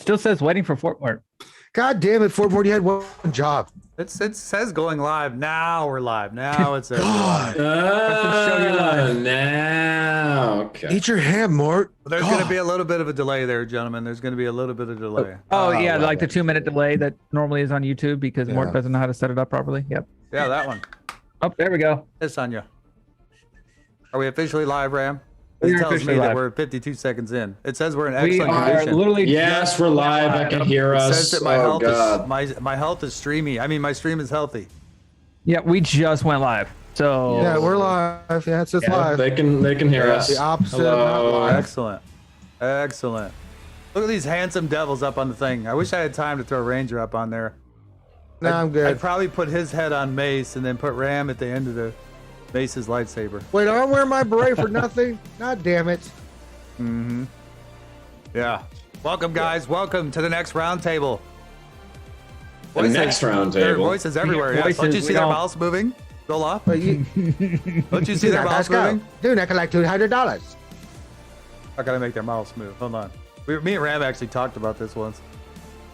still says waiting for Fort Mort. God damn it, Fort Mort, you had one job. It says going live. Now we're live. Now it says God. Show you live. Now, okay. Eat your ham, Mort. There's going to be a little bit of a delay there, gentlemen. There's going to be a little bit of delay. Oh, yeah, like the 2-minute delay that normally is on YouTube because Mort doesn't know how to set it up properly. Yep. Yeah, that one. Oh, there we go. Hey, Sonia. Are we officially live, Ram? We It are tells me officially that live. we're 52 seconds in. It says we're in We excellent are condition. literally Yes, we're live. I can hear It us. says that my Oh, health God. is my health is streamy. I mean, my stream is healthy. Yeah, we just went live. So Yeah, we're live. Yeah, it's just live. They can hear us. The opposite Hello. of not live. Excellent. Excellent. Look at these handsome devils up on the thing. I wish I had time to throw Ranger up on there. No, I'm good. I'd probably put his head on Mace and then put Ram at the end of the Mace's lightsaber. Wait, I'm wearing my beret for nothing? God damn it. Mm-hmm. Yeah. Welcome, guys. Welcome to the next roundtable. The next round There are table. voices everywhere. Yeah. Voices, Don't you see we their don't- mouths moving? Zola? But you, Don't you see their mouths moving? Dude, I can like $200. I gotta make their mouths move. Hold on. Me and Ram actually talked about this once.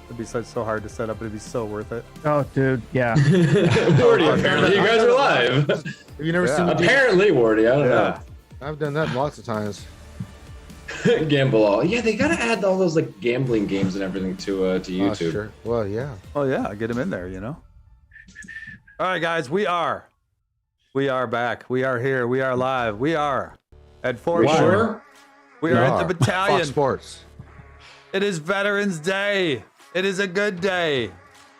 It'd be so hard to set up, but it'd be so worth it. Oh, dude, yeah. Wardy, apparently you guys are live. Have you never Yeah. seen me do Apparently, Wardy, I don't Yeah. I've done that lots of times. know. Gamble all. Yeah, they gotta add all those like gambling games and everything to YouTube. Oh, sure. Well, yeah. Oh yeah, get him in there, you know. All right, guys, we are back. We are here. We are live. We are at Fort Mort. Sure. We are at the Fox battalion. Sports. It is Veterans Day. It is a good day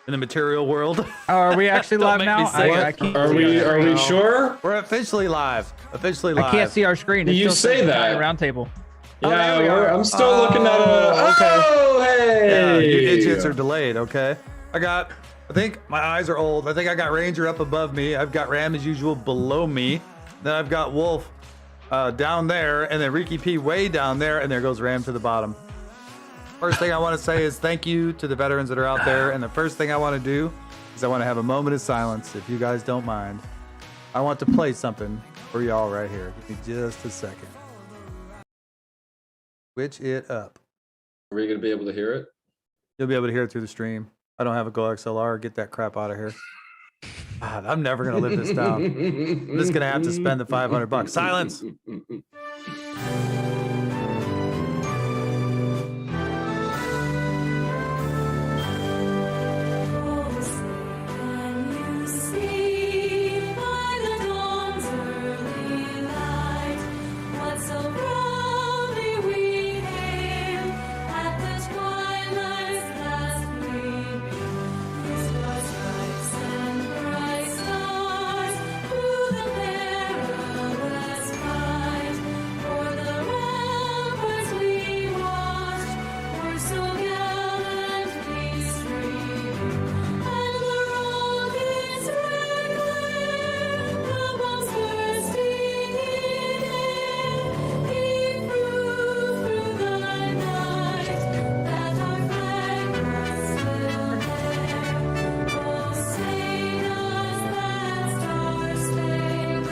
in the material world. Oh, are we actually Don't live make now? me say it. I can't Are see we our screen. sure? We're officially live. Officially live. I can't see our screen. It You still say says that. Round table. Yeah, there we are. I'm still looking at a. okay. Oh, Yeah, hey! you idiots are delayed, okay? I think my eyes are old. I think I got Ranger up above me. I've got Ram as usual below me. Then I've got Wolf down there, and then Reekeepea way down there, and there goes Ram to the bottom. First thing I want to say is thank you to the veterans that are out there, and the first thing I want to do is I want to have a moment of silence, if you guys don't mind. I want to play something for y'all right here. Give me just a second. Switch it up. Are we gonna be able to hear it? You'll be able to hear it through the stream. I don't have a Go XLR. Get that crap out of here. God, I'm never gonna live this down. I'm just gonna have to spend the $500. Silence. Can you see by the dawn's early light what so proudly we hailed at the twilight's last gleaming? His broad stripes and bright stars through the perilous fight. For the ramparts we watched were so gallantly streaming. And the rocket's red glare, the bombs bursting in air, gave proof through the night that our flag was still there. Oh, say does that star-spangled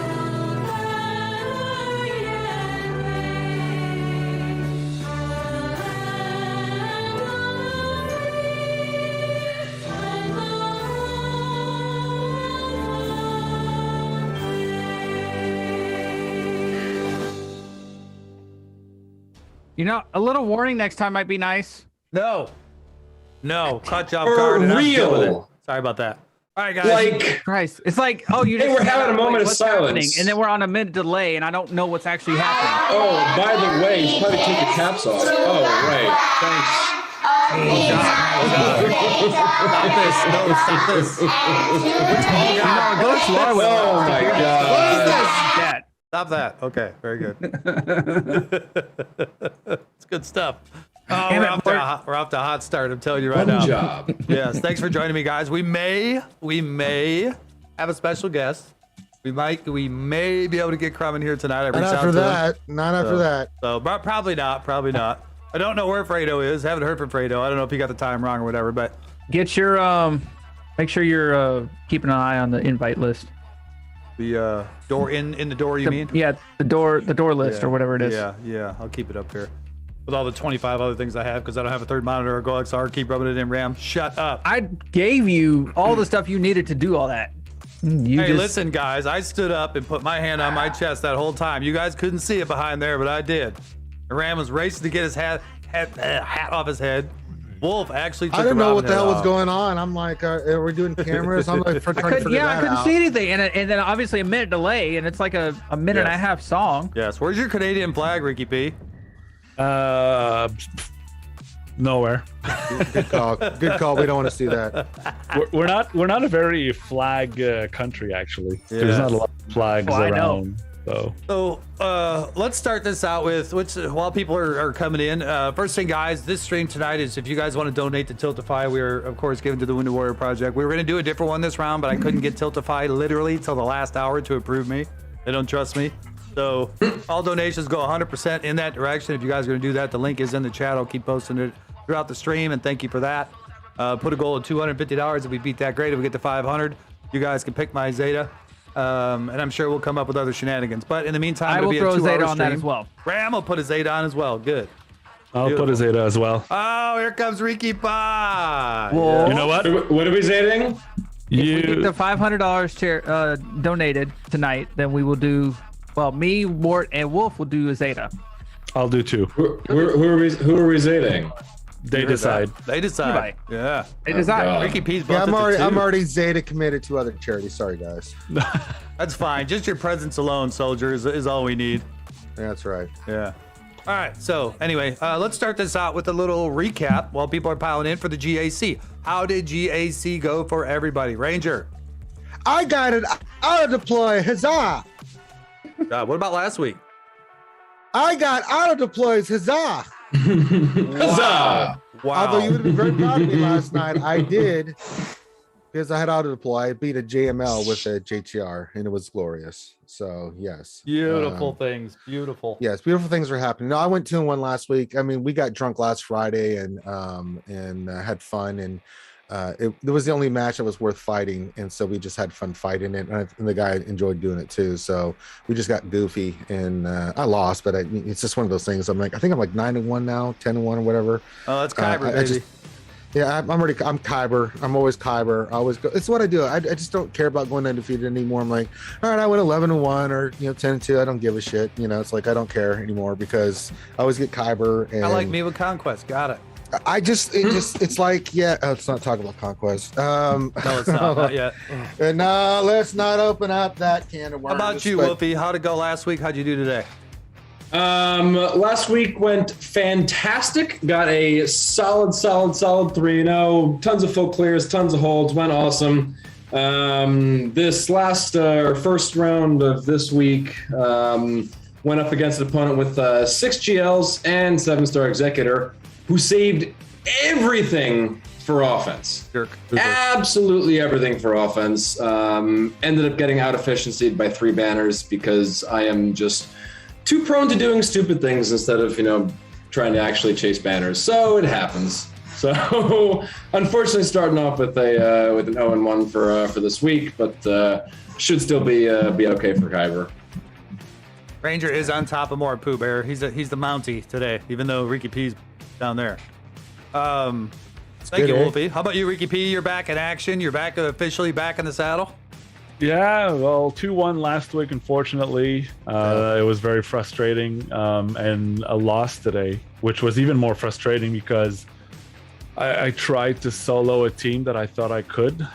banner yet wave? You know, a little warning next time might be nice. No. Caught you off For guard. And I'm good with it. real. Sorry about that. All right, guys. Like, Christ, it's like, oh, you Hey, just we're having a wait, moment of what's silence. happening? And then we're on a mid delay, and I don't know what's actually happening. oh, by the way, you should probably take your caps off. Oh, right. Thanks. Stop this. No, Go slow with Oh my God. that. Stop that. Okay, very good. It's good stuff. Oh, Damn we're, it, we're off to a hot start, I'm telling you right One now. job. Yes, thanks for joining me, guys. We may have a special guest. We may be able to get Crumb in here tonight. I reached Not out after to him. that. Not after that. So, but probably not. I don't know where Fredo is. Haven't heard from Fredo. I don't know if he got the time wrong or whatever, but Get your, make sure you're keeping an eye on the invite list. the door in the door, you mean? Yeah, the door list or whatever it is. Yeah, I'll keep it up here. with all the 25 other things I have because I don't have a third monitor or Go XR. Keep rubbing it in RAM. Shut up. I gave you all the stuff you needed to do all that. Hey, listen, guys. I stood up and put my hand on my chest that whole time. You guys couldn't see it behind there, but I did. The Ram was racing to get his hat off his head. Wolf actually took I didn't know what the hell was off. going on. I'm like, are we doing cameras? I'm like, trying to figure that I couldn't out. see anything, and then obviously a minute delay, and it's like a minute and a half song. Yes. Where's your Canadian flag, Reekeepea? Nowhere. Good call. Good call. We don't want to see that. We're not a very flag country, actually. There's Yes. not a lot of flags Oh, I know. around. So Let's start this out with while people are coming in. First thing, guys, this stream tonight is if you guys want to donate to Tiltify, we are of course giving to the Wounded Warrior Project. We were going to do a different one this round, but I couldn't get Tiltify literally till the last hour to approve me. They don't trust me. So all donations go 100% in that direction. If you guys are going to do that, the link is in the chat. I'll keep posting it throughout the stream, and thank you for that. Put a goal of $250. If we beat that, great. If we get to 500, you guys can pick my Zeta. And I'm sure we'll come up with other shenanigans. But in the meantime, I it'll will be throw a a 2-hour Zeta on that stream. as well. Ram will put a Zeta on as well. Good. I'll put a Zeta as well. Oh, here comes Reekeepea. Whoa. You know what? What are we saying? If we get the You $500 donated tonight, then we will do. Well, me, Mort, and Wolf will do a Zeta. I'll do two. Who are we saying? They decide. They decide. Right. Yeah. It is I. God. Reekeepea's Yeah, bumped I'm already Zeta committed to other charities. Sorry, guys. That's fine. Just your presence alone, soldier, is all we need. That's right. Yeah. All right. So anyway, let's start this out with a little recap while people are piling in for the GAC. How did GAC go for everybody? Ranger. I got it. Auto deploy. Huzzah! What about last week? I got auto deploys. Huzzah! Huzzah! Wow. Although you would have been very proud of me last night, I did because I had auto deploy. I beat a JML with a JTR, and it was glorious. So yes, Beautiful things. Beautiful. yes, beautiful things are happening. No, I went 2-1 last week. I mean, we got drunk last Friday and had fun, and it was the only match that was worth fighting, and so we just had fun fighting it, and the guy enjoyed doing it too. So we just got goofy, and I lost, but it's just one of those things. I think I'm like 9-1 now, 10-1 or whatever. Oh, that's Kyber, I baby. just- Yeah, I'm Kyber. I'm always Kyber. I always go. It's what I do. I just don't care about going undefeated anymore. I'm like, all right, I went 11-1 or 10-2. I don't give a shit. It's like I don't care anymore because I always get Kyber. And I like me with Conquest. Got it. it's like, yeah. Let's not talk about Conquest. No, it's not yet. And no, let's not open up that can of How worms. about you, but- Wolfie? How'd it go last week? How'd you do today? Last week went fantastic. Got a solid 3-0. Tons of full clears, tons of holds. Went awesome. This last first round of this week went up against an opponent with 6 GLs and 7-star Executor, who saved everything for offense. Jerk. Absolutely everything for offense. Ended up getting out efficiencyed by 3 banners because I am just too prone to doing stupid things instead of, trying to actually chase banners. So it happens. So unfortunately, starting off with an 0-1 for this week, but should still be okay for Kyber. Ranger is on top of more Pooh Bear. He's the Mountie today, even though Reekeepea's down there. Thank good, you, eh? Wolfie. How about you, Reekeepea? You're back in action. You're back officially back in the saddle. Yeah, well, 2-1 last week, unfortunately. It was very frustrating, and a loss today, which was even more frustrating because I tried to solo a team that I thought I could,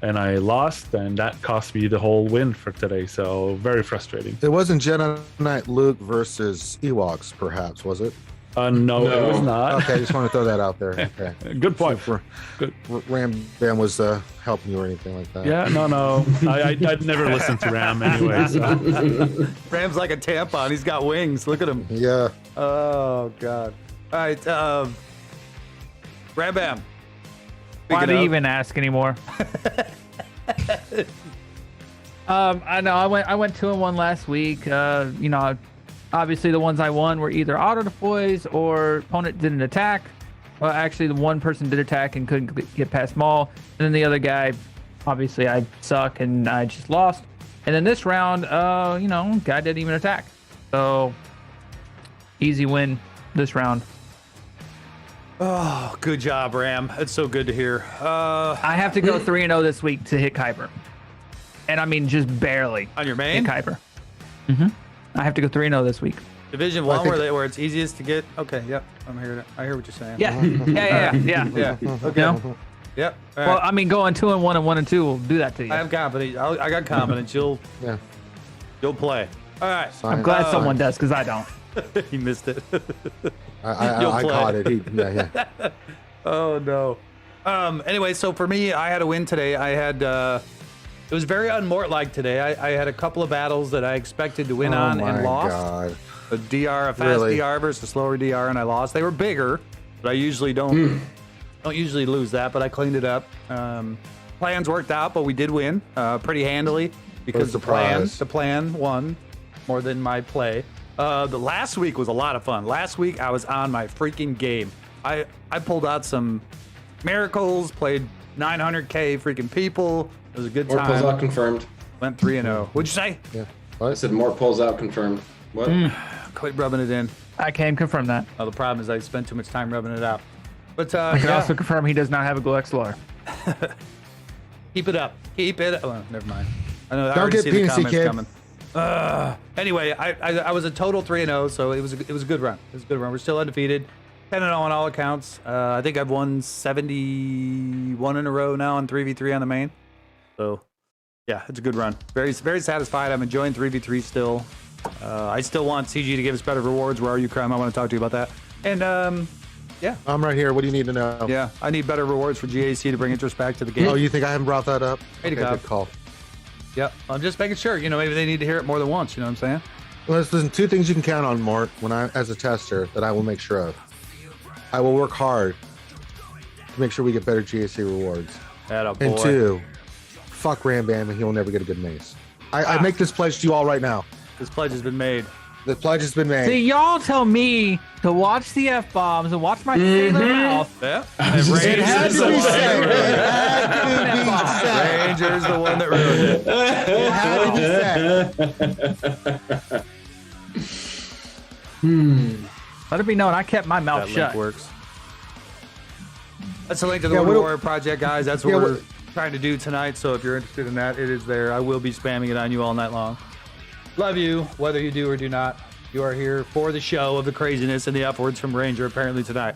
and I lost, and that cost me the whole win for today. So very frustrating. It wasn't Jedi Knight Luke versus Ewoks, perhaps, was it? No, it was not. Okay, I just want to throw that out there. Okay. Good point. So Good. Ram Bam was helping you or anything like that. Yeah, no. I'd never listened to Ram anyway. So. Ram's like a tampon. He's got wings. Look at him. Yeah. Oh, God. All right. Ram Bam. Why Speaking do you of- even ask anymore? I know I went 2-1 last week. Obviously the ones I won were either auto deploys or opponent didn't attack. Well, actually the one person did attack and couldn't get past Maul, and then the other guy, obviously I suck and I just lost. And then this round, guy didn't even attack. So easy win this round. Oh, good job, Ram. It's so good to hear. I have to go 3-0 this week to hit Kuiper. And I mean, just barely On your hit main Kuiper. I have to go 3-0 this week. Division Well, I 1, think- where it's easiest to get. Okay, yep. I'm hearing it. I hear what you're saying. Yeah. Yeah. Okay. No? Yep. All Well, right. I mean, going 2-1 and 1-2 will do that to you. I have confidence. I got confidence. You'll play. All right. I'm glad someone does, because I don't. He missed it. I play. caught it. Yeah. Oh no. Anyway, so for me, I had a win today. I had it was very unmort-like today. I had a couple of battles that I expected to win Oh on my and lost. God. A DR, a fast Really? DR versus a slower DR, and I lost. They were bigger, but I usually don't usually lose that, but I cleaned it up. Plans worked out, but we did win pretty handily because the surprise. plan won more than my play. The last week was a lot of fun. Last week I was on my freaking game. I pulled out some miracles, played 900k freaking people. It was a good More pulls out time. confirmed. Went 3-0. What'd you say? Yeah. I What? said more pulls out confirmed. What? Quit rubbing it in. I can confirm that. Oh, the problem is I spent too much time rubbing it out. But I can yeah, also confirm he does not have a Glow XLR. keep it up. Keep it. Oh, never mind. I know. I Don't already get see the PNC, comments kid. coming. Anyway, I was a total 3-0, so it was a good run. It was a good run. We're still undefeated, 10-0 on all accounts. I think I've won 71 in a row now on 3v3 on the main. So yeah, it's a good run. Very satisfied. I'm enjoying 3v3 still. I still want CG to give us better rewards. Where are you, Crime? I want to talk to you about that. And yeah, I'm right here. What do you need to know? yeah, I need better rewards for GAC to bring interest back to the game. Oh, you think I haven't brought that up? Way to Okay, go. good call. Yep, I'm just making sure. You know, maybe they need to hear it more than once. You know what I'm saying? Well, there's two things you can count on, Mort, when I, as a tester, that I will make sure of. I will work hard to make sure we get better GAC rewards. Atta And boy. 2, fuck Rambam and he'll never get a good mace. I make this pledge to you all right now. This pledge has been made. The pledge has been made. See, y'all tell me to watch the F-bombs and watch my sailor mouth. Yeah. It had to be said. It F-bomb. had to be said. Ranger's the one that ruined it. It had to be said. Let it be known I kept my mouth That link shut. works. That's the link to the Yeah, World what do- Warrior Project, guys. That's what Yeah, we're what- trying to do tonight. So if you're interested in that, it is there. I will be spamming it on you all night long. Love you, whether you do or do not. You are here for the show of the craziness and the upwards from Ranger apparently tonight.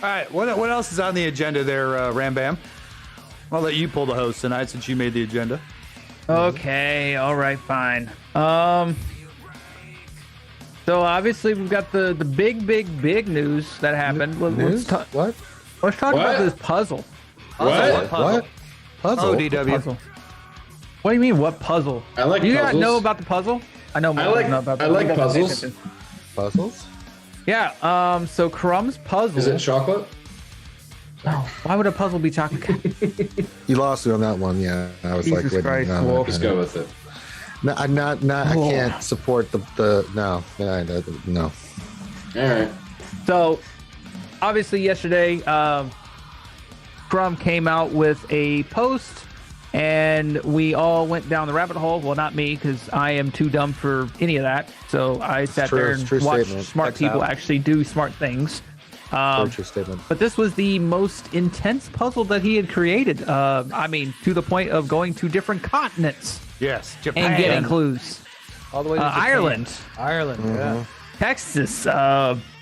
All right, what else is on the agenda there, Rambam? I'll let you pull the host tonight since you made the agenda. Okay, all right, fine. So obviously we've got the big news that happened. News? What? Let's talk What? about this puzzle. What? Puzzle. What? Puzzle? Oh, DW. Puzzle. What do you mean? What puzzle? I like You guys puzzles. know about the puzzle? I know more I like- know about the I like puzzle. puzzles. Puzzles? Yeah. So Crumb's puzzle. Is it chocolate? Oh, why would a puzzle be chocolate? You lost me on that one, yeah. I was Jesus like, wait, Christ, no, Wolf. Just go with it. No, I can't support the no. All right. So, obviously, yesterday, Crumb came out with a post, and we all went down the rabbit hole. Well, not me, because I am too dumb for any of that. So I sat True, there it's and true watched statement. smart Checks people out. actually do smart things. Very true statement. But this was the most intense puzzle that he had created. I mean, to the point of going to different continents Yes, Japan. and getting clues. all the way to Japan. Ireland, Ireland, yeah. Texas,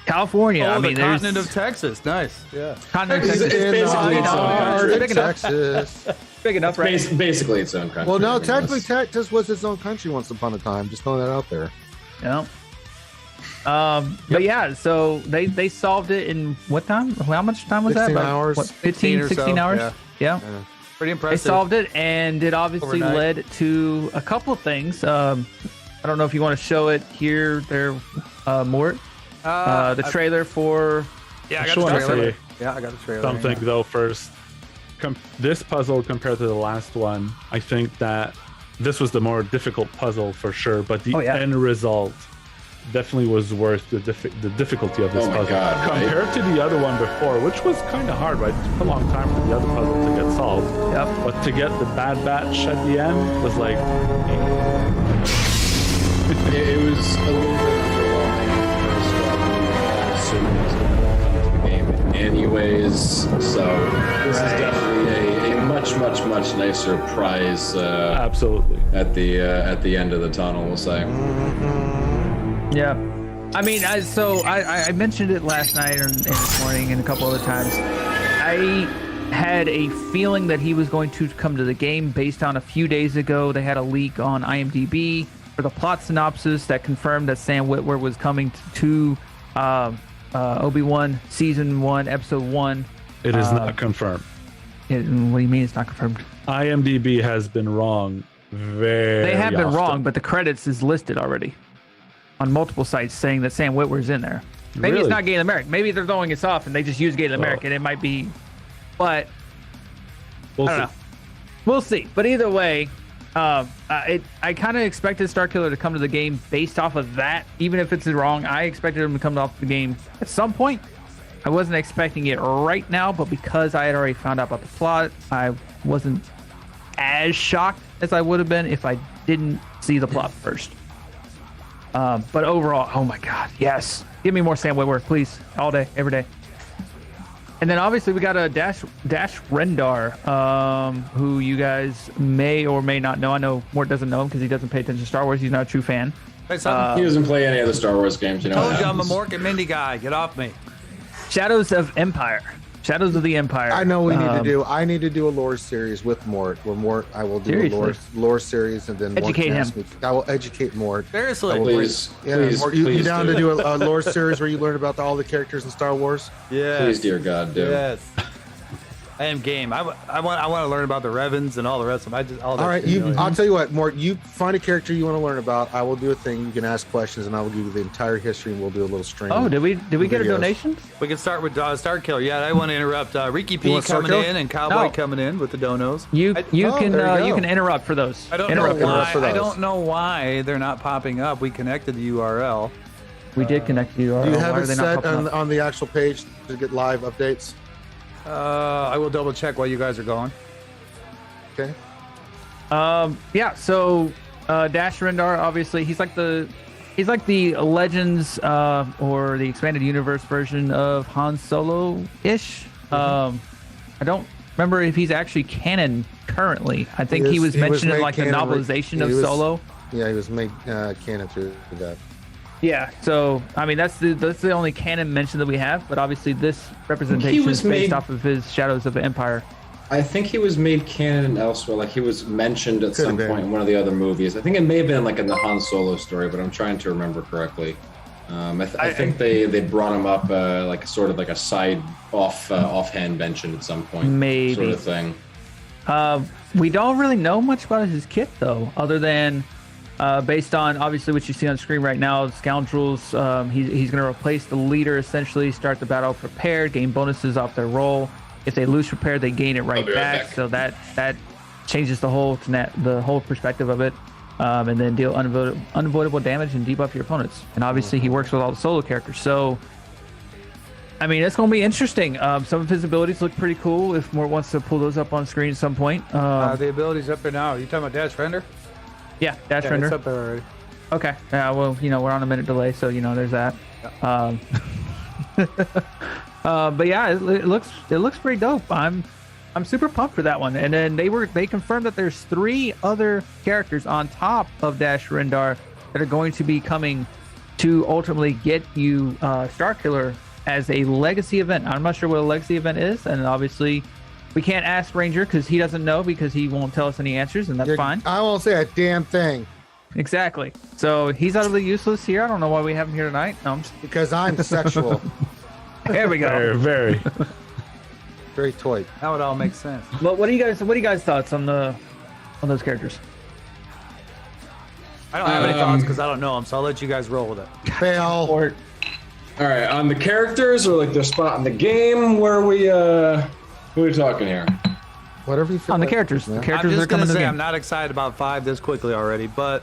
California. Oh, I mean, the there's continent of Texas. Nice. Yeah. continent of It's Texas. In the basically its own heart country. of Big enough. Texas. Big enough, right? Basically its own country. Well, no, I mean, technically that's- Texas was its own country once upon a time. Just throwing that out there. Yeah. But yeah, so they solved it in what time? How much time was 16 that? hours. What, 16 15, or 16 so, hours? yeah. Yeah. Pretty They impressive. solved it, and it obviously Overnight. led to a couple of things. I don't know if you want to show it here, there, Mort. The trailer for. Yeah, I got just the wanna trailer. say Yeah, I got the trailer. something though first. This puzzle compared to the last one, I think that this was the more difficult puzzle for sure, but the Oh, yeah. end result definitely was worth the difficulty of this Oh my puzzle God, right? compared to the other one before, which was kind of hard, right? It took a long time for the other puzzle to get solved. Yep. But to get the bad batch at the end was like, It was a little bit underwhelming first one. anyways. So this is definitely a much nicer prize Absolutely. at the end of the tunnel, we'll say. Yeah. I mean, I mentioned it last night and this morning and a couple other times. I had a feeling that he was going to come to the game based on a few days ago. They had a leak on IMDb for the plot synopsis that confirmed that Sam Witwer was coming to Obi-Wan Season 1, Episode 1. It is not confirmed. What do you mean it's not confirmed? IMDb has been wrong very They have been often. wrong, but the credits is listed already on multiple sites saying that Sam Witwer's in there. Maybe Really? it's not Galen Merrick. Maybe they're throwing us off and they just use Galen Merrick, and it might be. But We'll I don't know. We'll see. But either way, I kind of expected Starkiller to come to the game based off of that. Even if it's wrong, I expected him to come off the game at some point. I wasn't expecting it right now, but because I had already found out about the plot, I wasn't as shocked as I would have been if I didn't see the plot first. But overall, oh my God, yes. Give me more Sam Witwer, please. All day, every day. And then obviously we got a Dash Rendar, who you guys may or may not know. I know Mort doesn't know him because he doesn't pay attention to Star Wars. He's not a true fan. Hey, son. He doesn't play any of the Star Wars games, you know. Told what you I'm a happens. Mork and Mindy guy. Get off me. Shadows of Empire. Shadows of the Empire. I know we need to do. I need to do a lore series with Mort. Where Mort, I will do Seriously? a lore series, and then Mort Educate can him. ask me. I will educate Mort. Seriously. Please, Yeah, please, Mort, you please down do. to do a lore series where you learn about all the characters in Star Wars? Yes. Please, dear God, do. Yes. I am game. I want to learn about the Revens and all the rest of them. All All right, I'll tell you what, Mort. You find a character you want to learn about. I will do a thing. You can ask questions, and I will give you the entire history, and we'll do a little stream. Oh, did we get a videos. donation? We can start with Starkiller. Yeah, I want to interrupt You Reekeepea want coming Starkiller? in and Cowboy No. coming in with the donos. You I- can there you you go. can interrupt for those. I don't interrupt know for why. those. for I those. don't know why they're not popping up. We connected the URL. We did connect the URL. Do you Why have are it they not set popping up? on the actual page to get live updates? I will double check while you guys are going. Okay. Yeah, so Dash Rendar, obviously he's like the Legends or the expanded universe version of Han Solo ish. I don't remember if he's actually canon currently. I think he was mentioned in made like the canon, novelization he of was- Solo. Yeah, he was made canon through that. Yeah, so I mean that's the only canon mention that we have, but obviously this representation was is based made- off of his Shadows of the Empire. I think he was made canon elsewhere. Like he was mentioned at Could some have been. point in one of the other movies. I think it may have been like in the Han Solo story, but I'm trying to remember correctly. I think they brought him up like sort of like a side offhand mention at some point, Maybe. sort of thing. We don't really know much about his kit though, other than based on obviously what you see on screen right now, scoundrels. He's going to replace the leader essentially, start the battle prepared, gain bonuses off their roll. If they lose prepared, they gain it right be right back. back. So that changes the whole perspective of it, and then deal unavoidable damage and debuff your opponents. And obviously he works with all the solo characters. So I mean, it's going to be interesting. Some of his abilities look pretty cool. If Mort wants to pull those up on screen at some point. The ability's up there now. You talking about Dash Render? Yeah, Dash Yeah, Render. it's up there already. Okay. Well, we're on a minute delay, so there's that. But yeah, it looks pretty dope. I'm super pumped for that one. And then they confirmed that there's 3 other characters on top of Dash Rendar that are going to be coming to ultimately get you Starkiller as a legacy event. I'm not sure what a legacy event is, and obviously we can't ask Ranger because he doesn't know, because he won't tell us any answers, and that's fine. I won't say a damn thing Exactly. So he's utterly useless here. I don't know why we have him here tonight. No, I'm just, because I'm sexual. there we go. Very. Very toy. Now it all makes sense. But what do you guys thoughts on those characters? I don't have any thoughts because I don't know them, so I'll let you guys roll with it. Fail. Or All right, on the characters or like their spot in the game, where we who are we talking here? Whatever you feel. on the like, characters. man. The characters I'm that are just gonna coming to the say game. I'm not excited about 5 this quickly already, but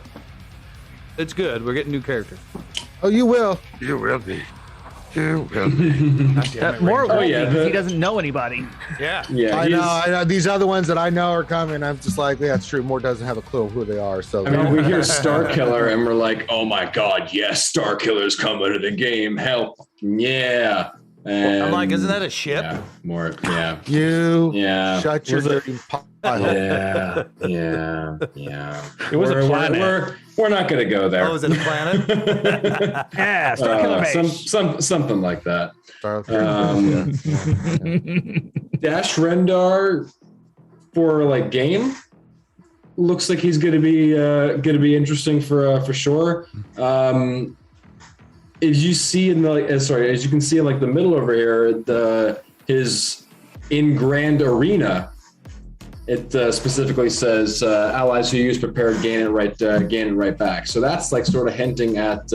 it's good. We're getting new characters. Oh, you will. You will be. You will be. More Oh, yeah, because the- he doesn't know anybody. Yeah. Yeah, I he's- know. These other ones that I know are coming. I'm just like, yeah, it's true. Mort doesn't have a clue of who they are. So I mean, we hear Starkiller and we're like, oh my God, yes, Starkiller's coming to the game. Hell, yeah. And I'm like, isn't that a ship? Yeah, more. Yeah. You Yeah. shut your dirty pot hole. Yeah. It was a planet. We're not going to go there. Oh, is it a planet? Yeah, Starkiller base. Something like that. Yeah. Dash Rendar for like game looks like he's going to be interesting for sure. As you see in the as you can see in like the middle over here, his in Grand Arena, it specifically says allies who use prepared gain it right back. So that's like sort of hinting at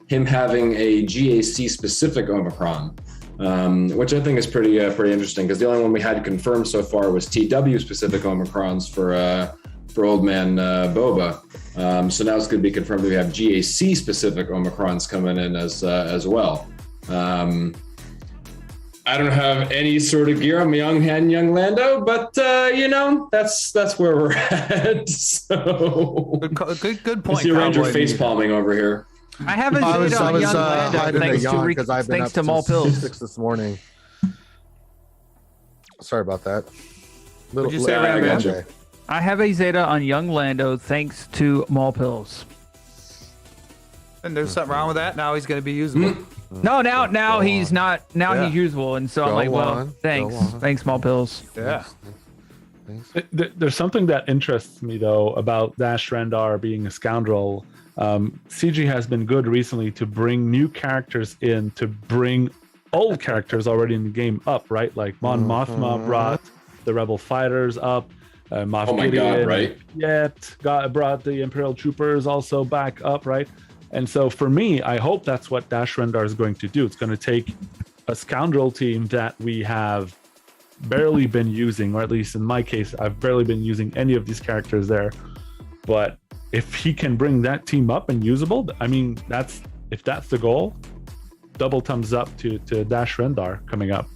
him having a GAC specific Omicron, which I think is pretty interesting, because the only one we had confirmed so far was TW specific Omicrons for old man Boba. So now it's going to be confirmed that we have GAC specific Omicrons coming in as well. I don't have any sort of gear. I'm a young Lando, but that's where we're at. So Good I point. see a Ranger Cowboy face Meat. palming over here. I haven't I was stayed on young hiding Lando a thanks yawn to because I've been thanks up to Mall since Pills. 6 this morning. Sorry about that. What'd you say, I Ram? got you. I have a Zeta on young Lando thanks to Mall Pills. And there's something wrong with that. Now he's going to be usable. No, now Go he's on. not. Now Yeah. he's usable, and so I'm Go like, well, on. thanks, Go on. thanks, Mall Pills. Yeah. There's something that interests me though about Dash Rendar being a scoundrel. CG has been good recently to bring new characters in, to bring old characters already in the game up, right? Like Mon Mothma brought the Rebel fighters up. Moff Oh my God, Gideon, right? brought the Imperial troopers also back up, right? And so for me, I hope that's what Dash Rendar is going to do. It's going to take a scoundrel team that we have barely been using, or at least in my case, I've barely been using any of these characters there. But if he can bring that team up and usable, I mean, if that's the goal, double thumbs up to Dash Rendar coming up.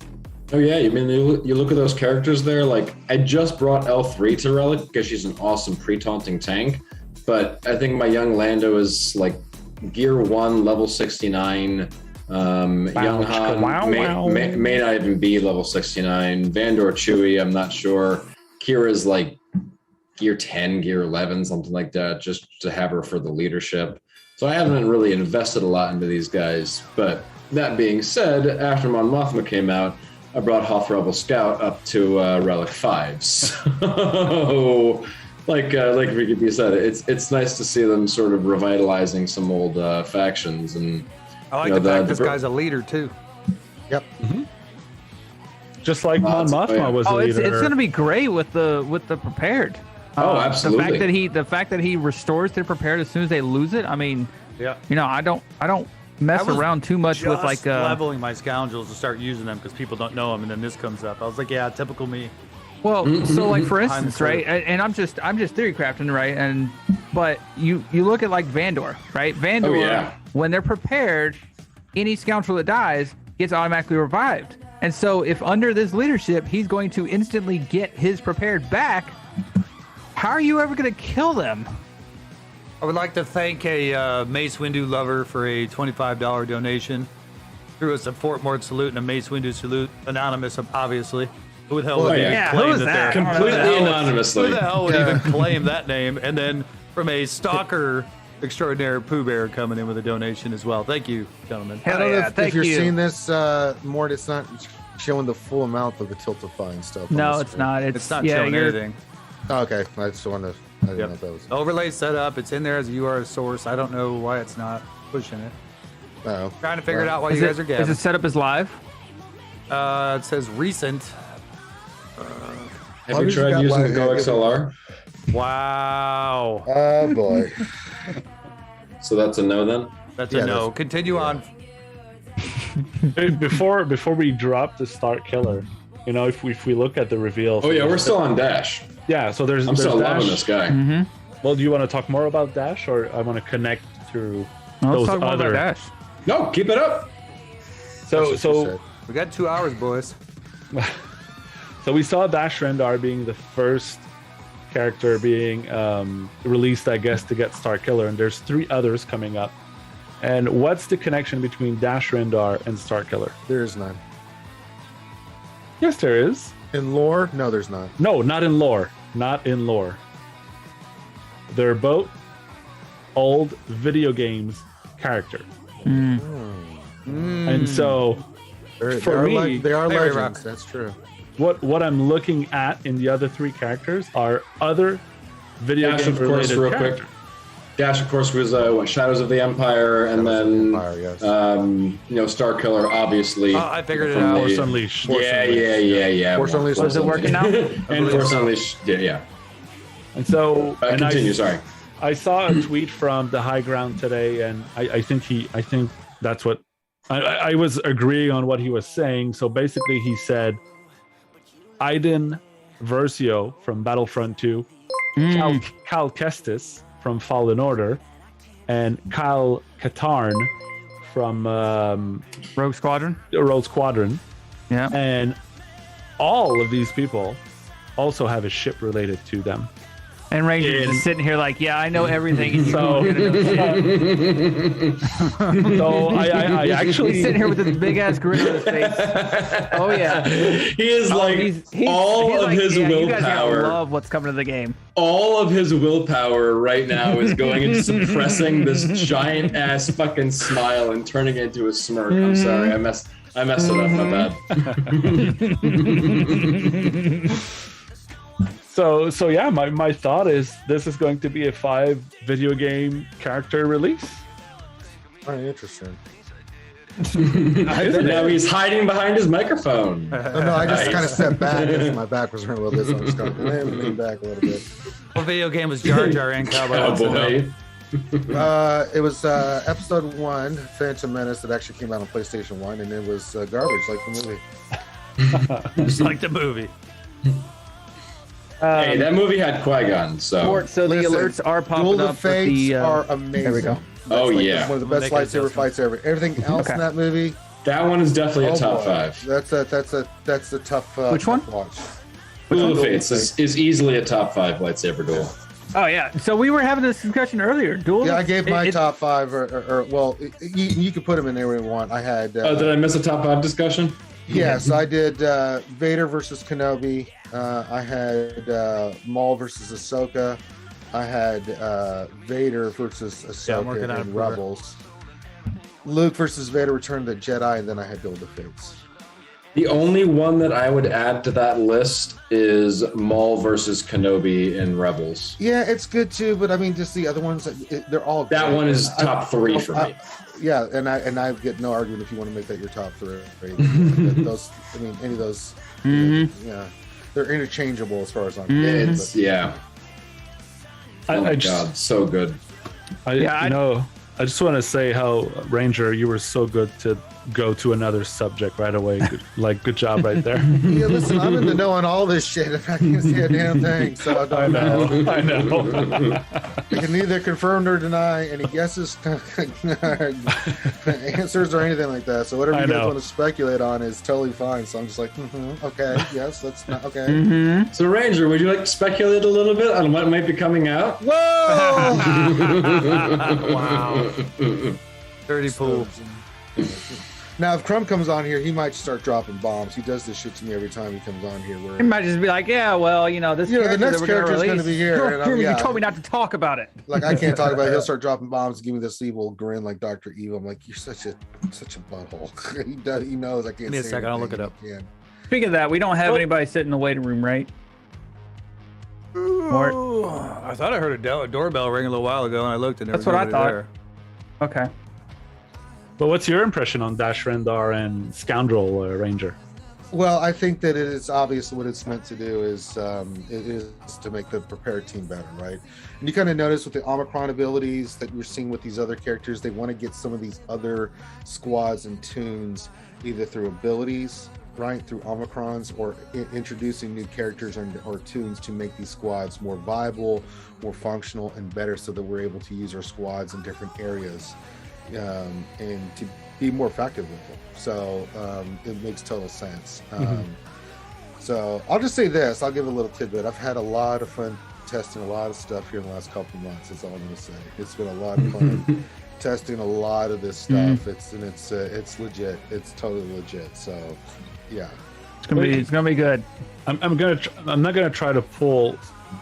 Oh yeah, you mean you look at those characters there. Like, I just brought L3 to Relic because she's an awesome pre-taunting tank, but I think my young Lando is like Gear 1, level 69. Young Han may not even be level 69. Vandor Chewie, I'm not sure. Kira's like Gear 10, Gear 11, something like that, just to have her for the leadership. So I haven't really invested a lot into these guys. But that being said, after Mon Mothma came out, I brought Hoth Rebel Scout up to Relic 5. So, like Reekeepea said, it's nice to see them sort of revitalizing some old factions. And I like the fact this guy's a leader, too. Yep. Just like Mon Mothma was a It's leader. going to be great with the prepared. Oh, absolutely. The fact that he restores their prepared as soon as they lose it. I mean, Yeah. I don't mess I was around too much with like leveling my scoundrels to start using them because people don't know them, and then this comes up. I was like, yeah, typical me. Well, so like for instance, I'm right, and I'm just theory crafting, right, but you look at like Vandor, right? Vandor, when they're prepared, any scoundrel that dies gets automatically revived, and so if under this leadership he's going to instantly get his prepared back, how are you ever going to kill them? I would like to thank a Mace Windu lover for a $25 donation. Threw us a Fort Mort salute and a Mace Windu salute, anonymous, obviously. Who the hell would even yeah, claim who is that? that? they're- Completely who the hell- anonymously. Who the hell would even claim that name? And then from a stalker extraordinaire Pooh Bear coming in with a donation as well. Thank you, gentlemen. I don't know if thank you're you. seeing this, Mort, it's not showing the full amount of the Tiltify stuff. on No, the it's screen. not. It's not yeah, showing you're- anything. Oh, okay, I just wanted to. I didn't know if that was. Overlay set up. It's in there as a URL source. I don't know why it's not pushing it. Oh, Trying to figure it out while Is you guys are it gabbing. set up as live? It says recent. Have you tried using the Go XLR? Wow. Oh boy. So that's a no then? That's Yeah, a no. that's- Continue on. Before we drop the Starkiller, if we look at the reveal. Oh yeah, we're still on Dash. Yeah, so there's I'm still loving Dash. this guy. Mm-hmm. Well, do you want to talk more about Dash, or I want to connect to Let's those talk more other? about Dash. No, keep it up. So We got 2 hours, boys. So we saw Dash Rendar being the first character being released, I guess, to get Starkiller, and there's 3 others coming up. And what's the connection between Dash Rendar and Starkiller? There is none. Yes, there is. In lore, no, there's none. No, not in lore. Not in lore. They're both old video games characters. And so, for me, they are Very legends. rock. That's true. what I'm looking at in the other three characters are other video Dash, game of course, related real characters. quick. Dash, of course, was Shadows of the Empire, and Shadows of the then Empire, yes. Starkiller, obviously. Oh, I figured it from out. the- Force Unleashed. Yeah. Force Unleashed Was it working now? And Force Unleashed, yeah. And so, and Continue, sorry. I saw a tweet from the High Ground today, and I think that's what I was agreeing on what he was saying. So basically, he said, Aiden Versio from Battlefront 2, Cal Kestis from Fallen Order, and Kyle Katarn from Rogue Squadron. Rogue Squadron. Yeah. And all of these people also have a ship related to them. And Ranger's just sitting here like, yeah, I know everything. And you So- don't know shit. So I actually He's sitting here with this big ass grin on his face. Oh yeah. He is like he's all of like, his yeah, you guys gotta willpower. love what's coming to the game. All of his willpower right now is going into suppressing this giant ass fucking smile and turning it into a smirk. I'm sorry, I messed it up. My bad. So yeah, my thought is this is going to be a 5 video game character release. Very interesting. Now he's hiding behind his microphone. No, I just Nice. kind of stepped back because my back was hurting a little bit, so I'm just going to lean back a little bit. What video game was Jar Jar in Cowboy? Oh Wants to know. boy. It was episode 1, Phantom Menace, that actually came out on PlayStation 1, and it was garbage, like the movie. Just like the movie. Hey, that movie had Qui-Gon, so. Fort, so the Listen, alerts are Duel popping of up for Fates the. are amazing. there we go. Oh, That's yeah. one of the We'll best make an lightsaber adjustment. fights ever. Everything else in Okay. that movie, That one is definitely a oh top boy. 5. That's a tough. Which one? tough watch. Duel of Duel of Fates is easily a top 5 lightsaber duel. Oh yeah. So we were having this discussion earlier. Duel. Yeah, I gave my it- top 5, well, you could put them in anywhere you want. I had. Oh, did I miss a top 5 discussion? Yes, I did Vader versus Kenobi. I had Maul versus Ahsoka. I had Vader versus Yeah, I'm working Ahsoka on in it. Rebels. Luke versus Vader, Return of the Jedi, and then I had Duel of Fates. The only one that I would add to that list is Maul versus Kenobi in Rebels. Yeah, it's good too, but I mean, just the other ones, they're all. That great. one is I- top 3 for me. Yeah, and I get no argument if you want to make that your top 3. Those, I mean, any of those. Yeah, they're interchangeable as far as I'm concerned. It's, yeah. Oh my I god, so good. I just want to say how Ranger, you were so good to go to another subject right away. Good job right there. Yeah, listen, I'm in the know on all this shit, and I can't see a damn thing, so I don't know. I know. I can neither confirm nor deny any guesses, answers, or anything like that. So whatever I you guys know. want to speculate on is totally fine. So I'm just like, okay, yes, that's not okay. So, Ranger, would you like to speculate a little bit on what might be coming out? Whoa! Wow. Dirty pool. Now, if Crumb comes on here, he might start dropping bombs. He does this shit to me every time he comes on here. Where It might just be like, yeah, well, this. You know, the character next that we're character's release, gonna be here, and I'm- You yeah. told me not to talk about it. like I can't talk about it. He'll start dropping bombs, give me this evil grin like Dr. Evil. I'm like, you're such a butthole. he knows I can't. Give me a say second, I'll look anything. it up. He can. Speaking of that, we don't have anybody sit in the waiting room, right? Mort. I thought I heard a doorbell ring a little while ago, and I looked, and there That's was what I nobody thought. there. Okay. But what's your impression on Dash Rendar and Scoundrel Ranger? Well, I think that it is obvious what it's meant to do is it is to make the prepared team better, right? And you kind of notice with the Omicron abilities that you're seeing with these other characters, they want to get some of these other squads and tunes either through abilities, right, through Omicrons, or introducing new characters or tunes to make these squads more viable, more functional, and better, so that we're able to use our squads in different areas. And to be more effective with them. So it makes total sense. So I'll just say this, I'll give a little tidbit. I've had a lot of fun testing a lot of stuff here in the last couple of months. That's all I'm gonna say. It's been a lot of fun testing a lot of this stuff. It's legit. It's totally legit. So, yeah, It's gonna be good. I'm not gonna try to pull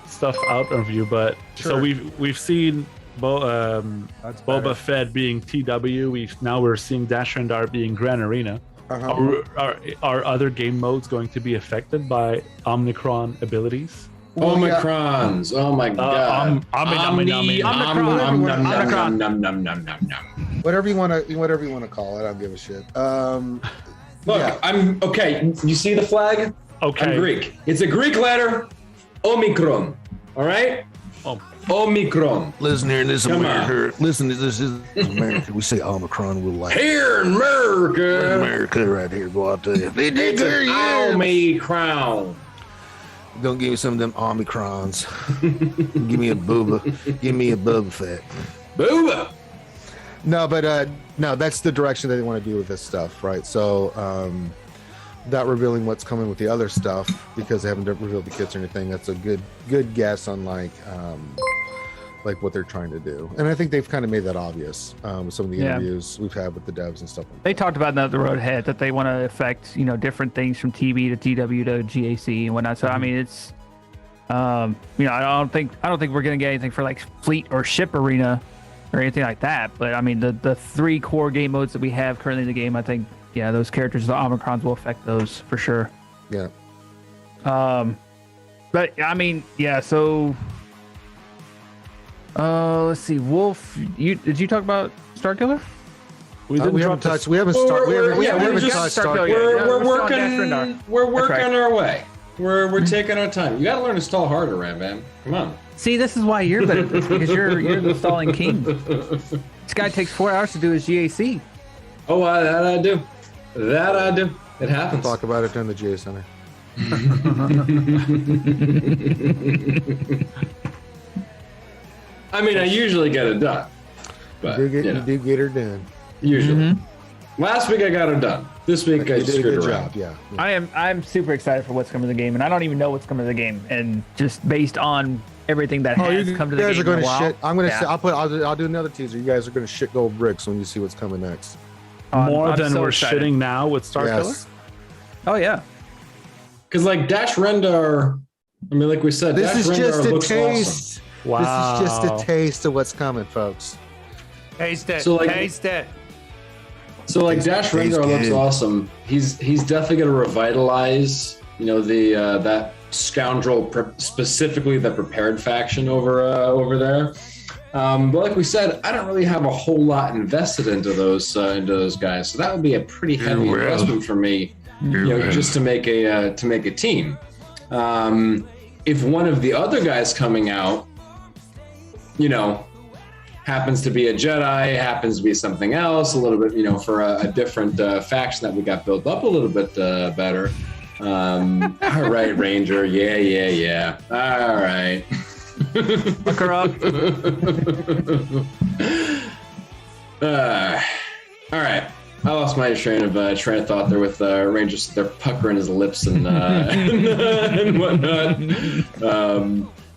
stuff out of you, but so we've seen Boba Fett being TW. We're seeing Dash Rendar being Grand Arena. Are other game modes going to be affected by Omicron abilities? Omicrons. Oh my god. whatever you want to call it. I don't give a shit. Look, I'm okay. You see the flag? Okay. I'm Greek. It's a Greek letter, Omicron. All right? Omicron. Listen here, this is Come America. Listen to this is America. We say Omicron, we'll like Here in America. America right here. Go out there. They did It's hear an you. Omicron. Don't give me some of them Omicrons. Give me a booba. Give me a Boba Fett. Booba. No, but no, that's the direction that they want to do with this stuff, right? So, not revealing what's coming with the other stuff because they haven't revealed the kits or anything. That's a good guess on like what they're trying to do, and I think they've kind of made that obvious with some of the interviews we've had with the devs and stuff. They talked about that the road ahead that they want to affect different things from TB to TW to GAC and whatnot. So I mean, it's I don't think we're gonna get anything for like fleet or ship arena or anything like that. But I mean, the 3 core game modes that we have currently in the game, I think. Yeah, those characters, the Omicrons, will affect those for sure. Yeah. But I mean, yeah. So, let's see. Wolf, did you talk about Starkiller? We haven't touched. We haven't started. We haven't touched Starkiller. We're working our way. We're taking our time. You got to learn to stall harder, Ram. Come on. See, this is why you're better at this because you're the stalling king. This guy takes 4 hours to do his GAC. Oh, that I do. That I do. It happens. Talk about it during the GA Center. I mean, I usually get it done. But, You do get her done. Usually. Last week I got her done. This week I You did a screwed good around. job. Yeah. I'm super excited for what's coming to the game, and I don't even know what's coming to the game. And just based on everything that has come to the game, You guys are going in a to while, shit. I'm going to say I'll do another teaser. You guys are going to shit gold bricks when you see what's coming next. More I'm than so we're excited. shitting now with Starkiller? Yes. Oh yeah. Because like Dash Rendar, I mean, like we said, This Dash is Rendar just a looks taste. Wow. This is just a taste of what's coming, folks. Taste it. So, like- taste it. So like Dash Rendar looks good. awesome. He's definitely going to revitalize, the that scoundrel, specifically the prepared faction over there. But like we said, I don't really have a whole lot invested into those guys, so that would be a pretty heavy will. investment for me, will. just to make a team. If one of the other guys coming out, happens to be a Jedi, happens to be something else, a little bit, for a different faction that we got built up a little bit better. All right, Ranger. Yeah. All right. Look her up. All right. I lost my train of thought there with Ranger. They're puckering his lips and and whatnot.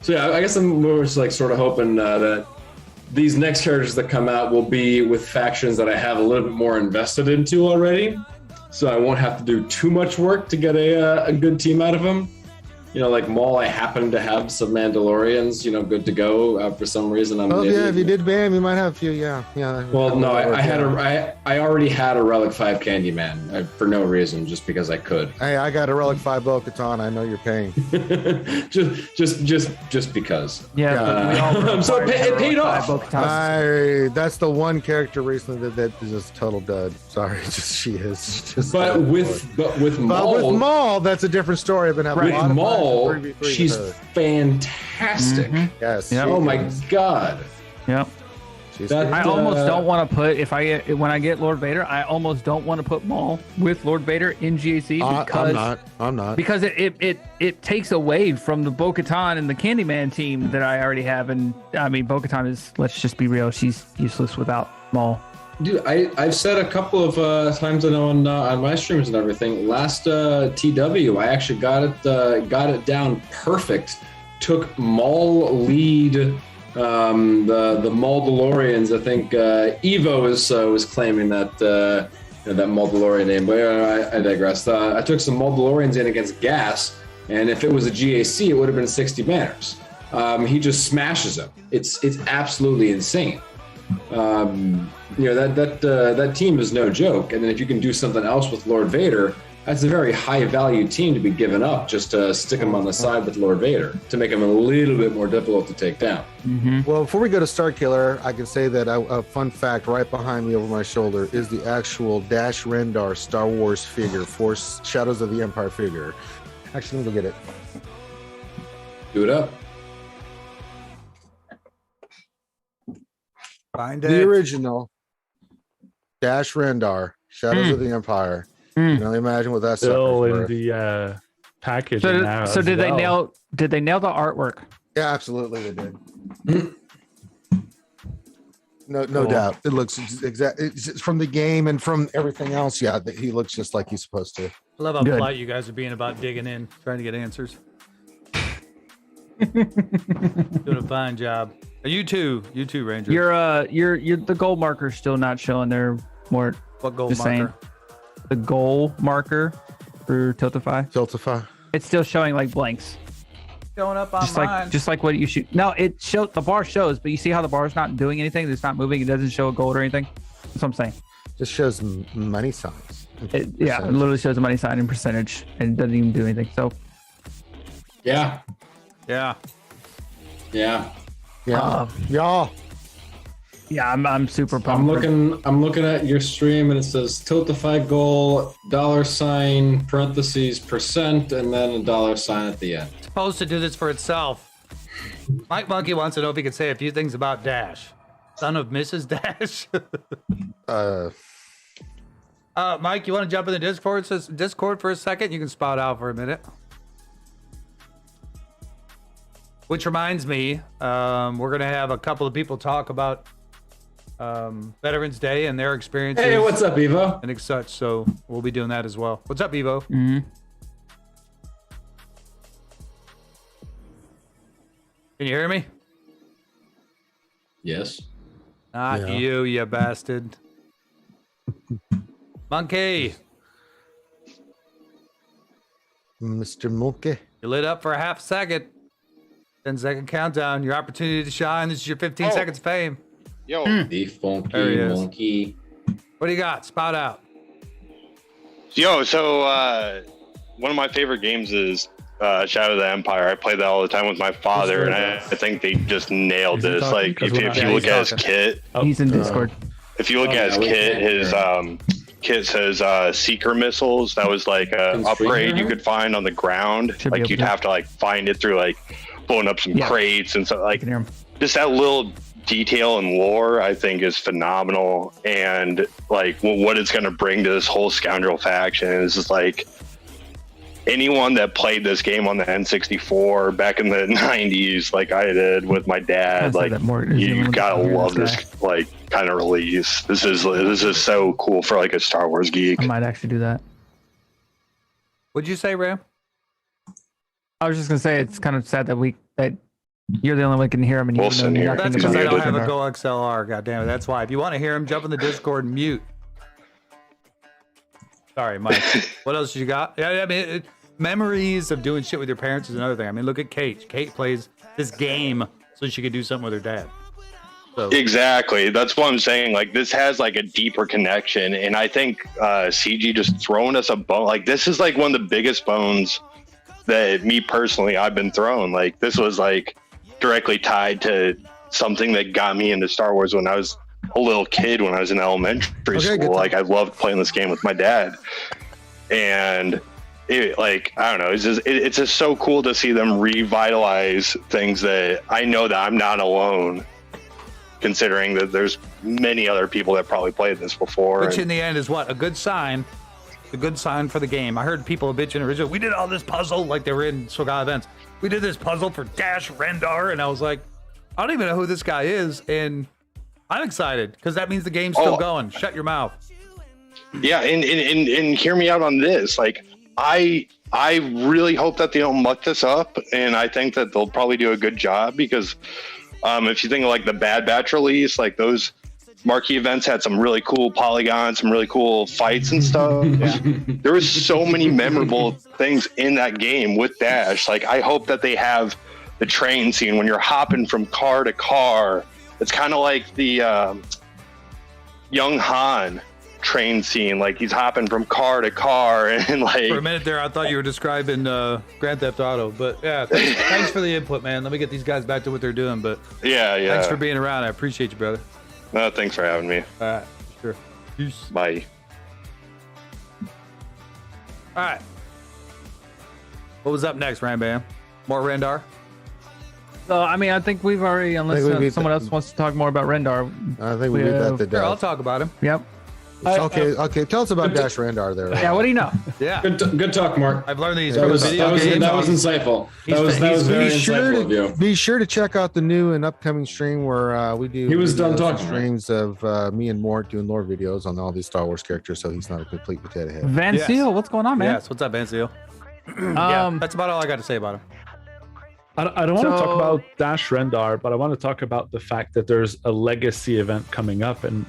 So yeah, I guess I'm more just like sort of hoping that these next characters that come out will be with factions that I have a little bit more invested into already, so I won't have to do too much work to get a good team out of them. Like Maul, I happen to have some Mandalorians, good to go. For some reason, I'm. Oh yeah, if you did BAM, you might have a few. Yeah. Well, no, I already had a Relic 5 Candyman for no reason, just because I could. Hey, I got a Relic 5 Bo-Katan. I know you're paying. just because. Yeah. So it paid off. That's the one character recently that is just total dud. Sorry, she is. But with Maul, that's a different story. I've been having a lot of Maul, fun with 3v3 she's with her. fantastic. Yes. Yep. Oh my god. Yep. She's That- good. I almost don't want to put when I get Lord Vader. I almost don't want to put Maul with Lord Vader in GAC because I'm not. because it takes away from the Bo-Katan and the Candyman team that I already have. And I mean, Bo-Katan is, let's just be real, she's useless without Maul. Dude, I've said a couple of times I know on my streams and everything. Last TW, I actually got it down perfect took Maul lead. The Maldalorians, I think Evo was claiming that that Maldalorian name, but I digress. I took some Maldalorians in against Gas, and if it was a GAC, it would have been 60 banners. He just smashes them. It's absolutely insane. That team is no joke. And then if you can do something else with Lord Vader, that's a very high value team to be given up just to stick him on the side with Lord Vader to make him a little bit more difficult to take down. Well, before we go to Starkiller, I can say that a fun fact right behind me over my shoulder is the actual Dash Rendar Star Wars figure, Force Shadows of the Empire figure. Actually, let me go get it. Do it up. Find The it. original Dash Rendar Shadows of the Empire. You can only imagine what that's Still in the package now. So as did they well. nail the artwork? Yeah, absolutely, they did. No doubt. It looks exact. It's from the game and from everything else. Yeah, he looks just like he's supposed to. I love how Good. polite you guys are being about digging in, trying to get answers. Doing a fine job. You too, Ranger. You're the goal marker's still not showing there, Mort. what goal Just marker? saying. The goal marker for Tiltify. Tiltify. It's still showing like blanks. Showing up on Just mine. like what you shoot. No, it shows the bar shows, but you see how the bar's not doing anything? It's not moving, it doesn't show a gold or anything. That's what I'm saying. Just shows money signs. It literally shows a money sign and percentage and it doesn't even do anything. So Yeah. yeah. Yeah. Yeah. Yeah. yeah, I'm super pumped. I'm looking at your stream and it says Tiltify goal, $, parentheses, %, and then a $sign at the end. Supposed to do this for itself. Mike Monkey wants to know if he could say a few things about Dash. Son of Mrs. Dash. Mike, you want to jump in the Discord for a second? You can spout out for a minute. Which reminds me, we're gonna have a couple of people talk about Veterans Day and their experiences. Hey, what's up, Evo? and such. So we'll be doing that as well. What's up, Evo? Can you hear me? Yes. Not Yeah. you bastard. Monkey, Mr. Monkey. you lit up for a half second. 10-second countdown. Your opportunity to shine. This is your 15 seconds of fame. Yo, Hmm. The funky There he is. monkey. What do you got? Spout out. so one of my favorite games is Shadow of the Empire. I play that all the time with my father, and I think they just nailed Is he this. talking? Like, Because if, we're if not- you Yeah, look he's at his talking. kit, He's in Discord. if you look at his we kit, can't his hear kit says Seeker missiles. That was like a Can screen upgrade hear you him? could find on the ground. Should be Like, able you'd to. have to like find it through like pulling up some Yeah. crates and stuff. I Like, can hear him. just that little detail and lore, I think, is phenomenal. And like what it's going to bring to this whole scoundrel faction is just like, anyone that played this game on the N64 back in the 90s, like I did with my I dad, said like that more- is the you one gotta that love this this like kind of release. This is so cool for like a Star Wars geek. I might actually do that. What'd you say, Ram? I was just gonna say it's kind of sad that you're the only one who can hear him and you Wilson know here. nothing That's because He's I about don't have muted. a Go XLR. God damn it. That's why. If you want to hear him, jump in the Discord and mute. Sorry, Mike. What else you got? Yeah, I mean, memories of doing shit with your parents is another thing. I mean, look at Kate. Kate plays this game so she could do something with her dad. So Exactly. That's what I'm saying. Like, this has like a deeper connection, and I think CG just throwing us a bone. Like, this is like one of the biggest bones that me personally I've been thrown. Like, this was like directly tied to something that got me into Star Wars when I was a little kid, when I was in elementary Okay, good school. Like, time. I loved playing this game with my dad, and it, like, I don't know, it's just so cool to see them revitalize things that I know that I'm not alone, considering that there's many other people that probably played this before. which and- in the end is what? A good sign. A good sign for the game. I heard people bitching originally. We did all this puzzle like they were in SWGOH events. We did this puzzle for Dash Rendar, and I was like, I don't even know who this guy is, and I'm excited because that means the game's still Oh. going. Shut your mouth. Yeah, and hear me out on this. Like, I I really hope that they don't muck this up, and I think that they'll probably do a good job because if you think of like the Bad Batch release, like those marquee events had some really cool polygons, some really cool fights and stuff. There was so many memorable things in that game with Dash. Like I hope that they have the train scene when you're hopping from car to car. It's kind of like the young Han train scene, like he's hopping from car to car, and like For a minute there, I thought you were describing Grand Theft Auto, but yeah, thanks for the input, man. Let me get these guys back to what they're doing, but yeah. thanks for being around. I appreciate you, brother. No, thanks for having me. All right, sure. Peace. Bye. All right. What was up next, Rambam? More Rendar? So I mean, I think we've already, unless we beat someone else wants to talk more about Rendar. I think we beat that to Sure, I'll death. talk about him. Yep. Okay. Tell us about Dash Rendar there. Yeah. What do you know? Yeah, Good talk, Mark. I've learned these That was video games. insightful. That was very insightful of you. Be sure to check out the new and upcoming stream where we do. He was done videos and talking, streams of me and Mort doing lore videos on all these Star Wars characters, so he's not a complete potato head. Van Yes. Seal, what's going on, man? Yes, what's up, Van Seal? Yeah, that's about all I got to say about him. I don't want to So- talk about Dash Rendar, but I want to talk about the fact that there's a legacy event coming up, and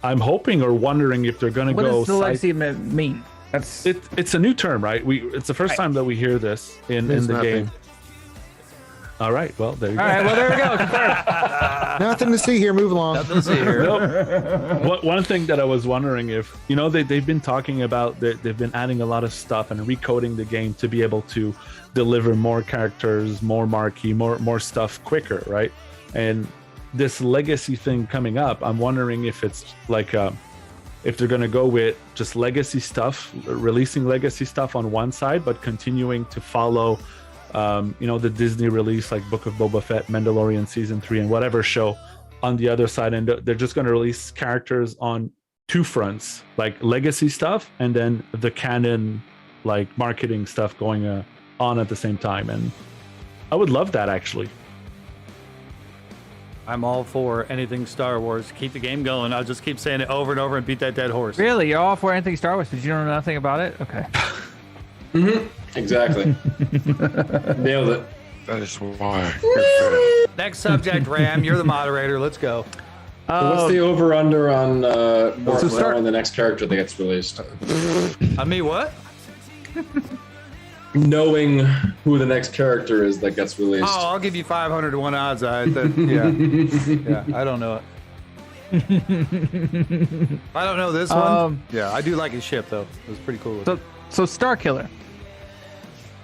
I'm hoping or wondering if they're going to What go. does the legacy mean? That's It's a new term, right? It's the first time that we hear this in Means the nothing. game. All right, well there you all go. right. Well, there we go. Confirmed. Nothing to see here. Move along. Nothing to see here. One thing that I was wondering if they've been talking about they've been adding a lot of stuff and recoding the game to be able to deliver more characters, more marquee, more stuff quicker, right? And this legacy thing coming up, I'm wondering if it's like if they're going to go with just legacy stuff, releasing legacy stuff on one side, but continuing to follow the Disney release like Book of Boba Fett, Mandalorian season 3, and whatever show on the other side, and they're just going to release characters on two fronts, like legacy stuff and then the canon like marketing stuff going on at the same time. And I would love that, actually. I'm all for anything Star Wars. Keep the game going. I'll just keep saying it over and over and beat that dead horse. Really, you're all for anything Star Wars, but you don't know nothing about it? Okay. Exactly. Nailed it. That is why. Next subject, Ram. You're the moderator. Let's go. So what's the over/under on Mort So start- and the next character that gets released? I mean, what? Knowing who the next character is that gets released. Oh, I'll give you 500 to 1 odds. Yeah, I don't know it. I don't know this one. Yeah, I do like his ship though. It was pretty cool. So Starkiller.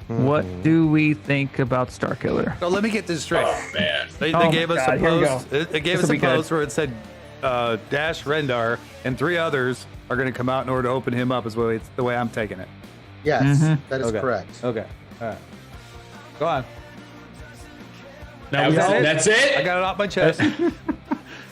What do we think about Starkiller? So let me get this straight. Oh, man. They Oh, gave us God, a here we post. go. It gave This'll us a be good. post where it said Dash Rendar and 3 others are going to come out in order to open him up. Is the way I'm taking it. Yes, that is Okay. correct. Okay. All right. Go on. Now, That's I it. got it off my chest.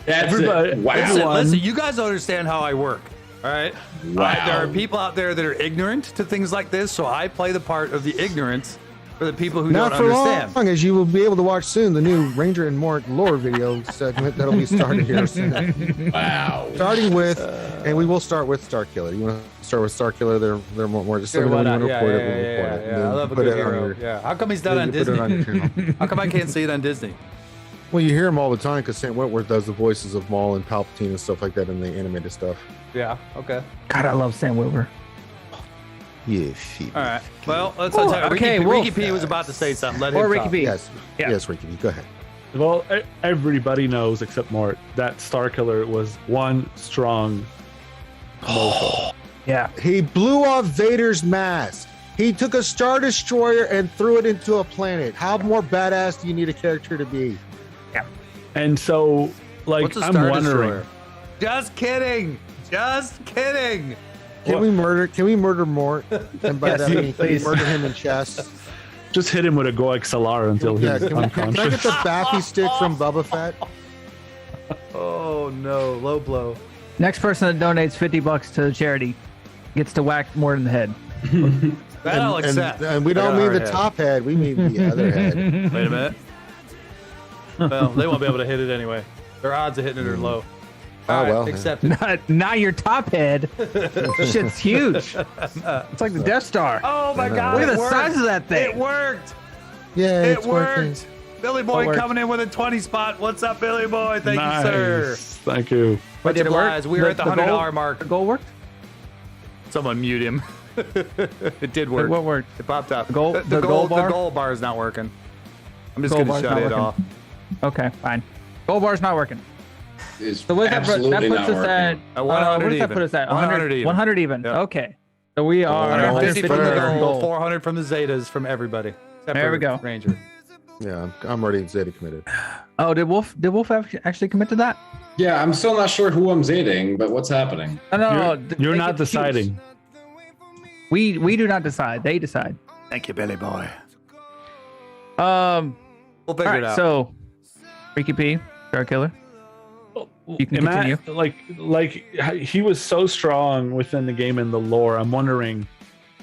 That's Everybody- it. Wow. Listen, you guys don't understand how I work. All right. Wow. There are people out there that are ignorant to things like this, so I play the part of the ignorance for the people who Not don't for understand. long, as you will be able to watch soon the new Ranger and Mort lore video segment that'll be started here soon. Wow. Starting with, and we will start with Starkiller. You want to start with Starkiller? They're more just Sure, let why me not? know when to Yeah, report yeah, it. We'll yeah, report it. yeah. Then I love a put good it on hero. your- Yeah. How come he's not then on you put it on your Disney? channel. How come I can't see it on Disney? Well, you hear him all the time because Sam Wentworth does the voices of Maul and Palpatine and stuff like that in the animated stuff. Yeah. Okay. God, I love Sam Wilbur. Yeah, shit. All right. Well, let's Oh, talk. okay, Ricky, Wolf. Ricky P was about to say something. Let him Or Ricky talk. B. Yes, Yeah. yes, Ricky, go ahead. Well, everybody knows except Mort that Starkiller was one strong mofo. Yeah. He blew off Vader's mask. He took a Star Destroyer and threw it into a planet. How more badass do you need a character to be? And so, like, What's a I'm Star wondering. Destroyer? Just kidding. Just kidding. Can we murder Mort? And by that I mean, can we please. murder him in chest? Just hit him with a Go XLR until he's Yeah, can I get unconscious. the Baffy stick from Bubba Fett? Oh no, low blow. Next person that donates $50 to the charity gets to whack more in the head. That I'll accept. And we don't I got a mean hard the head. top head, we mean the other head. Wait a minute. Well, they won't be able to hit it anyway. Their odds of hitting it are low. Oh, well. accepted. Not your top head. Shit's huge. It's like the Death Star. Oh my God! Look at it the worked. size of that thing. It worked. Yeah, It it's working. worked. Billy Boy worked. coming in with a 20 spot. What's up, Billy Boy? Thank Nice. you, sir. Thank you. Much did it work? obliged. We were at the $100 goal- mark. The goal worked? Someone mute him. It did work. What worked? It popped up. The goal- the goal bar? The goal bar is not working. I'm just Goal gonna bar's shut not it working. off. Okay, fine. Goal bar's not working. Is So what absolutely that puts not us working. at? At 100 what does that even. put us at? 100 even. 100 even. Yep. Okay. So we are 150 from the 150 goal, 400 from the Zetas, from everybody. Except There for we go. Ranger. Yeah, I'm already Zeta committed. Oh, did Wolf actually commit to that? Yeah, I'm still not sure who I'm Zading, but what's happening? No. You're they not get to choose. deciding. We do not decide. They decide. Thank you, Billy Boy. All We'll figure right. it out. So, Reekeepea, Starkiller. You can continue. Like he was so strong within the game and the lore. I'm wondering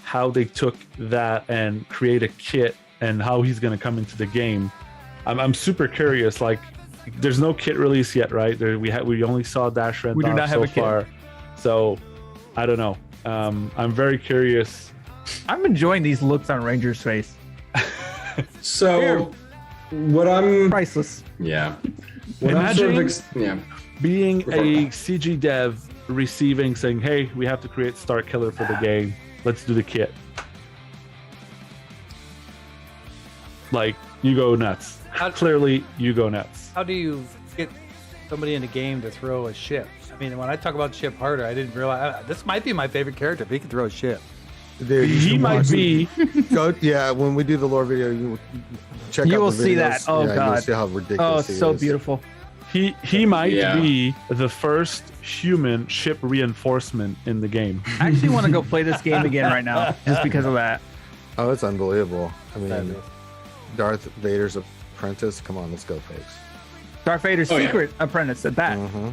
how they took that and create a kit and how he's going to come into the game. I'm super curious. Like, there's no kit release yet, right? We only saw Dash Rendar We do not have so a kit. far. So I don't know. I'm very curious. I'm enjoying these looks on Ranger's face. So, what I'm Priceless. yeah, what I'm sort of Imagine- Being a CG dev, saying, "Hey, we have to create Starkiller for the game. Let's do the kit." Like, you go nuts. Clearly, you go nuts. How do you get somebody in a game to throw a ship? I mean, when I talk about Ship Harder, I didn't realize this might be my favorite character if he can throw a ship. Dude, you He should might watch be. it. Go, yeah, when we do the lore video, you check You out will the see videos. that. Oh, yeah, God. You'll see how ridiculous Oh, it's he so is. beautiful. He might Yeah. be the first human ship reinforcement in the game. I actually want to go play this game again right now, just because of that. Oh, it's unbelievable. I mean, Darth Vader's apprentice. Come on, let's go, folks. Darth Vader's Oh, yeah. secret apprentice at that. Mm-hmm.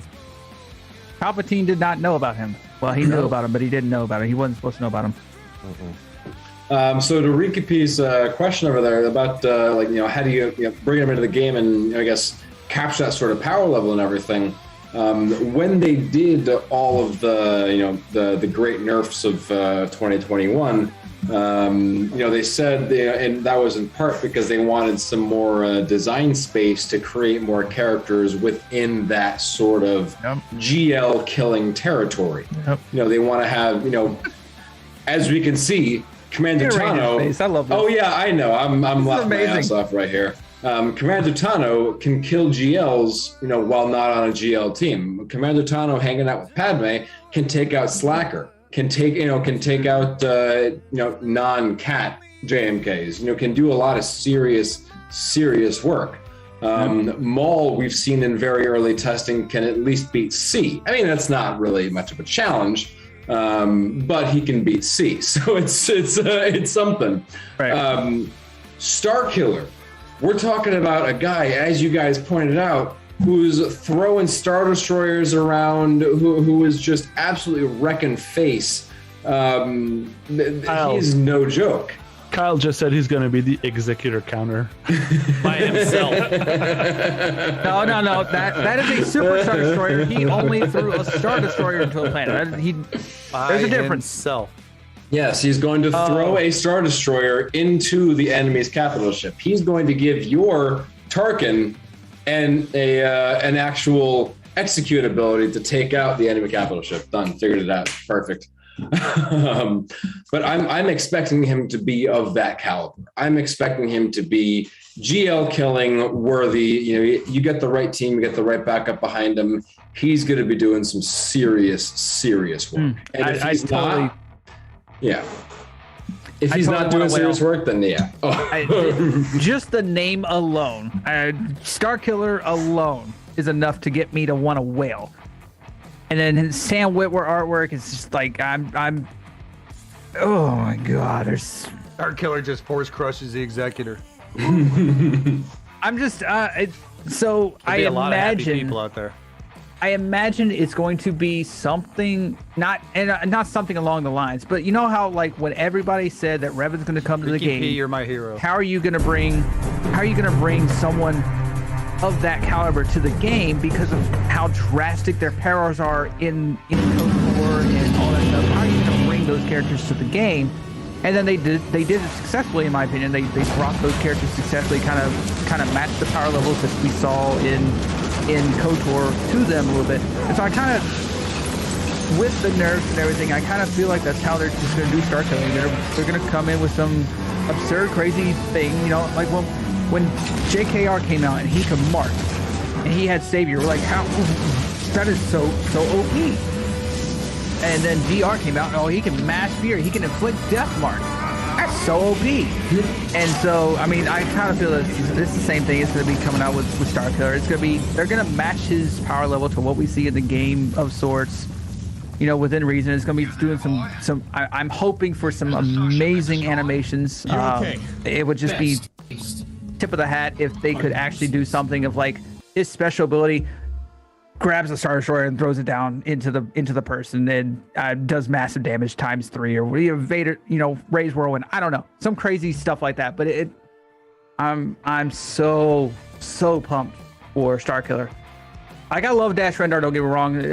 Palpatine did not know about him. Well, he knew about him, but he didn't know about him. He wasn't supposed to know about him. So to Reekeepea's question over there about how do you, bring them into the game and I guess capture that sort of power level and everything. When they did all of the great nerfs of 2021, they said and that was in part because they wanted some more design space to create more characters within that sort of Yep. GL killing territory. Yep. They want to have as we can see, Commander Look at Ranger's Tano. face. I love this. Oh yeah, I know. I'm laughing my amazing. ass off right here. Commander Tano can kill GLs, while not on a GL team. Commander Tano hanging out with Padme can take out Slacker. Can take out non-cat JMKs. Can do a lot of serious work. Maul, we've seen in very early testing, can at least beat C. I mean, that's not really much of a challenge, but he can beat C. So it's something. Right. Starkiller. We're talking about a guy, as you guys pointed out, who's throwing Star Destroyers around, who is just absolutely wrecking face. He's no joke. Kyle just said he's going to be the executor counter by himself. No. That is a super Star Destroyer. He only threw a Star Destroyer into a planet. There's a difference. Self. Yes, he's going to throw a Star Destroyer into the enemy's capital ship. He's going to give your Tarkin an actual execute ability to take out the enemy capital ship. Done. Figured it out. Perfect. But I'm expecting him to be of that caliber. I'm expecting him to be GL killing worthy. You get the right team, you get the right backup behind him. He's going to be doing some serious work. And if he's not, yeah. If he's totally not doing wanna serious whale. work, then yeah. Just the name alone, Starkiller alone, is enough to get me to want to wail. And then Sam Witwer artwork is just like I'm. Oh my God! There's. Starkiller just force crushes the executor. I'm just. So I Be a lot of happy imagine. people out there. I imagine it's going to be something not something along the lines, but you know how like when everybody said that Revan's going to come to the Reekeepea, game, you're my hero. how are you going to bring someone of that caliber to the game because of how drastic their powers are in KOTOR and all that stuff. How are you going to bring those characters to the game? And then they did it successfully, in my opinion. They brought those characters successfully, kind of matched the power levels that we saw in KOTOR to them a little bit. And so I kind of, with the nerfs and everything, I kind of feel like that's how they're just going to do Starkiller. They're going to come in with some absurd, crazy thing, you know, like when JKR came out and he could march and he had Savior, we're like, how? That is so OP. And then DR came out, oh, he can mash fear, he can inflict death mark. That's so OP. And so, I mean, I kind of feel that this is the same thing. It's going to be coming out with Starkiller. It's going to be, they're going to match his power level to what we see in the game of sorts. You know, within reason. It's going to be doing some. I'm hoping for some amazing animations. It would just be tip of the hat if they could actually do something of like his special ability grabs a Star Destroyer and throws it down into the person and does massive damage times 3, or Vader, you know, Ray's Whirlwind. I don't know, some crazy stuff like that. But I'm so pumped for Starkiller. Like, I love Dash Rendar, don't get me wrong.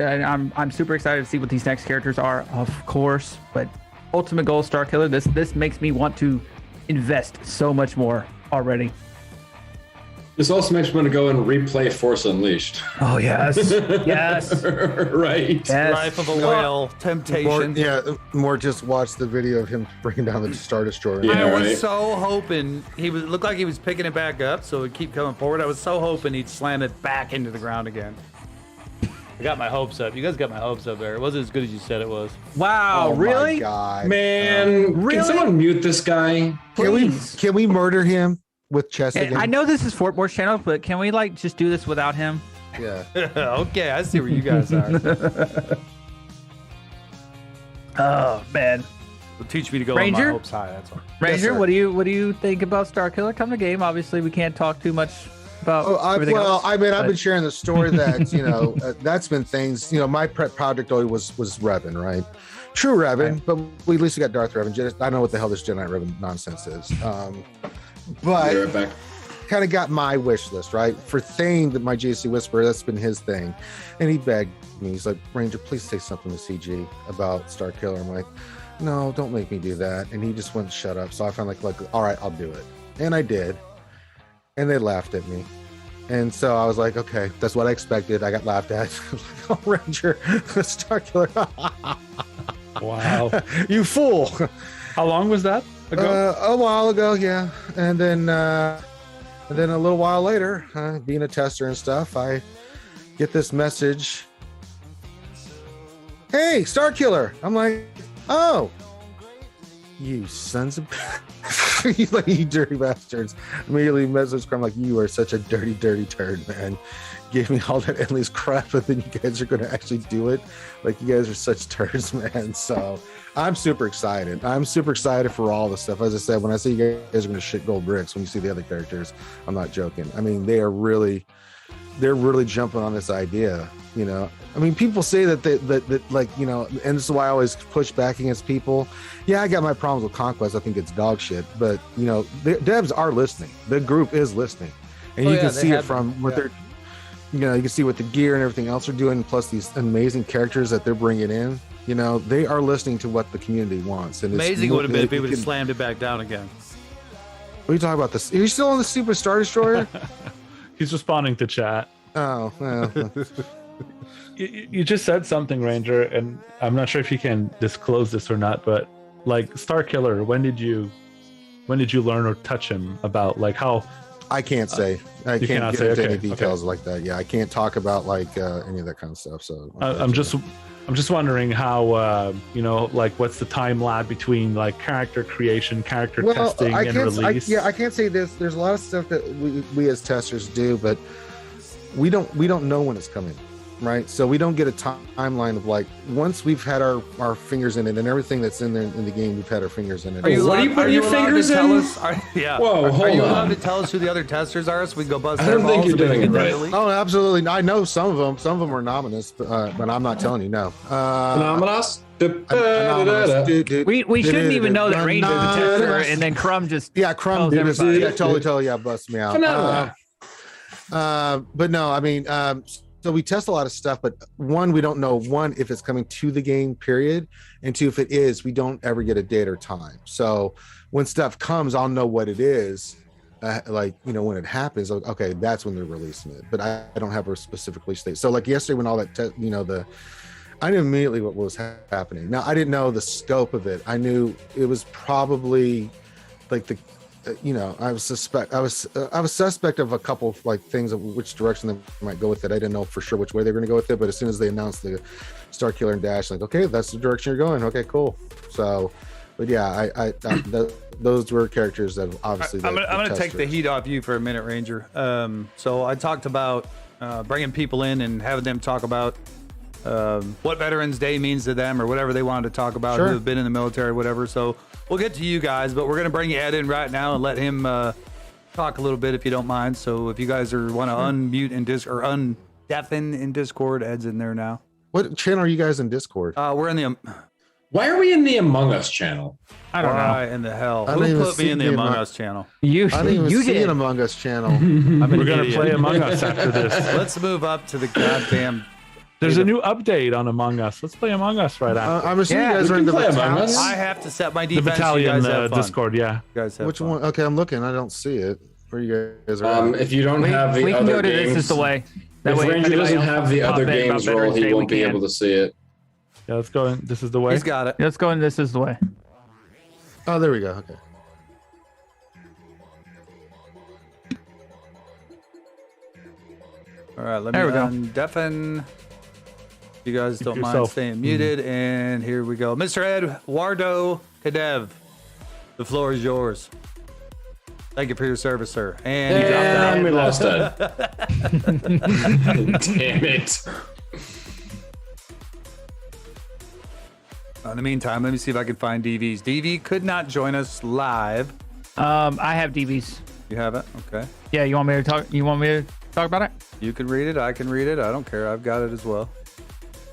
I'm super excited to see what these next characters are, of course. But ultimate goal, Starkiller. This makes me want to invest so much more already. This also makes me want to go and replay Force Unleashed. Oh yes, yes, right. Yes. Life of a Whale, Temptation. More just watch the video of him bringing down the Star Destroyer. Yeah. I was right. so hoping looked like he was picking it back up, so it'd keep coming forward. I was so hoping he'd slam it back into the ground again. I got my hopes up. You guys got my hopes up there. It wasn't as good as you said it was. Wow, Oh really? my God. Man, Really? can someone mute this guy? Can we murder him with chess again? I know this is Fort Mort channel, but can we like just do this without him? Yeah. Okay, I see where you guys are. Oh man, It'll teach me to go Ranger? on my hopes high. That's all. Ranger, sir. what do you think about Starkiller? Come to game. Obviously, we can't talk too much about everything else. I've been but- sharing the story that, you know, that's been things, you know, my prep project always was Revan, right? True Revan, but we at least we got Darth Revan. I don't know what the hell this Jedi Revan nonsense is. But Be right back. kind of got my wish list, right? For Thane, my JC Whisperer, that's been his thing. And he begged me, he's like, Ranger, please say something to CG about Starkiller. I'm like, no, don't make me do that. And he just wouldn't shut up. So I finally like, all right, I'll do it. And I did. And they laughed at me. And so I was like, okay, that's what I expected. I got laughed at. Oh, Ranger, Starkiller. Wow. You fool. How long was that ago? A while ago, yeah. And then a little while later, being a tester and stuff, I get this message. Hey, Starkiller. I'm like, oh, you sons of you, like, you dirty bastards. Immediately message I'm like, you are such a dirty, dirty turd, man. Give me all that endless crap, and then you guys are going to actually do it. Like, you guys are such turds, man. So I'm super excited. I'm super excited for all the stuff. As I said, when I say you guys are going to shit gold bricks when you see the other characters, I'm not joking. I mean, they're really jumping on this idea, you know. I mean, people say that like, you know, and this is why I always push back against people. Yeah, I got my problems with Conquest. I think it's dog shit, but, you know, the devs are listening. The group is listening, and you can see it from what they're, you know, you can see what the gear and everything else are doing, plus these amazing characters that they're bringing in. You know, they are listening to what the community wants. And Amazing would have been if he would have slammed it back down again. What are you talking about? This? Are you still on the Super Star Destroyer? He's responding to chat. Oh, well. You just said something, Ranger, and I'm not sure if you can disclose this or not, but like Starkiller, when did you learn or touch him about like how? I can't say. I You can't cannot get say, into okay, any details like that. Yeah, I can't talk about like any of that kind of stuff. So I'm just wondering how you know, like what's the time lag between like character creation, character testing, and release? I can't say this. There's a lot of stuff that we as testers do, but we don't know when it's coming, right? So we don't get a timeline of like, once we've had our fingers in it and everything that's in there in the game, we've had our fingers in it. What are you putting your fingers in? Yeah. Whoa, hold Are you on. allowed to tell us who the other testers are so we can go buzz I their don't think balls you're and doing get it right. the leak? Oh, absolutely. I know some of them. Some of them are anonymous, but I'm not telling you. No. Anonymous? Anonymous. We shouldn't even know that Ranger's a tester, and then Crumb just Yeah, Crumb tells did this. everybody. Yeah, totally, yeah, bust me out. Phenomenal. But no, I mean, so we test a lot of stuff, but one, we don't know if it's coming to the game, period, and two, if it is, we don't ever get a date or time. So when stuff comes, I'll know what it is. Like, you know, when it happens, okay, that's when they're releasing it. But I don't have a specific release date. So like yesterday, when all that, I knew immediately what was happening. Now I didn't know the scope of it. I knew it was probably like I was suspect of a couple of like things of which direction they might go with it. I didn't know for sure which way they were going to go with it, but as soon as they announced the Starkiller and Dash, like, okay, that's the direction you're going. Okay, cool. So, but yeah, those were characters that obviously. I'm gonna take the heat off you for a minute, Ranger. So I talked about bringing people in and having them talk about what Veterans Day means to them or whatever they wanted to talk about, Sure. who have been in the military, whatever. So we'll get to you guys, but we're going to bring Ed in right now and let him talk a little bit if you don't mind. So if you guys want to unmute and undeafen in Discord, Ed's in there now. What channel are you guys in Discord? We're in the... Why are we in the Among Us channel? I don't know. Why in the hell? I don't Who even put me see in the the Among Among- Us channel? You I didn't even see did. an Among Us channel. I'm an We're gonna idiot. play Among Us after this. Let's move up to the goddamn... There's a new update on Among Us. Let's play Among Us right after. I'm assuming Yeah, you guys we are in can the play Among battalion. Us. I have to set my the defense. You battalion guys have fun. Discord, yeah. You guys have Which fun. one? Okay, I'm looking. I don't see it. Where you guys are? at? If you don't have the We can other go to games, This Is the Way. That if way, Ranger anybody doesn't else have the pop other in about games roll, Veterans he Day, won't we be can. able to see it. Yeah, let's go in. This is the way. He's got it. Let's go in. This Is the Way. Oh, there we go. Okay. All right, let There me we go. undeafen. You guys don't mind yourself. staying muted, and here we go. Mr. Eduardo Kadev, the floor is yours. Thank you for your service, sir. And he dropped out. And we lost Ed. Damn it. In the meantime, let me see if I can find DVs. DV could not join us live. I have DVs. You have it? Okay. Yeah, you want me to talk? You want me to talk about it? You can read it. I can read it. I don't care. I've got it as well.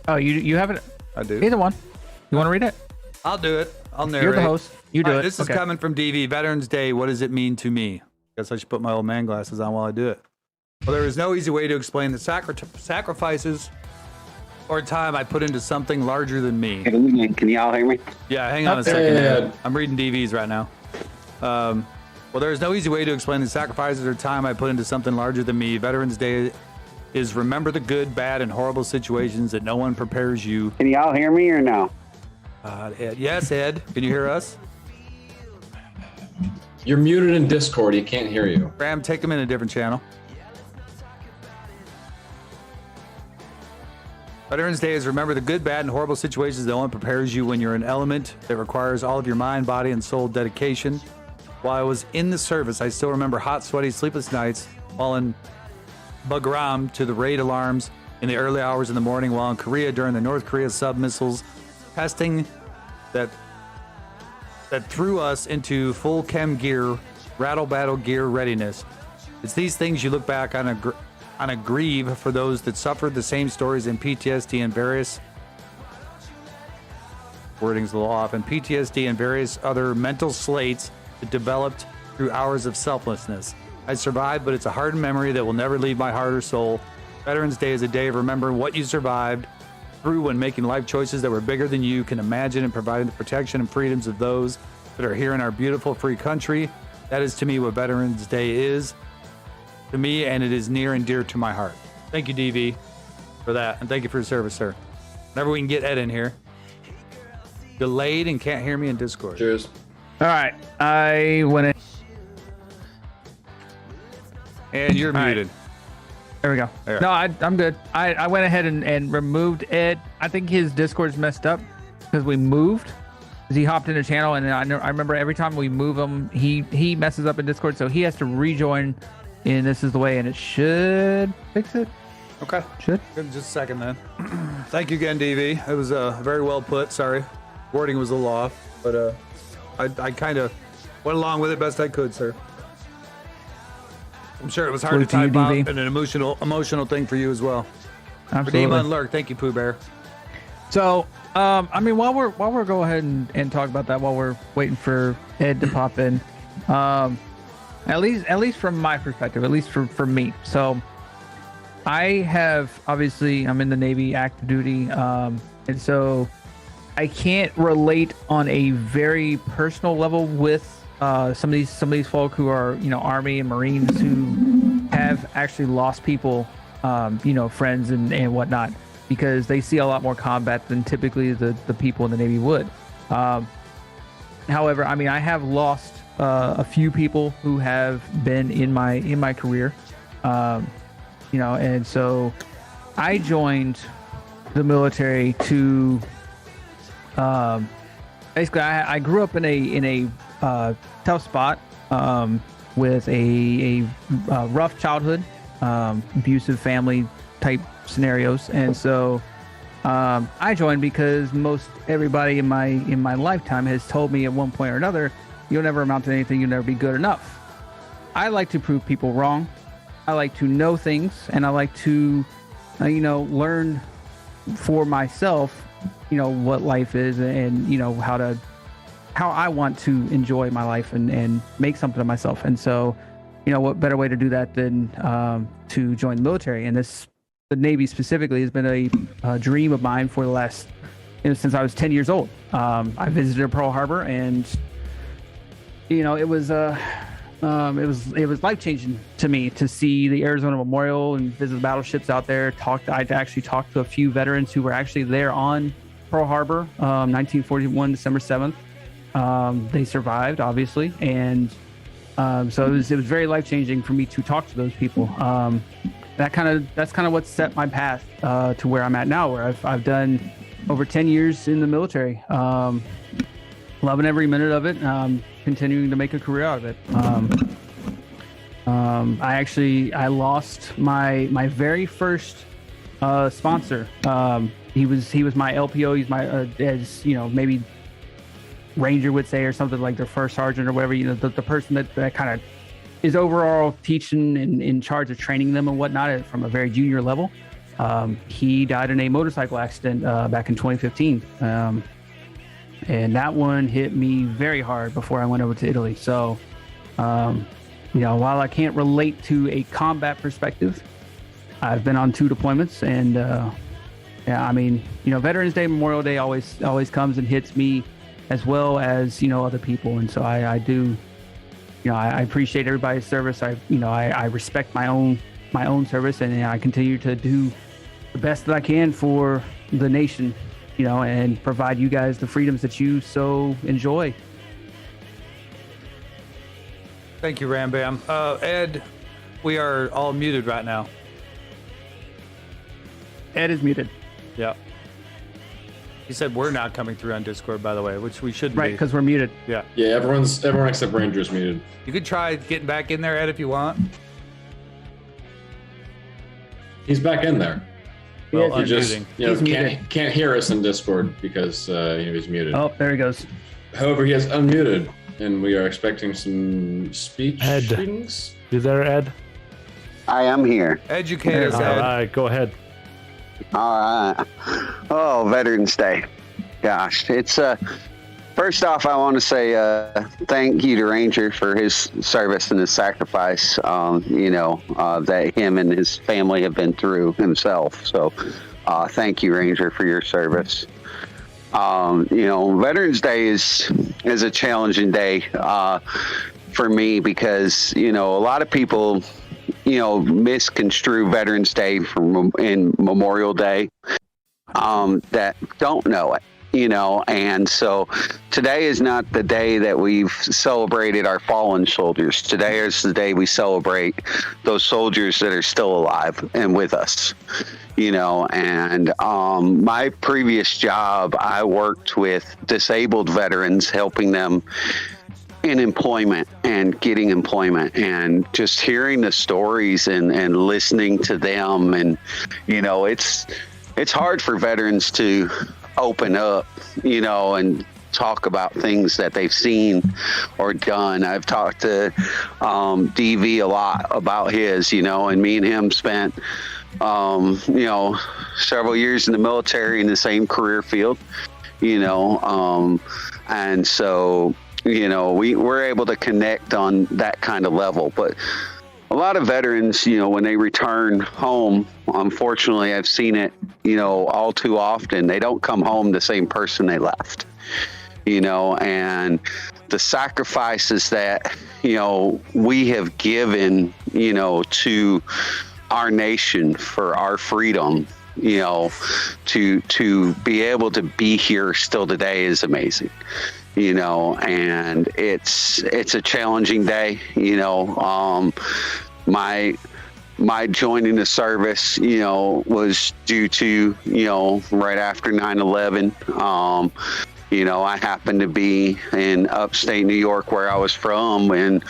Oh, you have it. I do. Either one. You want to read it? I'll do it. I'll narrate. You're the host. You do All right, it. This is Okay. coming from DV. Veterans Day. What does it mean to me? Guess I should put my old man glasses on while I do it. Well, there is no easy way to explain the sacrifices or time I put into something larger than me. Can y'all hear me? Yeah, hang on a second. Ed. I'm reading DVs right now. Well, there is no easy way to explain the sacrifices or time I put into something larger than me. Veterans Day is remember the good, bad, and horrible situations that no one prepares you. Can y'all hear me or no? Ed. Yes, Ed. Can you hear us? You're muted in Discord. He can't hear you. Ram, take him in a different channel. Veterans Day is remember the good, bad, and horrible situations that no one prepares you when you're in an element that requires all of your mind, body, and soul dedication. While I was in the service, I still remember hot, sweaty, sleepless nights while in Bagram to the raid alarms in the early hours in the morning while in Korea during the North Korea sub-missiles testing that threw us into full chem gear, rattle battle gear readiness. It's these things you look back on a grieve for those that suffered the same stories in PTSD and various wording's a little off, and PTSD and various other mental slates that developed through hours of selflessness. I survived, but it's a hardened memory that will never leave my heart or soul. Veterans Day is a day of remembering what you survived through when making life choices that were bigger than you can imagine and providing the protection and freedoms of those that are here in our beautiful free country. That is to me what Veterans Day is to me, and it is near and dear to my heart. Thank you, DV, for that, and thank you for your service, sir. Whenever we can get Ed in here. Delayed and can't hear me in Discord. Cheers. All right. I went in. And you're All right. muted. There we go. There. No, I'm good. I went ahead and removed Ed. I think his Discord's messed up because we moved. 'Cause he hopped in a channel, and I remember every time we move him, he messes up in Discord, so he has to rejoin. And This Is the Way, and it should fix it. Okay. Should. Good, just a second then. Thank you again, DV. It was very well put. Sorry, wording was a little off, but I kind of went along with it best I could, sir. I'm sure it was hard to Salute to you, type out DV. and an emotional thing for you as well. Absolutely. Redeem Unlurk. Thank you, Pooh Bear. So, I mean, while we're go ahead and talk about that while we're waiting for Ed to pop in, At least from my perspective, at least for me. So I have, obviously, I'm in the Navy active duty, and so I can't relate on a very personal level with some of these folk who are, you know, Army and Marines who have actually lost people, you know, friends and whatnot, because they see a lot more combat than typically the people in the Navy would. However, I mean, I have lost a few people who have been in my career, you know, and so I joined the military to basically I grew up in a tough spot, with a rough childhood, abusive family type scenarios, and so I joined because most everybody in my lifetime has told me at one point or another, you'll never amount to anything, you'll never be good enough. I like to prove people wrong. I like to know things, and I like to, you know, learn for myself, you know, what life is, and you know how I want to enjoy my life and make something of myself. And so, you know, what better way to do that than to join the military? And the Navy specifically has been a dream of mine for the last, you know, since I was 10 years old. I visited Pearl Harbor, and you know, it was life changing to me to see the Arizona Memorial and visit the battleships out there. I actually talked to a few veterans who were actually there on Pearl Harbor, 1941, December 7th. They survived, obviously, and so it was very life changing for me to talk to those people. That's kind of what set my path to where I'm at now, where I've done over 10 years in the military, loving every minute of it, continuing to make a career out of it. I lost my very first sponsor. He was my LPO. He's my as you know, maybe Ranger would say, or something like their first sergeant or whatever. You know, the person that kind of is overall teaching and in charge of training them and whatnot from a very junior level. He died in a motorcycle accident back in 2015. And that one hit me very hard before I went over to Italy. So, you know, while I can't relate to a combat perspective, I've been on 2 deployments, and yeah, I mean, you know, Veterans Day, Memorial Day always comes and hits me, as well as, you know, other people. And so I do, you know, I appreciate everybody's service. I respect my own service, and I continue to do the best that I can for the nation, you know, and provide you guys the freedoms that you so enjoy. Thank you, Rambam. Ed, we are all muted right now. Ed is muted. Yeah. He said we're not coming through on Discord, by the way, which we shouldn't Right, be. because we're muted. Yeah. Yeah, everyone except Ranger's muted. You could try getting back in there, Ed, if you want. He's back in there. Well, He just unmuting. can't hear us in Discord because he's muted. Oh, there he goes. However, he has unmuted, and we are expecting some speech Ed. things. You there, Ed? I am here. Educate us, All Ed. right, go ahead. All right. Oh, Veterans Day. Gosh, it's first off, I want to say thank you to Ranger for his service and his sacrifice. You know, that him and his family have been through himself. So, thank you, Ranger, for your service. You know, Veterans Day is a challenging day for me because, you know, a lot of people, you know, misconstrue Veterans Day in Memorial Day that don't know it, you know, and so today is not the day that we've celebrated our fallen soldiers. Today is the day we celebrate those soldiers that are still alive and with us, you know. And my previous job, I worked with disabled veterans, helping them in employment and getting employment, and just hearing the stories and listening to them. And, you know, it's hard for veterans to open up, you know, and talk about things that they've seen or done. I've talked to DV a lot about his, you know, and me and him spent, you know, several years in the military in the same career field, you know, and so, we're able to connect on that kind of level. But a lot of veterans, when they return home, unfortunately, I've seen it, all too often. They don't come home the same person they left, and the sacrifices that, we have given, to our nation for our freedom, to be able to be here still today is amazing. And it's a challenging day. My joining the service, was due to, right after 9/11. I happened to be in upstate New York where I was from, and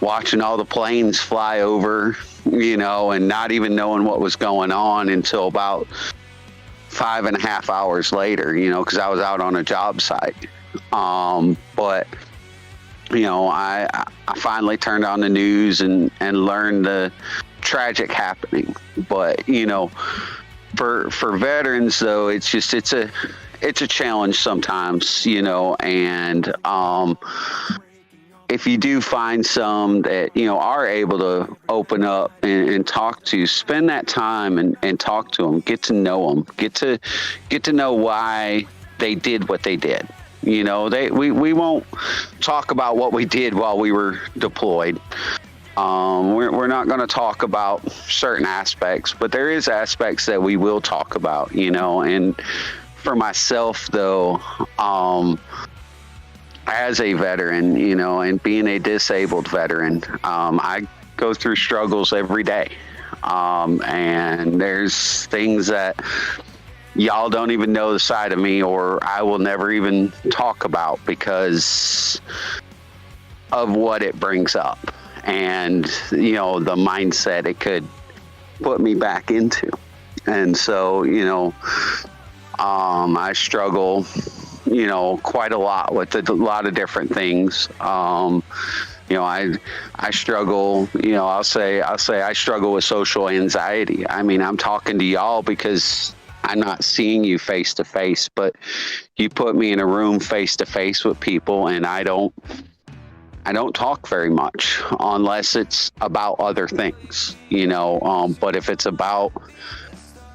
watching all the planes fly over, and not even knowing what was going on until about 5.5 hours later, because I was out on a job site. But I finally turned on the news and learned the tragic happening. But for veterans though, it's a challenge sometimes, and if you do find some that are able to open up and talk to, spend that time and talk to them, get to know them, get to know why they did what they did. We won't talk about what we did while we were deployed. We're not going to talk about certain aspects, but there is aspects that we will talk about, and for myself though, as a veteran, and being a disabled veteran, I go through struggles every day. And there's things that y'all don't even know the side of me, or I will never even talk about because of what it brings up and, the mindset it could put me back into. And so, I struggle, quite a lot with a lot of different things. I struggle, I'll say I struggle with social anxiety. I mean, I'm talking to y'all because I'm not seeing you face to face, but you put me in a room face to face with people, and I don't talk very much unless it's about other things, but if it's about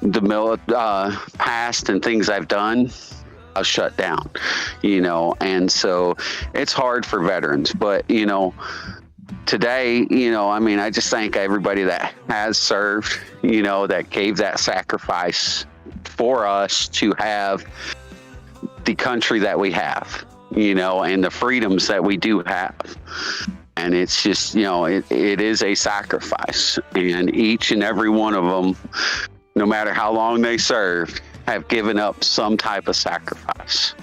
the past and things I've done, I'll shut down, and so it's hard for veterans. But, today, I just thank everybody that has served, that gave that sacrifice for us to have the country that we have, and the freedoms that we do have. And it's just, it is a sacrifice, and each and every one of them, no matter how long they served, have given up some type of sacrifice.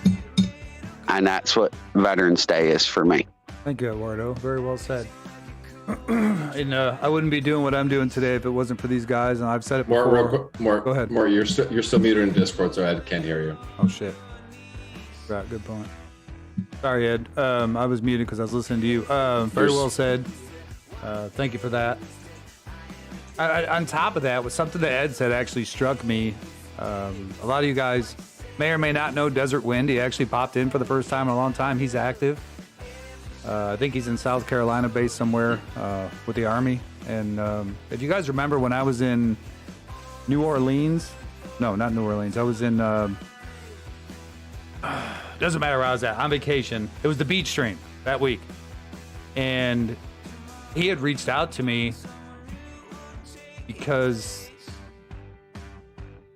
And that's what Veterans Day is for me. Thank you, Eduardo. Very well said. And I wouldn't be doing what I'm doing today if it wasn't for these guys, and I've said it before. More. Go ahead. More. You're still muted in Discord, so I can't hear you. Oh shit. Right. Good point. Sorry, Ed. I was muted because I was listening to you. Very well said. Thank you for that. On top of that, was something that Ed said actually struck me. A lot of you guys may or may not know Desert Wind. He actually popped in for the first time in a long time. He's active. I think he's in South Carolina, based somewhere with the Army. And if you guys remember when I was in New Orleans, no, not New Orleans. I was in, doesn't matter where I was at, on vacation. It was the beach stream that week. And he had reached out to me because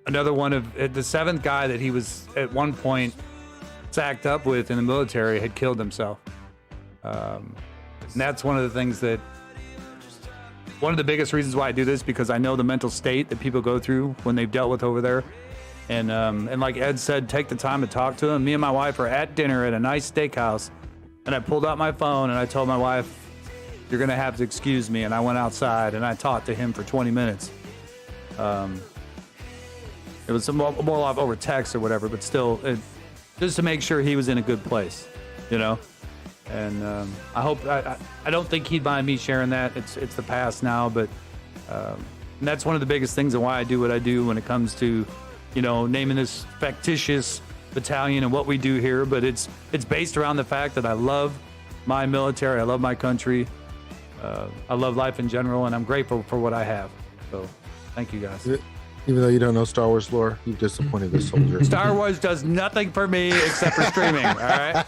another one of the seventh guy that he was at one point sacked up with in the military had killed himself. And that's one of the things that, one of the biggest reasons why I do this, because I know the mental state that people go through when they've dealt with over there. And like Ed said, take the time to talk to him. Me and my wife are at dinner at a nice steakhouse, and I pulled out my phone and I told my wife, "You're gonna have to excuse me." And I went outside and I talked to him for 20 minutes. It was more off over text or whatever, but still, just to make sure he was in a good place, And I hope, I don't think he'd mind me sharing that. It's the past now, but and that's one of the biggest things and why I do what I do when it comes to, naming this fictitious battalion and what we do here. But it's based around the fact that I love my military. I love my country. I love life in general, and I'm grateful for what I have. So, thank you guys. Even though you don't know Star Wars lore, you've disappointed the soldier. Star Wars does nothing for me except for streaming. All right.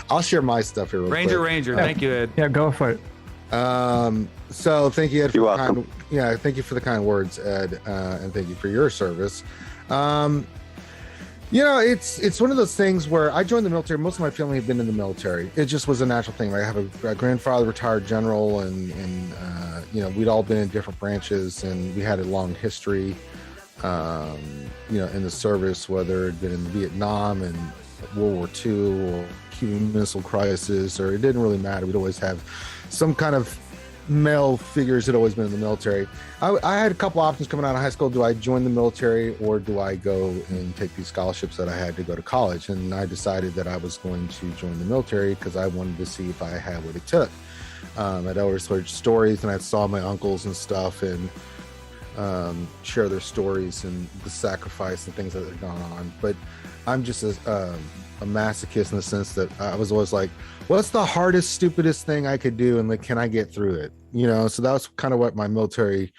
I'll share my stuff here. Real quick. Ranger. Thank you, Ed. Yeah, go for it. So thank you, Ed. You're for welcome. thank you for the kind words, Ed, and thank you for your service. It's one of those things where I joined the military. Most of my family have been in the military. It just was a natural thing. I have a grandfather, retired general, and we'd all been in different branches, and we had a long history, in the service, whether it had been in Vietnam and World War II or Cuban Missile Crisis, or it didn't really matter. We'd always have some kind of male figures had always been in the military. I had a couple options coming out of high school. Do I join the military or do I go and take these scholarships that I had to go to college? And I decided that I was going to join the military because I wanted to see if I had what it took. I'd always heard stories, and I saw my uncles and stuff and share their stories and the sacrifice and things that had gone on. But I'm just a masochist in the sense that I was always like, what's the hardest, stupidest thing I could do, and like, can I get through it? So that was kind of what my military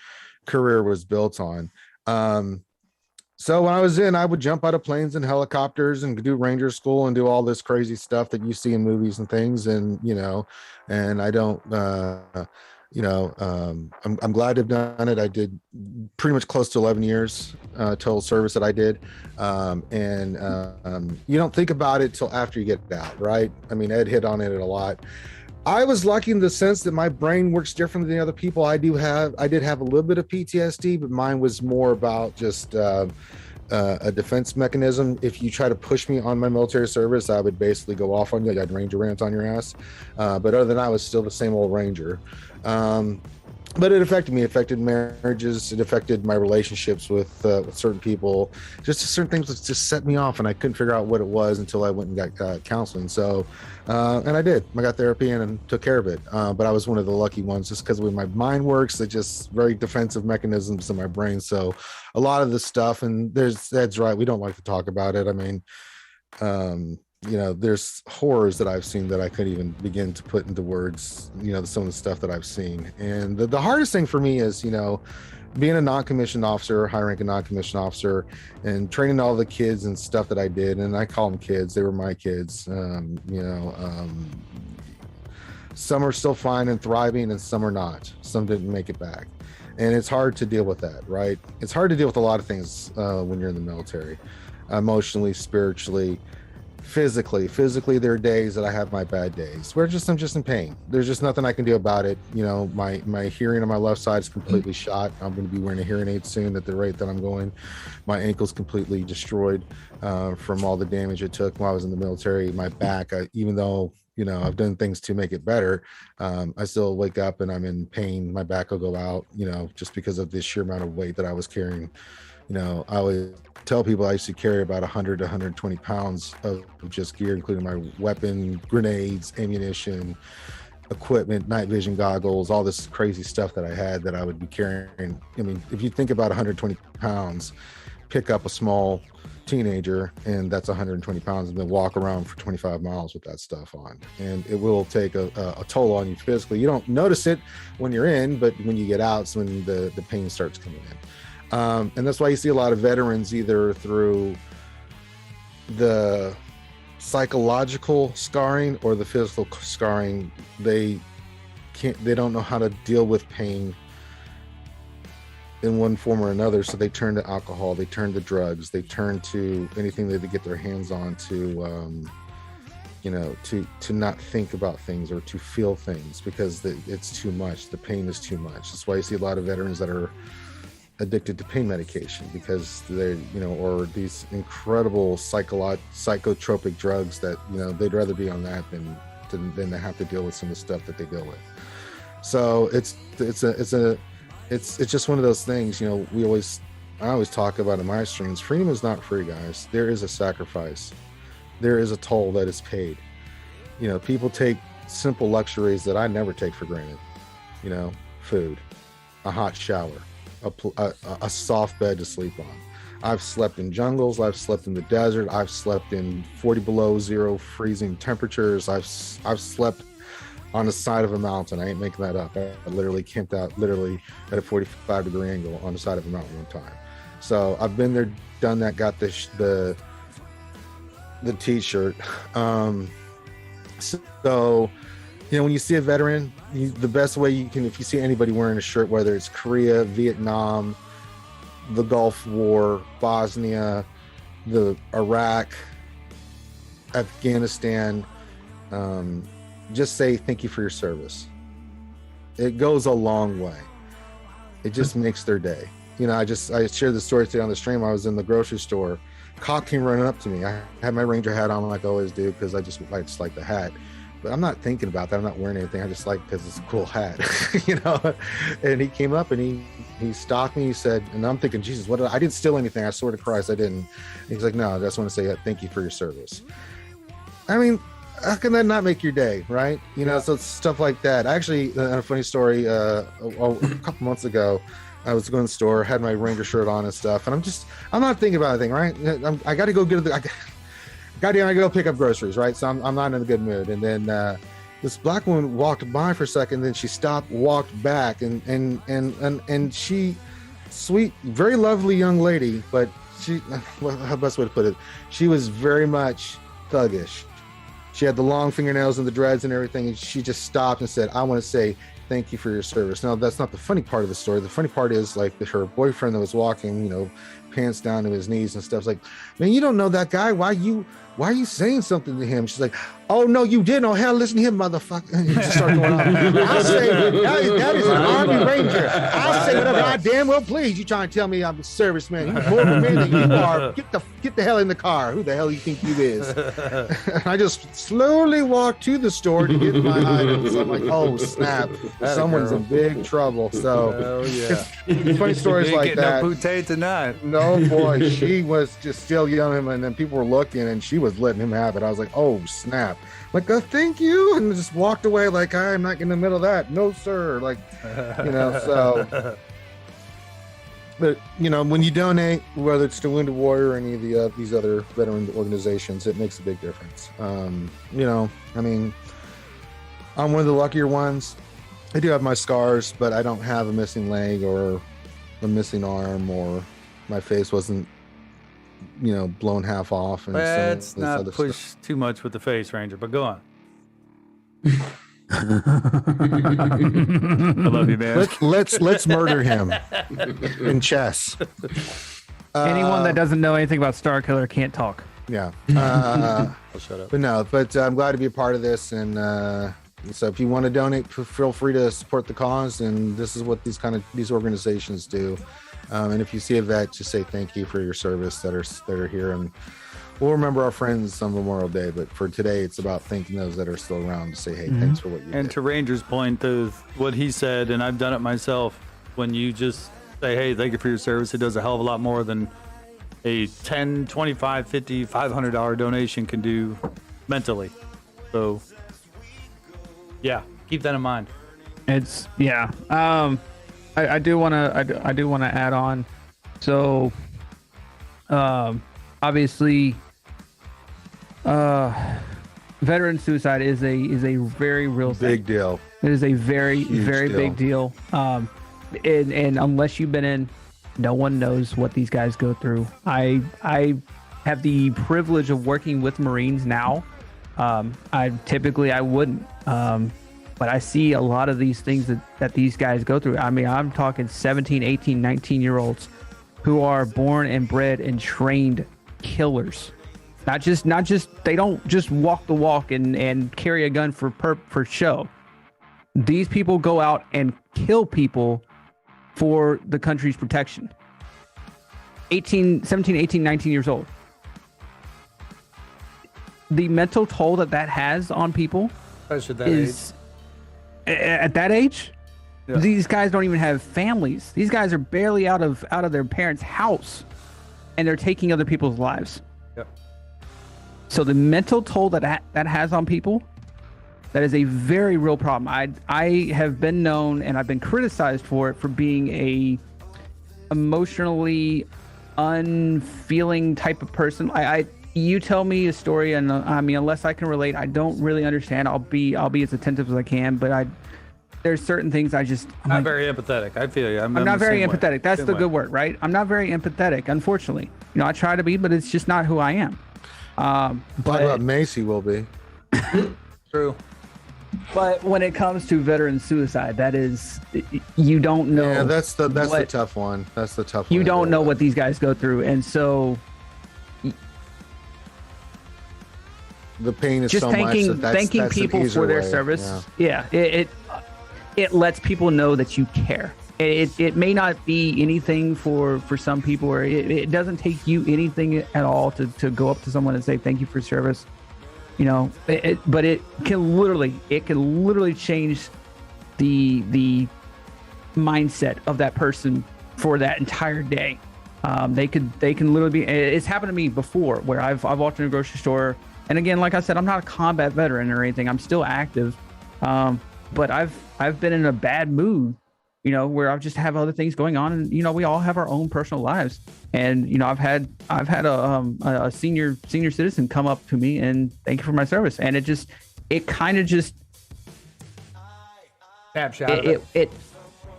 career was built on. So when I was in, I would jump out of planes and helicopters and do ranger school and do all this crazy stuff that you see in movies and things. And and I don't I'm glad to have done it. I did pretty much close to 11 years total service that I did. You don't think about it till after you get out, right? I mean, Ed hit on it a lot. I was lucky in the sense that my brain works different than other people. I did have a little bit of PTSD, but mine was more about just a defense mechanism. If you try to push me on my military service, I would basically go off on you. I'd ranger rant on your ass. But other than that, I was still the same old ranger. But it affected me. It affected marriages. It affected my relationships with certain people. Just certain things that just set me off, and I couldn't figure out what it was until I went and got counseling. So, and I did. I got therapy and took care of it. But I was one of the lucky ones, just because the way my mind works, it's just very defensive mechanisms in my brain. So, a lot of the stuff, and that's right. We don't like to talk about it. I mean, there's horrors that I've seen that I couldn't even begin to put into words, some of the stuff that I've seen. And the hardest thing for me is, being a non-commissioned officer, high-ranking non-commissioned officer, and training all the kids and stuff that I did. And I call them kids. They were my kids. Some are still fine and thriving, and some are not. Some didn't make it back. And it's hard to deal with that, right? It's hard to deal with a lot of things when you're in the military, emotionally, spiritually, physically. There are days that I have my bad days where I'm just in pain. There's just nothing I can do about it. My hearing on my left side is completely shot. I'm going to be wearing a hearing aid soon at the rate that I'm going. My ankle's completely destroyed from all the damage it took while I was in the military. My back, even though I've done things to make it better, I still wake up and I'm in pain. My back will go out, just because of the sheer amount of weight that I was carrying. I always tell people I used to carry about 100 to 120 pounds of just gear, including my weapon, grenades, ammunition, equipment, night vision goggles, all this crazy stuff that I had that I would be carrying. I mean, if you think about 120 pounds, pick up a small teenager, and that's 120 pounds, and then walk around for 25 miles with that stuff on. And it will take a toll on you physically. You don't notice it when you're in, but when you get out, it's when the pain starts coming in. And that's why you see a lot of veterans, either through the psychological scarring or the physical scarring, they don't know how to deal with pain in one form or another. So they turn to alcohol, they turn to drugs, they turn to anything that they get their hands on to not think about things or to feel things, because it's too much. The pain is too much. That's why you see a lot of veterans that are addicted to pain medication, because they're or these incredible psychotropic drugs that they'd rather be on that than to have to deal with some of the stuff that they deal with. So it's just one of those things. I always talk about in my streams, freedom is not free, guys. There is a sacrifice. There is a toll that is paid. People take simple luxuries that I never take for granted. Food, a hot shower, a soft bed to sleep on. I've slept in jungles. I've slept in the desert. I've slept in 40 below zero freezing temperatures. I've slept on the side of a mountain. I ain't making that up. I literally camped out literally at a 45-degree angle on the side of a mountain one time. So I've been there, done that, got the t-shirt. So, you know, when you see a veteran, the best way you can, if you see anybody wearing a shirt, whether it's Korea, Vietnam, the Gulf War, Bosnia, the Iraq, Afghanistan, just say thank you for your service. It goes a long way. It just makes their day. You know, I shared the story today on the stream. I was in the grocery store. Cop came running up to me. I had my Ranger hat on like I always do because I just like the hat. But I'm not thinking about that. I'm not wearing anything. I just like because it's a cool hat, you know. And he came up and he stopped me. He said, and I'm thinking, Jesus, what? I didn't steal anything. I swear to Christ, I didn't. And he's like, no, I just want to say thank you for your service. I mean, how can that not make your day, right? You know, so it's stuff like that. Actually, a funny story. A couple months ago, I was going to the store, had my Ranger shirt on and stuff, and I'm not thinking about anything, right? I got to go get I go pick up groceries, right? So I'm not in a good mood. And then this black woman walked by for a second, then she stopped, walked back, and she, sweet, very lovely young lady, but she, how best way to put it, she was very much thuggish. She had the long fingernails and the dreads and everything, and she just stopped and said, I want to say thank you for your service. Now, that's not the funny part of the story. The funny part is like her boyfriend that was walking, you know, pants down to his knees and stuff. It's like, man, you don't know that guy. Why are you saying something to him? She's like, oh, no, you didn't. Oh, hell, listen to him, motherfucker. And he just started going on. I say, that is an Army Ranger. I say whatever I damn well please. You trying to tell me I'm a serviceman. You're more of a man than you are. Get the hell in the car. Who the hell you think you is? And I just slowly walked to the store to get my items. I'm like, oh, snap. Someone's in big trouble. So, it's funny stories like that. No boutte tonight. No, boy, she was just still yelling, and then people were looking, and she was letting him have it. I was like, oh, snap. Like, thank you, and just walked away like, I'm not in the middle of that. No, sir. Like, you know, so. But, you know, when you donate, whether it's to Wounded Warrior or any of these other veteran organizations, it makes a big difference. You know, I mean, I'm one of the luckier ones. I do have my scars, but I don't have a missing leg or a missing arm, or my face wasn't, you know, blown half off. And let's not push too much with the face, Ranger, but go on. I love you, man. Let's murder him in chess. Anyone that doesn't know anything about Starkiller can't talk. Yeah. I'll shut up. But no, I'm glad to be a part of this, and so if you want to donate, feel free to support the cause. And this is what these organizations do. And if you see a vet, just say thank you for your service that are here, and we'll remember our friends on Memorial Day. But for today, it's about thanking those that are still around to say, hey, thanks for what you did. And to Ranger's point, what he said, and I've done it myself, when you just say, hey, thank you for your service, it does a hell of a lot more than a $10, $25, $50, $500 donation can do mentally. So, yeah, keep that in mind. It's I do want to add on. So, obviously, veteran suicide is a very real thing. Big deal. It is a very Huge big deal. And unless you've been in, no one knows what these guys go through. I have the privilege of working with Marines now. I wouldn't. But I see a lot of these things that these guys go through. I mean, I'm talking 17, 18, 19-year-olds who are born and bred and trained killers. Not just they don't just walk the walk and carry a gun for show. These people go out and kill people for the country's protection. 17, 18, 19 years old. The mental toll that has on people is... At that age, these guys don't even have families. These guys are barely out of their parents' house, and they're taking other people's lives. Yep. So the mental toll that has on people, that is a very real problem. I have been known, and I've been criticized for being a emotionally unfeeling type of person. You tell me a story, and I mean, unless I can relate, I don't really understand. I'll be as attentive as I can, but there's certain things I'm not like, very empathetic. I feel you. I'm not the very same way. empathetic. That's Same the way. good word, right? I'm not very empathetic, unfortunately. You know, I try to be, but it's just not who I am. Talk about Macy will be. True. But when it comes to veteran suicide, that is, you don't know. Yeah, that's the tough one. That's the tough one. You to don't deal know with. what these guys go through, and so The pain is just so thanking much that thanking that's an people easier for their way. service. Yeah. It lets people know that you care. It may not be anything for some people, or it doesn't take you anything at all to go up to someone and say thank you for service. You know, but it can literally change the mindset of that person for that entire day. They can literally be. It's happened to me before where I've walked in a grocery store, and again, like I said, I'm not a combat veteran or anything. I'm still active, but I've been in a bad mood, you know, where I just have other things going on, and you know, we all have our own personal lives. And you know, I've had a senior citizen come up to me and thank you for my service, and it kind of just Snapshot.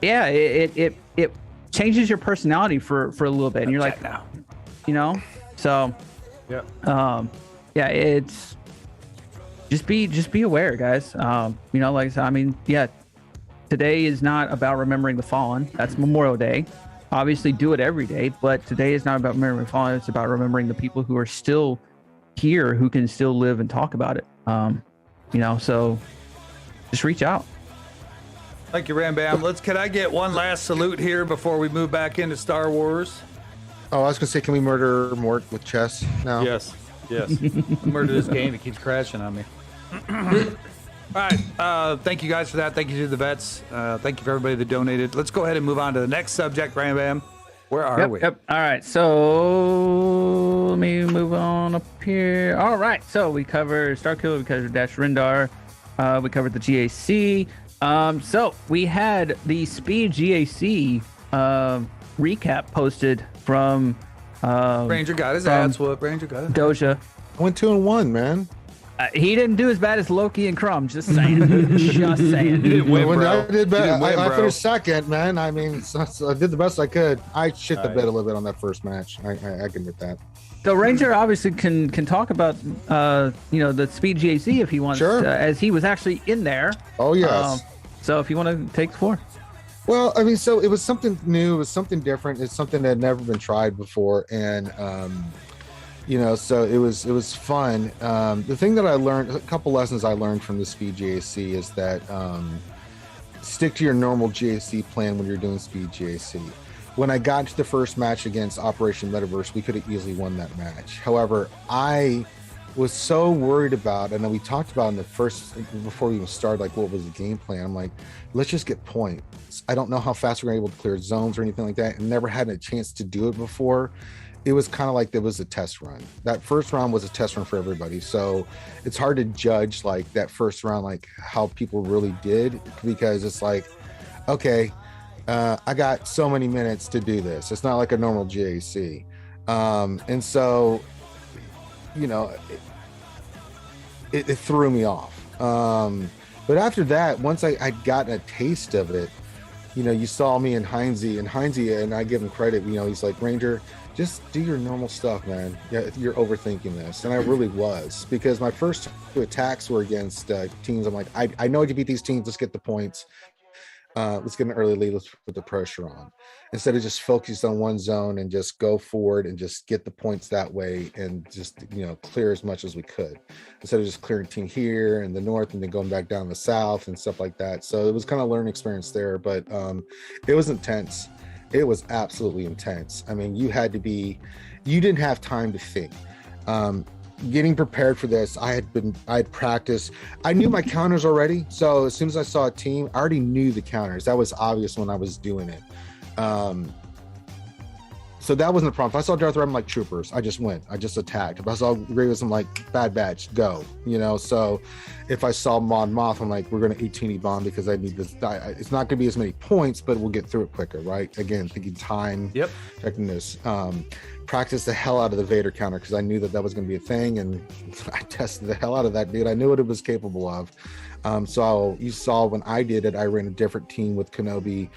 it changes your personality for a little bit, and you're like, now. you know, so Yeah. yeah, it's just be aware, guys. You know, like I said, I mean, yeah, today is not about remembering the fallen. That's Memorial Day. Obviously, do it every day, but today is not about remembering the fallen. It's about remembering the people who are still here, who can still live and talk about it. You know, so just reach out. Thank you, Ram Bam. Can I get one last salute here before we move back into Star Wars? Oh, I was gonna say, can we murder Mort with chess now? Yes. Murder this game. It keeps crashing on me. All right. Thank you guys for that. Thank you to the vets. Thank you for everybody that donated. Let's go ahead and move on to the next subject, Ram Bam. Where are we? Yep. All right. So let me move on up here. All right. So we covered Starkiller, we covered Dash Rendar, we covered the GAC. So we had the Speed GAC recap posted from Ranger got his ass whooped. Ranger got it. Doja. I went 2-1, man. He didn't do as bad as Loki and Crumb. Just saying. Just saying. You didn't win, When bro. I did You better. didn't win, I bro. finished second, man. I mean, so I did the best I could. I shit the All bed a little bit on that first match. I can admit that. So Ranger obviously can talk about you know, the Speed GAC if he wants, Sure. as he was actually in there. Oh yes. So if you want to take the floor. Well, I mean, so it was something new. It was something different. It's something that had never been tried before, and you know, so it was fun. The thing that I learned, a couple lessons I learned from the Speed GAC is that stick to your normal GAC plan when you're doing Speed GAC. When I got to the first match against Operation Metaverse, we could have easily won that match. However, I was so worried about, and then we talked about in the first, before we even started, like what was the game plan. I'm like, let's just get points. I don't know how fast we're gonna be able to clear zones or anything like that, and never had a chance to do it before. It was kind of like there was a test run. That first round was a test run for everybody, so it's hard to judge like that first round, like how people really did, because it's like, okay, I got so many minutes to do this. It's not like a normal GAC, and so, you know, it threw me off. But after that, once I'd gotten a taste of it, you know, you saw me and Heinze, and I give him credit, you know, he's like, Ranger, just do your normal stuff, man. Yeah, you're overthinking this. And I really was, because my first two attacks were against teams. I'm like, I know I can beat these teams. Let's get the points. Let's get an early lead. Let's put the pressure on. Instead of just focus on one zone and just go forward and just get the points that way, and just, you know, clear as much as we could, instead of just clearing team here in the north and then going back down the south and stuff like that. So it was kind of a learning experience there, but it was intense. It was absolutely intense. I mean, you didn't have time to think. Getting prepared for this, I had practiced. I knew my counters already. So as soon as I saw a team, I already knew the counters. That was obvious when I was doing it. So that wasn't a problem. If I saw Darth Vader, I'm like troopers. I just went. I just attacked. If I saw Grievous, I'm like bad batch, go. You know. So if I saw Mon Moth, I'm like, we're gonna 18 bomb because I need this. It's not gonna be as many points, but we'll get through it quicker, right? Again, thinking time. Yep. Effectiveness. Practice the hell out of the Vader counter because I knew that was gonna be a thing, and I tested the hell out of that dude. I knew what it was capable of. So you saw when I did it, I ran a different team with Kenobi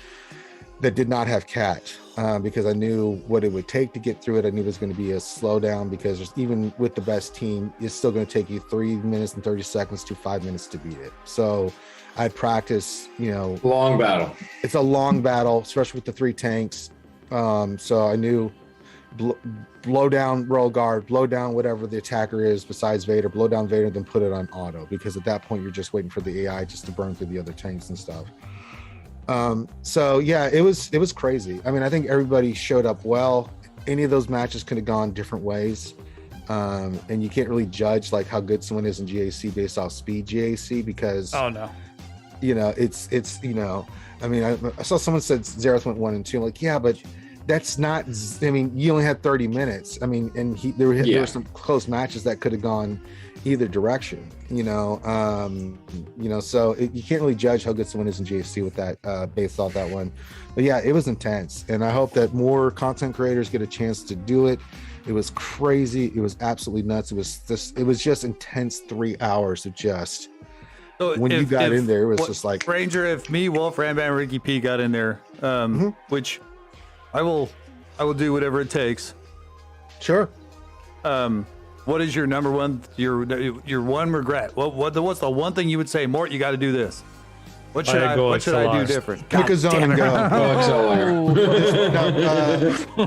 that did not have catch because I knew what it would take to get through it. I knew it was going to be a slowdown because even with the best team, it's still going to take you 3 minutes and 30 seconds to 5 minutes to beat it. So I practiced, long battle. It's a long battle, especially with the 3 tanks. So I knew blow down royal guard, blow down whatever the attacker is besides Vader, blow down Vader, then put it on auto because at that point you're just waiting for the AI just to burn through the other tanks and stuff. So yeah, it was crazy. I mean, I think everybody showed up well. Any of those matches could have gone different ways. And you can't really judge like how good someone is in GAC based off speed GAC because it's I mean, I saw someone said Zareth went 1 and 2. I'm like, yeah, but that's not, I mean, you only had 30 minutes. I mean, and there were some close matches that could have gone either direction, so you can't really judge how good someone is in GAC with that based off that one. But yeah, it was intense, and I hope that more content creators get a chance to do it. It was crazy. It was absolutely nuts. It was just intense 3 hours of just. So when you got in there, it was just like Ranger. If me, Wolf, Ramban, Reekeepea got in there, which I will do whatever it takes. Sure. What is your number one, your one regret? What's the one thing you would say, Mort, you got to do this? What should I do different? Pick a zone and go.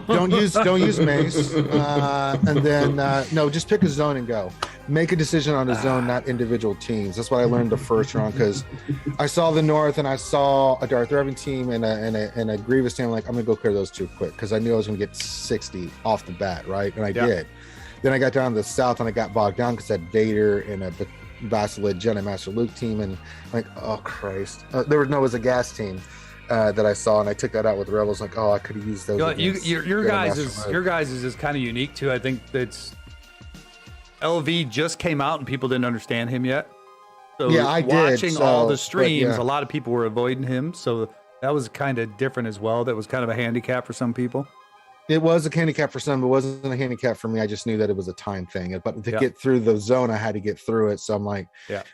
Don't use mace. And then just pick a zone and go. Make a decision on a zone, not individual teams. That's what I learned the first round because I saw the North and I saw a Darth Revan team and a Grievous team. I'm like, I'm gonna go clear those 2 quick because I knew I was gonna get 60 off the bat, right? And I did. Then I got down to the South and I got bogged down because I had Vader and a Vassalid Jedi Master Luke team, and I'm like, oh Christ, it was a gas team that I saw, and I took that out with Rebels. Like, oh, I could have used those. Your guys is kind of unique too. I think that's LV just came out and people didn't understand him yet. So yeah, I watching did. all the streams, a lot of people were avoiding him, so that was kind of different as well. That was kind of a handicap for some people. It was a handicap for some, but it wasn't a handicap for me. I just knew that it was a time thing. But to get through the zone, I had to get through it. So I'm like,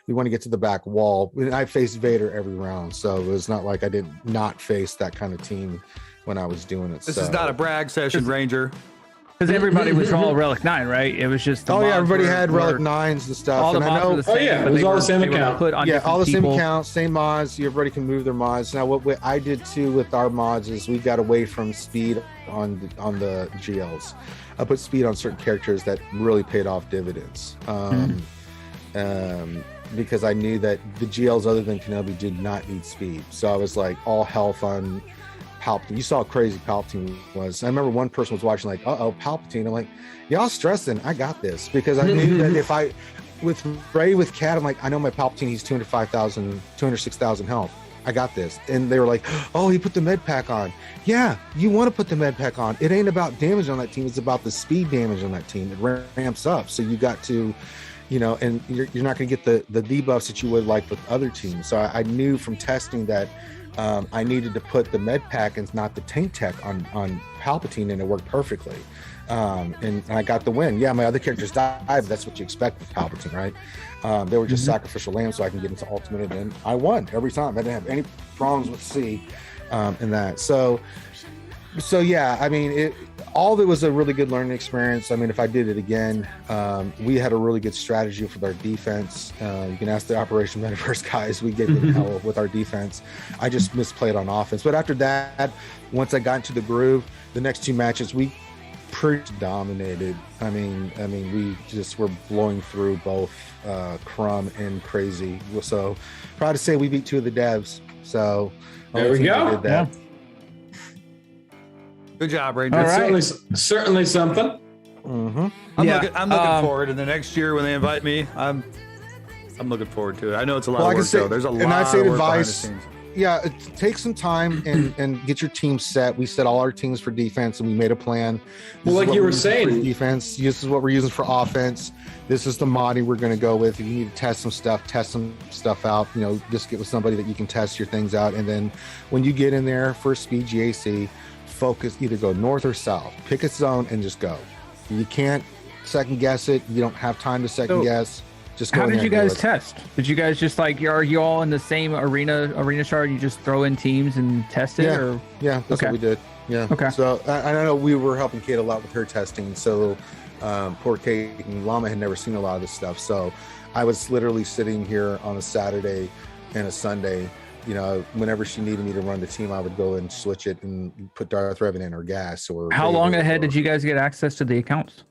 we want to get to the back wall. I faced Vader every round. So it was not like I did not face that kind of team when I was doing it. This is not a brag session, Ranger. Because everybody was all Relic 9, right? It was just everybody had Relic 9s and stuff. All and the I know, mods were the same, it was all the same account. All the same accounts, same mods. Everybody can move their mods. Now, what I did too with our mods is we got away from speed on the GLs. I put speed on certain characters that really paid off dividends. Because I knew that the GLs other than Kenobi did not need speed. So I was like all health on Palpatine. You saw how crazy Palpatine was. I remember one person was watching like, Palpatine. I'm like, y'all stressing. I got this because I knew that with Cat, I'm like, I know my Palpatine. He's 206,000 health. I got this. And they were like, oh, he put the med pack on. Yeah, you want to put the med pack on. It ain't about damage on that team. It's about the speed damage on that team. It ramps up. So you got to, and you're not going to get the debuffs that you would like with other teams. So I knew from testing that I needed to put the med pack and not the tank tech on Palpatine, and it worked perfectly. And I got the win. Yeah, my other characters died, but that's what you expect with Palpatine, right? They were just sacrificial lambs so I can get into ultimate, and I won every time. I didn't have any problems with C in that. So yeah, I mean, all of it was a really good learning experience. I mean, if I did it again, we had a really good strategy with our defense. You can ask the Operation Metaverse guys. We gave them hell with our defense. I just misplayed on offense. But after that, once I got into the groove, the next 2 matches, we pretty dominated. I mean, we just were blowing through both Crumb and Crazy. So proud to say we beat 2 of the devs. So there we go. Did that. Yeah. Good job, Ranger. Right. Certainly something. I'm looking forward to the next year when they invite me. I'm looking forward to it. I know it's a lot of work, though. There's a lot of work behind the scenes. take some time and get your team set. We set all our teams for defense, and we made a plan. Well, like you were saying, defense. This is what we're using for offense. This is the modding we're going to go with. If you need to test some stuff out. Just get with somebody that you can test your things out. And then when you get in there for speed GAC, focus. Either go north or south. Pick a zone and just go. You can't second guess it. You don't have time to second guess. Just go. How did you guys test? Did you guys just are you all in the same arena shard? You just throw in teams and test it? Yeah, that's what we did. Yeah. Okay. So I know we were helping Kate a lot with her testing. So poor Kate and Llama had never seen a lot of this stuff. So I was literally sitting here on a Saturday and a Sunday. Whenever she needed me to run the team, I would go and switch it and put Darth Revan in or gas. Or how long ahead did you guys get access to the accounts?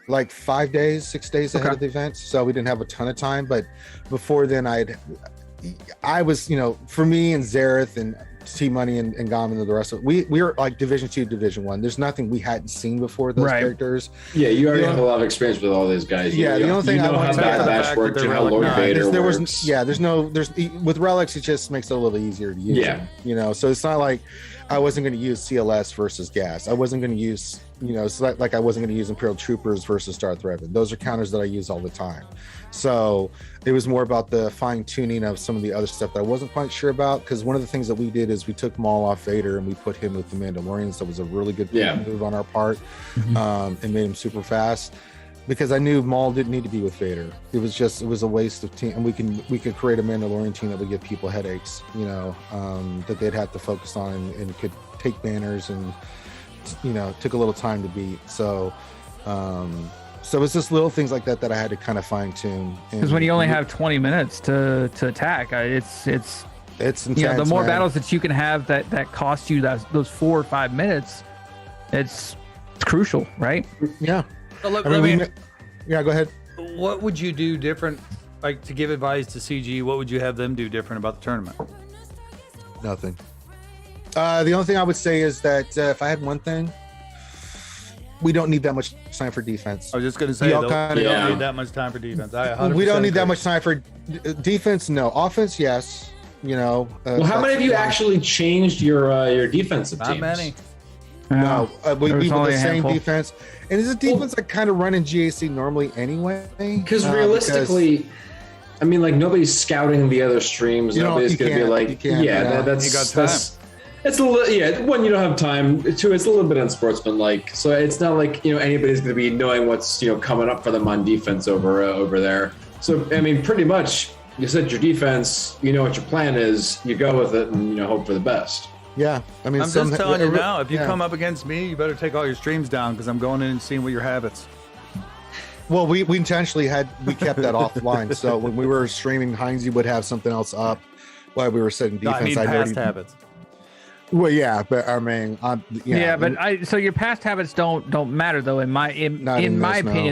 Like 5 days, 6 days ahead of the event. So we didn't have a ton of time, but before then I was, for me and Zareth and T Money and Gaman and the rest of it, we were like Division 2, Division 1. There's nothing we hadn't seen before those characters. Yeah, you already have a lot of experience with all these guys. The only thing I how Bad Batch works and how Lord Vader works. There's with relics, it just makes it a little easier to use. Yeah. So it's not like I wasn't going to use CLS versus gas. I wasn't going to use, it's like I wasn't going to use Imperial Troopers versus Darth Revan. Those are counters that I use all the time. So it was more about the fine tuning of some of the other stuff that I wasn't quite sure about. Because one of the things that we did is we took Maul off Vader and we put him with the Mandalorians. That was a really good move on our part, and made him super fast. Because I knew Maul didn't need to be with Vader. It was a waste of team, and we could create a Mandalorian team that would give people headaches, that they'd have to focus on and could take banners and took a little time to beat. So it's just little things like that I had to kind of fine tune. Because when you only have 20 minutes to attack, it's intense, the more man. battles that you can have that cost you those 4 or 5 minutes, it's crucial, right? Yeah. So go ahead. What would you do different, like to give advice to CG? What would you have them do different about the tournament? Nothing. The only thing I would say is that if I had one thing, we don't need that much time for defense. I was just going to say, we don't need that much time for defense. We don't need that much time for defense. No, offense, yes. Well, how many of you actually changed your defensive teams? Not many. No, we with only the a same handful. defense, and it's a defense that kind of run in GAC normally anyway. Because realistically, I mean, like nobody's scouting the other streams. Nobody's gonna be like, that's it's a little, one, you don't have time. Two, it's a little bit unsportsmanlike. So it's not like anybody's gonna be knowing what's coming up for them on defense over there. So I mean, pretty much you set your defense. You know what your plan is. You go with it and hope for the best. Yeah, I mean, I'm just telling you now. If you come up against me, you better take all your streams down because I'm going in and seeing what your habits. Well, we intentionally kept that offline. So when we were streaming, Heinze would have something else up while we were setting defense. I mean, past habits. Well, yeah, but I mean, so your past habits don't matter though. In my opinion,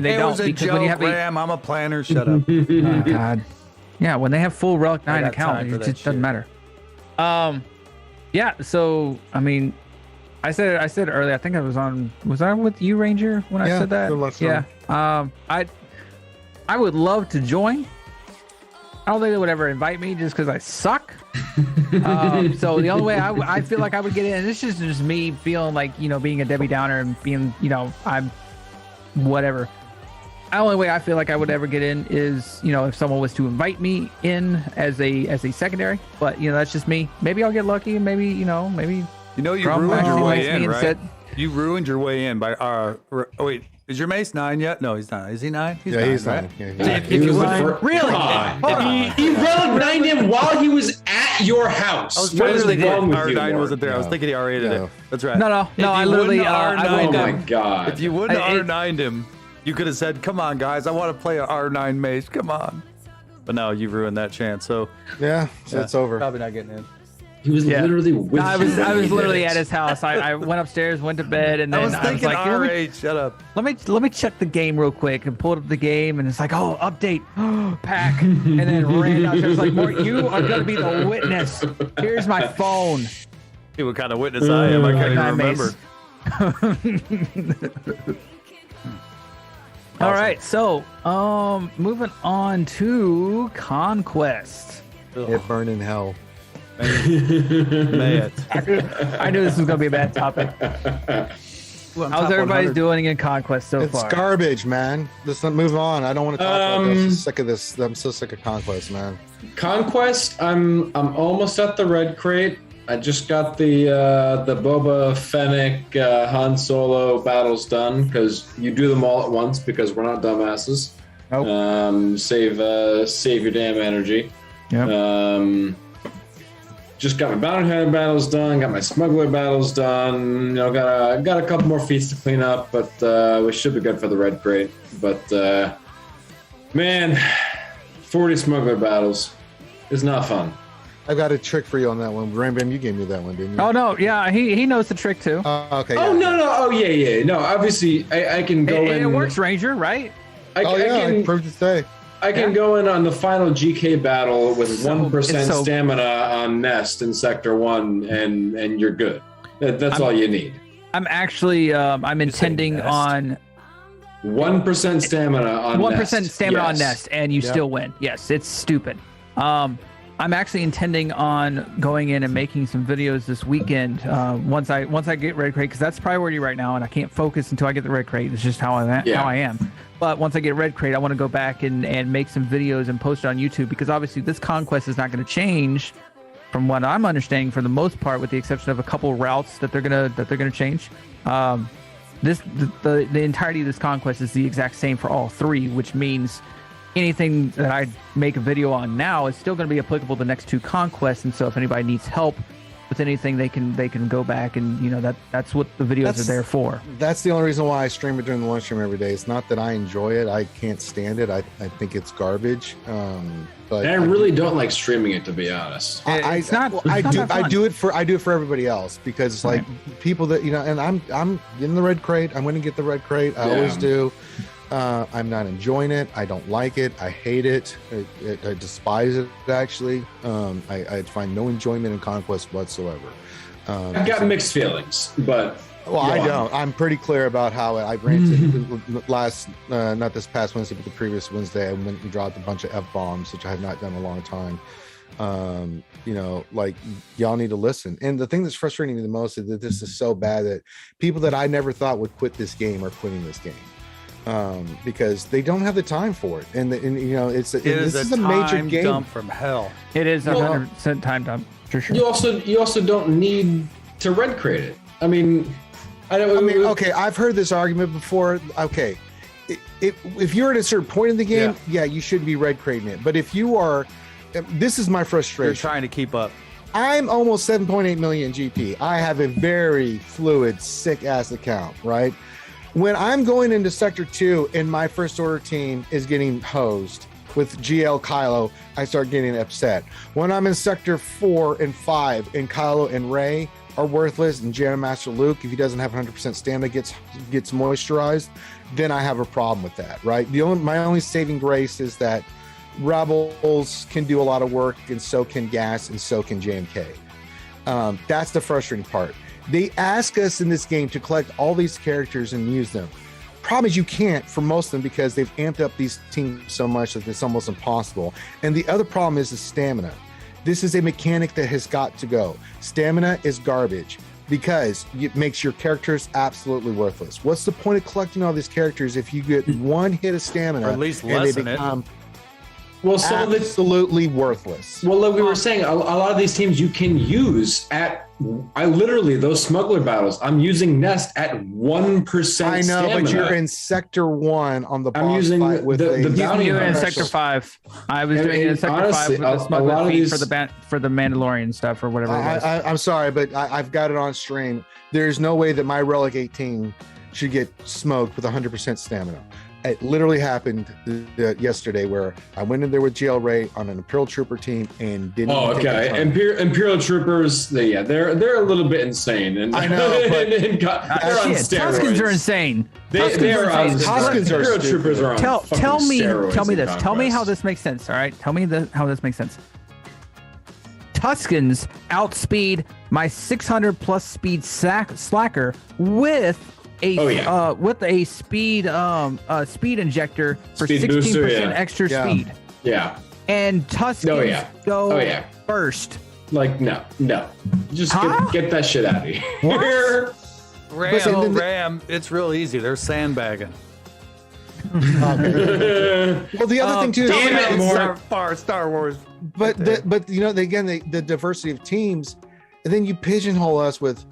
they it don't. Was a because joke, when you have Graham. I'm a planner. Shut up. Oh God. Yeah, when they have full Relic 9 account, it just doesn't matter. Yeah, so I mean, I said earlier. I think was I with you, Ranger, when I said that? Yeah. I would love to join. I don't think they would ever invite me just because I suck. So the only way I feel like I would get in, and this is just me feeling like being a Debbie Downer and being I'm whatever. The only way I feel like I would ever get in is if someone was to invite me in as a secondary. But that's just me. Maybe I'll get lucky, and maybe you ruined your way in, right? You ruined your way in by wait. Is your mace 9 yet? No, he's not. Is he 9? He's 9, he's right? 9. Yeah, If you would, really? He relic 9'd him while he was at your house. I was What trying is to think wrong with you, R9 Mark? wasn't there. I was thinking he R8'd it. That's right. No. I literally Oh my god! If you wouldn't have R9'd him, you could have said, "Come on, guys, I want to play an R9 mace. Come on." But no, you've ruined that chance. So it's over. Probably not getting in. He was literally with I was literally at his house. I went upstairs, went to bed, and then I was thinking like, R8. Shut up. let me check the game real quick, and pulled up the game, and it's like, oh, update, pack, and then ran downstairs like, Mort, you are gonna be the witness. Here's my phone. See what kind of witness I am. I can't even remember. All right, so moving on to Conquest. It burned in hell. May it. I knew this was gonna be a bad topic. How's everybody doing in Conquest so It's far? garbage, man. Let's not move on. I don't want to talk about this. I'm sick of this. I'm so sick of Conquest, man. Conquest, I'm almost at the red crate. I just got the Boba Fennec Han Solo battles done because you do them all at once because we're not dumbasses. Nope. Save your damn energy. Yep. Just got my bounty hunter battles done. Got my smuggler battles done. You know, got a couple more feats to clean up, but we should be good for the red crate. But man, 40 smuggler battles is not fun. I got a trick for you on that one. Rambam, you gave me that one, didn't you? Oh no, yeah, he knows the trick too. Okay. Oh yeah. no. Oh yeah. No, obviously I can go in. It works, Ranger, right? I proved to say. I can go in on the final GK battle with 1% so- stamina on Nest in Sector 1, and you're good. That's all you need. I'm actually I'm intending Nest? on 1% stamina on 1% Nest. stamina on Yes. Nest, and you still win. Yes, it's stupid. I'm actually intending on going in and making some videos this weekend. Once I get red crate, because that's priority right now, and I can't focus until I get the red crate. It's just how I am. But once I get red crate, I want to go back and make some videos and post it on YouTube, because obviously this conquest is not going to change, from what I'm understanding, for the most part, with the exception of a couple routes that they're gonna change. The entirety of this conquest is the exact same for all three, which means anything that I make a video on now is still going to be applicable to the next two conquests. And so if anybody needs help with anything, they can go back, and that's what the videos are there for. That's the only reason why I stream it during the lunch stream every day. It's not that I enjoy it. I can't stand it. I think it's garbage. But And I really don't like streaming it, to be honest. I do it for everybody else, because it's like people that and I'm getting the red crate. I'm going to get the red crate. I always do. I'm not enjoying it. I don't like it. I hate it. I despise it, actually. I find no enjoyment in Conquest whatsoever. I've got mixed feelings, but well, I don't. I'm pretty clear about how I ranted not this past Wednesday, but the previous Wednesday. I went and dropped a bunch of F-bombs, which I have not done in a long time. Like, y'all need to listen. And the thing that's frustrating me the most is that this is so bad that people that I never thought would quit this game are quitting this game. Because they don't have the time for it, and this is a major game dump from hell. It is 100% time dump for sure. you also don't need to red crate it. I mean, okay, I've heard this argument before. Okay, if you're at a certain point in the game, you should be red crating it. But if you are, this is my frustration. You're trying to keep up. I'm almost 7.8 million GP. I have a very fluid, sick ass account, right? When I'm going into Sector 2 and my First Order team is getting hosed with GL Kylo, I start getting upset. When I'm in Sector 4 and 5 and Kylo and Rey are worthless, and Jedi Master Luke, if he doesn't have 100% stamina, gets moisturized, then I have a problem with that, right? My only saving grace is that Rebels can do a lot of work, and so can Gas, and so can JMK. That's the frustrating part. They ask us in this game to collect all these characters and use them. Problem is you can't for most of them, because they've amped up these teams so much that it's almost impossible. And the other problem is the stamina. This is a mechanic that has got to go. Stamina is garbage because it makes your characters absolutely worthless. What's the point of collecting all these characters if you get one hit of stamina, Or at least and they lessen it. become some absolutely worthless? Well, like we were saying, a lot of these teams you can use those smuggler battles, I'm using Nest at 1%. I know, stamina. but you're in Sector 1 on the boss I'm using fight with the You bounty can do it in hunter. Sector 5. I was doing it in Sector honestly, 5 with the a smuggler lot of feat these- for the Mandalorian stuff or whatever it was. I'm sorry, but I've got it on stream. There's no way that my Relegate team should get smoked with 100% stamina. It literally happened yesterday, where I went in there with GL Ray on an Imperial Trooper team and didn't. Oh, take the okay. time. Imperial Troopers, they're a little bit insane, and I know, but they're on Shit, steroids. Tuskens are insane. They are are on insane. Tuskens are Imperial stupid. Troopers are on. Tell fucking me steroids this. in Tell me how Conquest. this makes sense. All right, tell me how this makes sense. Tuskens outspeed my 600 plus speed slacker with a speed speed injector for Speed 16% booster, yeah. extra Yeah. speed. Yeah. And Tuskens go Oh, yeah. first Like, no. Just Huh? get that shit out of here. Ram, it's real easy. They're sandbagging. Well, the other thing too, damn it, Star Wars. but the diversity of teams, and then you pigeonhole us with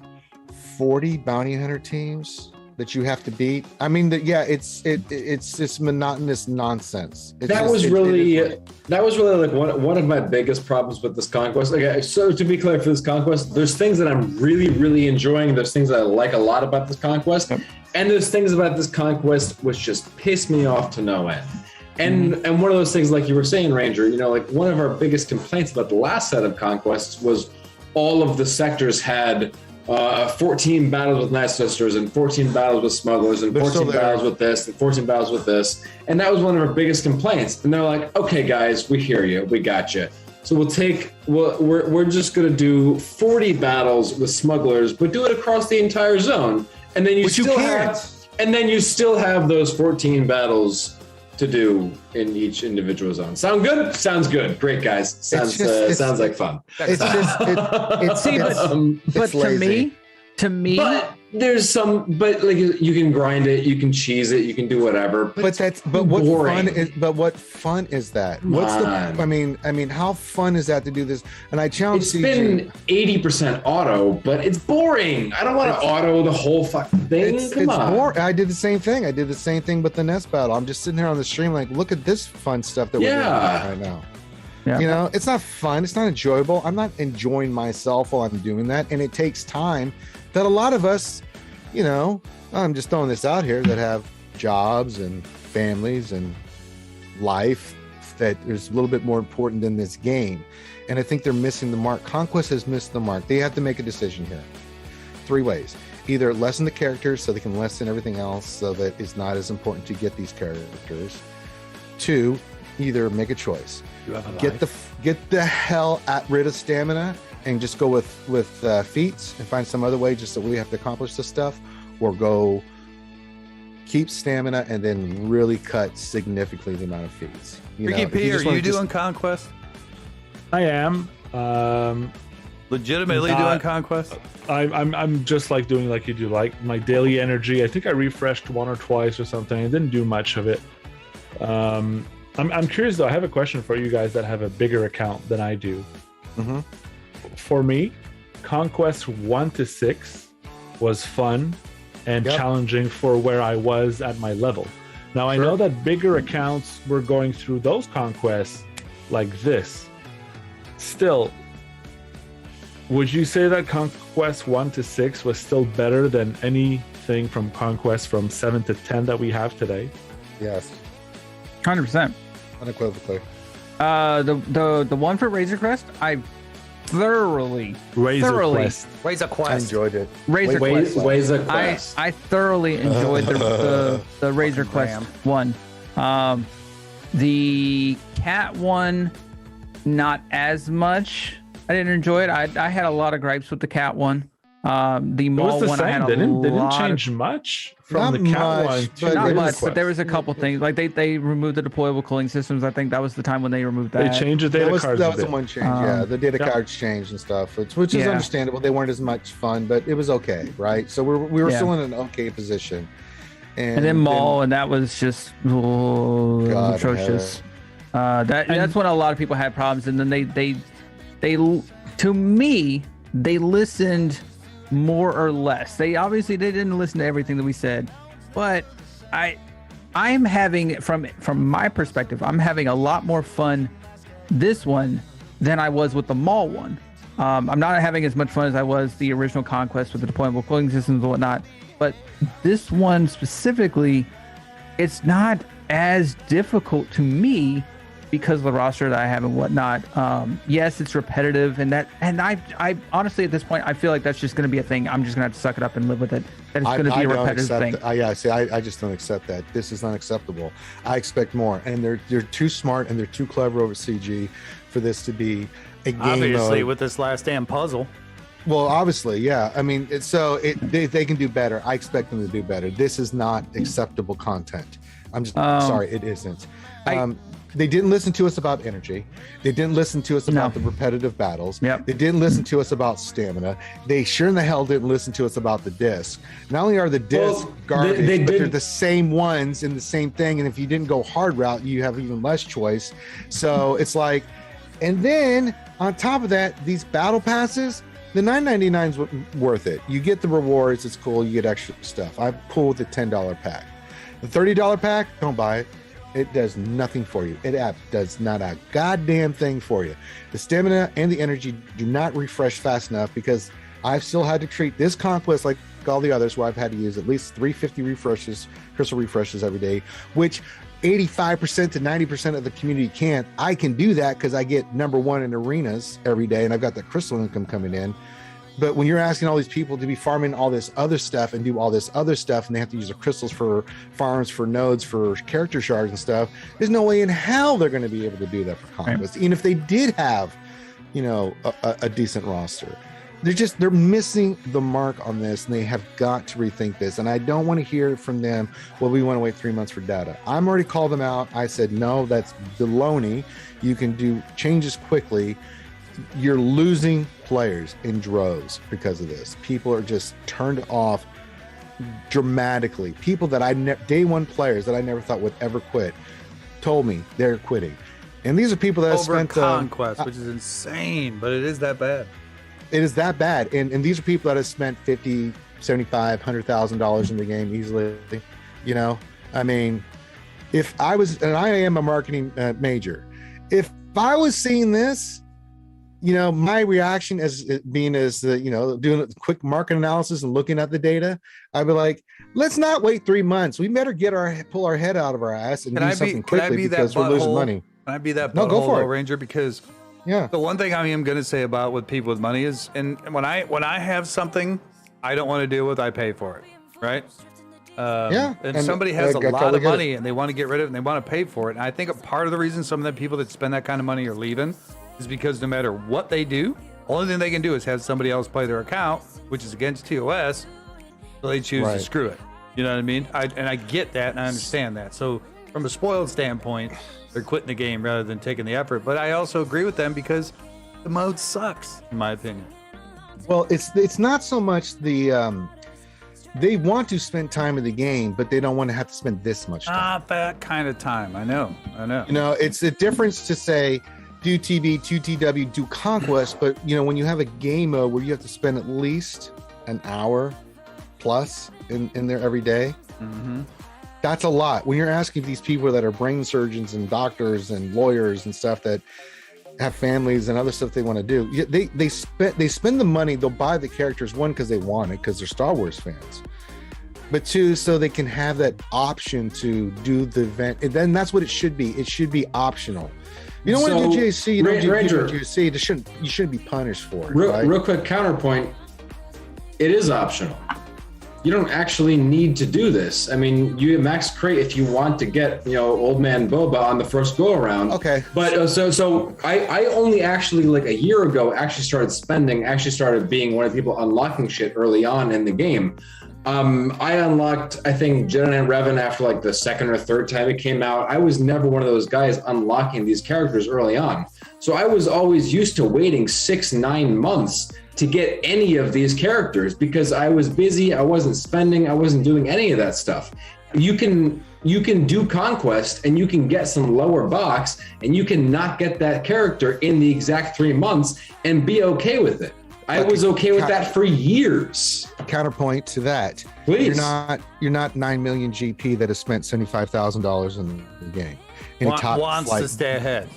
40 bounty hunter teams that you have to beat. I mean, it's this monotonous nonsense. That was really like one of my biggest problems with this conquest. Okay, so to be clear, for this conquest, there's things that I'm really, really enjoying. There's things that I like a lot about this conquest, and there's things about this conquest which just piss me off to no end. And one of those things, like you were saying, Ranger, like one of our biggest complaints about the last set of conquests was all of the sectors had 14 battles with Night Sisters and 14 battles with smugglers and 14 battles with this and 14 battles with this. And that was one of our biggest complaints. And they're like, okay, guys, we hear you. We got you. So we're just going to do 40 battles with smugglers, but do it across the entire zone. And then you still have those 14 battles to do in each individual zone. Sound good? Sounds good. Great, guys. Sounds like fun. It's But to me, but there's but like you can grind it, you can cheese it, you can do whatever. But what fun is that? I mean, how fun is that to do this? And I challenge it's CG. been 80% auto, but it's boring. I don't want to auto the whole fucking thing. Come on. Boring. I did the same thing. With the Nest battle. I'm just sitting here on the stream like, look at this fun stuff that we're doing right now. Yeah. It's not fun. It's not enjoyable. I'm not enjoying myself while I'm doing that. And it takes time that a lot of us, I'm just throwing this out here, that have jobs and families and life that is a little bit more important than this game. And I think they're missing the mark. Conquest has missed the mark. They have to make a decision here. 3 ways. Either lessen the characters so they can lessen everything else so that it's not as important to get these characters. 2, either make a choice. Get the hell rid of stamina and just go with feats and find some other way just so we have to accomplish this stuff, or go keep stamina and then really cut significantly the amount of feats. Reekeepea, are you doing conquest? I am. Legitimately doing conquest? I'm just like doing like you do, like my daily energy. I think I refreshed 1 or twice or something. I didn't do much of it. I'm curious though. I have a question for you guys that have a bigger account than I do. Mm-hmm. For me, Conquest 1 to 6 was fun and challenging for where I was at my level. Now I know that bigger accounts were going through those conquests like this. Still, would you say that Conquest 1 to 6 was still better than anything from Conquest from 7 to 10 that we have today? Yes. 100%. Unequivocally. The one for Razor Crest, I thoroughly Razor Quest. I enjoyed it. Razor Quest. I thoroughly enjoyed the Razor Quest one. The cat one, not as much. I didn't enjoy it. I had a lot of gripes with the cat one. The mall one, I had they didn't change much from the cat one. Not much, but there was a couple things. Like they removed the deployable cooling systems. I think that was the time when they removed that. They changed the data cards. That was the one change. The data cards changed and stuff, which is understandable. They weren't as much fun, but it was okay, right? So we were still in an okay position. And then mall, and that was just atrocious. That's when a lot of people had problems, and then they to me they listened more or less. They didn't listen to everything that we said, but I'm having from my perspective, I'm having a lot more fun this one than I was with the mall one. I'm not having as much fun as I was the original Conquest with the deployable cooling systems and whatnot, but this one specifically, it's not as difficult to me because of the roster that I have and whatnot. Yes, it's repetitive, and I honestly at this point I feel like that's just going to be a thing. I'm just going to have to suck it up and live with it. That it's going to be a repetitive thing. I just don't accept that. This is unacceptable. I expect more, and they're too smart and they're too clever over CG for this to be a game. Obviously, with this Last Stand puzzle. Well, obviously, yeah. I mean, they can do better. I expect them to do better. This is not acceptable content. I'm just sorry, it isn't. They didn't listen to us about energy. They didn't listen to us about the repetitive battles. Yep. They didn't listen to us about stamina. They sure in the hell didn't listen to us about the disc. Not only are the discs garbage, but they're the same ones and the same thing. And if you didn't go hard route, you have even less choice. So it's like, and then on top of that, these battle passes, the $9.99 is worth it. You get the rewards. It's cool. You get extra stuff. I'm cool with the $10 pack. The $30 pack, don't buy it. It does nothing for you. It does not a goddamn thing for you. The stamina and the energy do not refresh fast enough because I've still had to treat this conquest like all the others where I've had to use at least 350 refreshes, crystal refreshes every day, which 85% to 90% of the community can't. I can do that because I get #1 in arenas every day and I've got the crystal income coming in. But when you're asking all these people to be farming all this other stuff and do all this other stuff, and they have to use the crystals for farms, for nodes, for character shards and stuff, there's no way in hell they're going to be able to do that for conquest. Even if they did have, a decent roster, they're missing the mark on this, and they have got to rethink this. And I don't want to hear from them, well, we want to wait 3 months for data. I'm already called them out. I said, no, that's baloney. You can do changes quickly. You're losing players in droves because of this. People are just turned off dramatically. People that day one players that I never thought would ever quit told me they're quitting. And these are people that have spent conquest, which is insane, but it is that bad. It is that bad. And these are people that have spent $50, $75, $100,000 in the game easily. I mean, if I was, and I am a marketing major, if I was seeing this, my reaction as doing a quick market analysis and looking at the data, I'd be like, let's not wait 3 months. We better pull our head out of our ass and do something quickly because we're losing money. Can I be that go for it, Ranger? Because the one thing I am going to say about with people with money is, and when I have something I don't want to deal with, I pay for it, right? And somebody has a lot of money and they want to get rid of it and they want to pay for it. And I think a part of the reason some of the people that spend that kind of money are leaving is because no matter what they do, only thing they can do is have somebody else play their account, which is against TOS, so they choose to screw it. You know what I mean? I get that and I understand that. So from a spoiled standpoint, they're quitting the game rather than taking the effort. But I also agree with them because the mode sucks, in my opinion. Well, it's not so much the they want to spend time in the game, but they don't want to have to spend this much time. Not that kind of time. I know. It's a difference to say, do TV, 2TW, do Conquest, but when you have a game mode where you have to spend at least an hour plus in there every day, that's a lot. When you're asking these people that are brain surgeons and doctors and lawyers and stuff that have families and other stuff they want to do, they spend the money. They'll buy the characters, one, because they want it, because they're Star Wars fans, but two, so they can have that option to do the event. And then that's what it should be. It should be optional. You don't want to do JC, you don't do JC. You shouldn't be punished for it. Real quick counterpoint. It is optional. You don't actually need to do this. I mean, you max crate if you want to get, old man Boba on the first go around. Okay. But so I only actually like a year ago started being one of the people unlocking shit early on in the game. I unlocked, I think, Jedi Knight Revan after like the second or third time it came out. I was never one of those guys unlocking these characters early on. So I was always used to waiting 6-9 months to get any of these characters because I was busy. I wasn't spending. I wasn't doing any of that stuff. You can do Conquest and you can get some lower box and you can not get that character in the exact 3 months and be okay with it. I was okay with that for years. Counterpoint to that, please. You're not 9 million GP that has spent $75,000 in the game. Wants to stay ahead.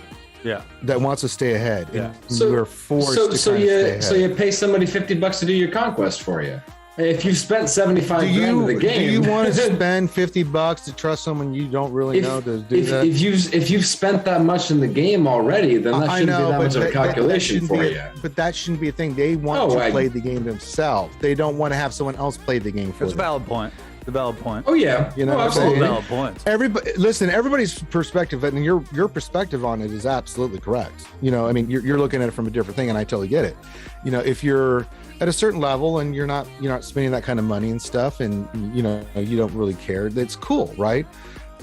Yeah. That wants to stay ahead. Yeah. So you're forced to stay ahead. So you pay somebody $50 to do your Conquest for you. If you've spent $75,000 in the game, do you want to spend $50 to trust someone you don't really know to do that? If you've spent that much in the game already, then that shouldn't be that much of a calculation for you. But that shouldn't be a thing. They want to play the game themselves. They don't want to have someone else play the game for them. That's a valid point. The valid point. Oh yeah, absolutely valid points. Everybody's perspective, and your perspective on it is absolutely correct. I mean, you're looking at it from a different thing, and I totally get it. If you're at a certain level and you're not spending that kind of money and stuff, and you don't really care, that's cool, right?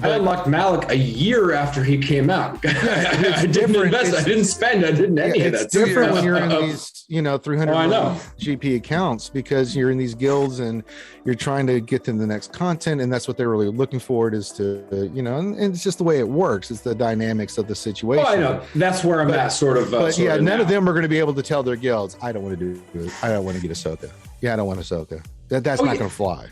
I unlocked Malik a year after he came out. I didn't invest. I didn't spend. I didn't any of that. It's different stuff. when you're in these, 300 Oh, I know. GP accounts because you're in these guilds and you're trying to get them the next content, and that's what they're really looking for. It is to, and it's just the way it works. It's the dynamics of the situation. Oh, I know. That's where I'm at, sort of. But sort yeah, of none of now. them are going to be able to tell their guilds, I don't want to do it. I don't want to get Ahsoka. Yeah, I don't want Ahsoka. That's not going to fly.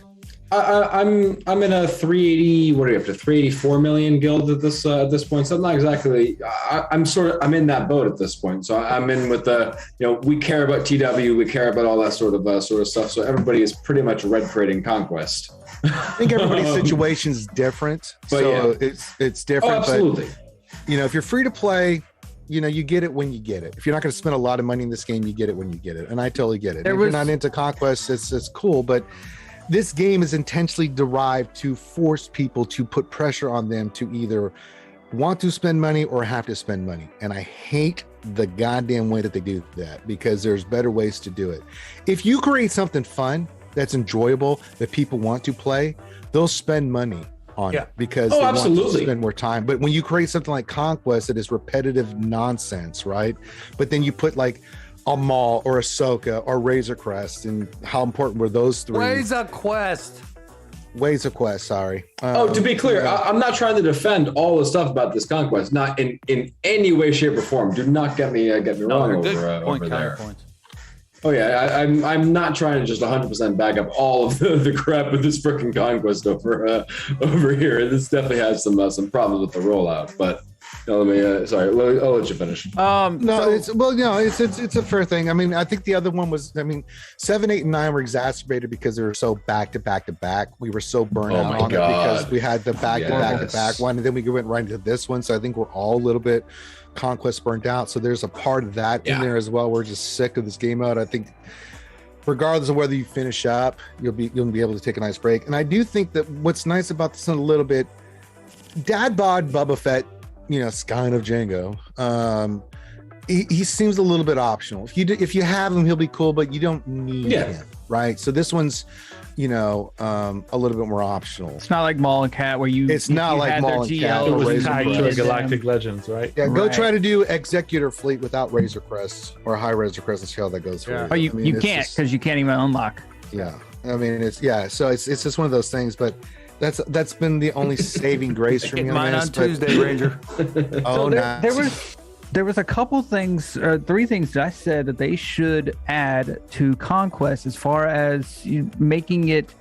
I'm in a 380. What are you up to? 384 million guild at this point. So I'm not exactly. I'm in that boat at this point. So I'm in with the. We care about TW. We care about all that sort of stuff. So everybody is pretty much red creating conquest. I think everybody's situation is different. But so it's different. Oh, absolutely. But, if you're free to play, you get it when you get it. If you're not going to spend a lot of money in this game, you get it when you get it. And I totally get it. If you're not into conquest, it's cool. But this game is intentionally derived to force people to put pressure on them to either want to spend money or have to spend money. And I hate the goddamn way that they do that, because there's better ways to do it. If you create something fun that's enjoyable that people want to play, they'll spend money on it because they want to spend more time. But when you create something like Conquest that is repetitive nonsense, right? But then you put like a Maul or Ahsoka or Razor Crest, and how important were those three? Razor Quest. Sorry. To be clear, I'm not trying to defend all the stuff about this conquest, not in any way, shape, or form. Do not get me wrong over there. Oh yeah, I'm not trying to just 100% back up all of the crap with this freaking conquest over here. This definitely has some problems with the rollout, but. I'll let you finish. It's a fair thing. I mean, I think the other one was, 7, 8, and 9 were exacerbated because they were so back to back to back. We were so burned out on it because we had the back to back one, and then we went right into this one. So I think we're all a little bit conquest burnt out. So there's a part of that in there as well. We're just sick of this game mode. I think regardless of whether you finish up, you'll be able to take a nice break. And I do think that what's nice about this one a little bit, Dad bod Bubba Fett, Skyne of Django, he seems a little bit optional. If you have him, he'll be cool, but you don't need him, right? So this one's a little bit more optional. It's not like Maul and Cat where it's not like Maul and Cat. It was tied to Galactic Legends, right? Yeah, go try to do Executor Fleet without Razor Crest or High Razor Crest and see how that goes for you. Oh, you can't, because you can't even unlock. Yeah, so it's just one of those things, but that's been the only saving grace for me on mine this, on Tuesday, Ranger. Oh, nice. There was a couple things, 3 things that I said that they should add to Conquest as far as making it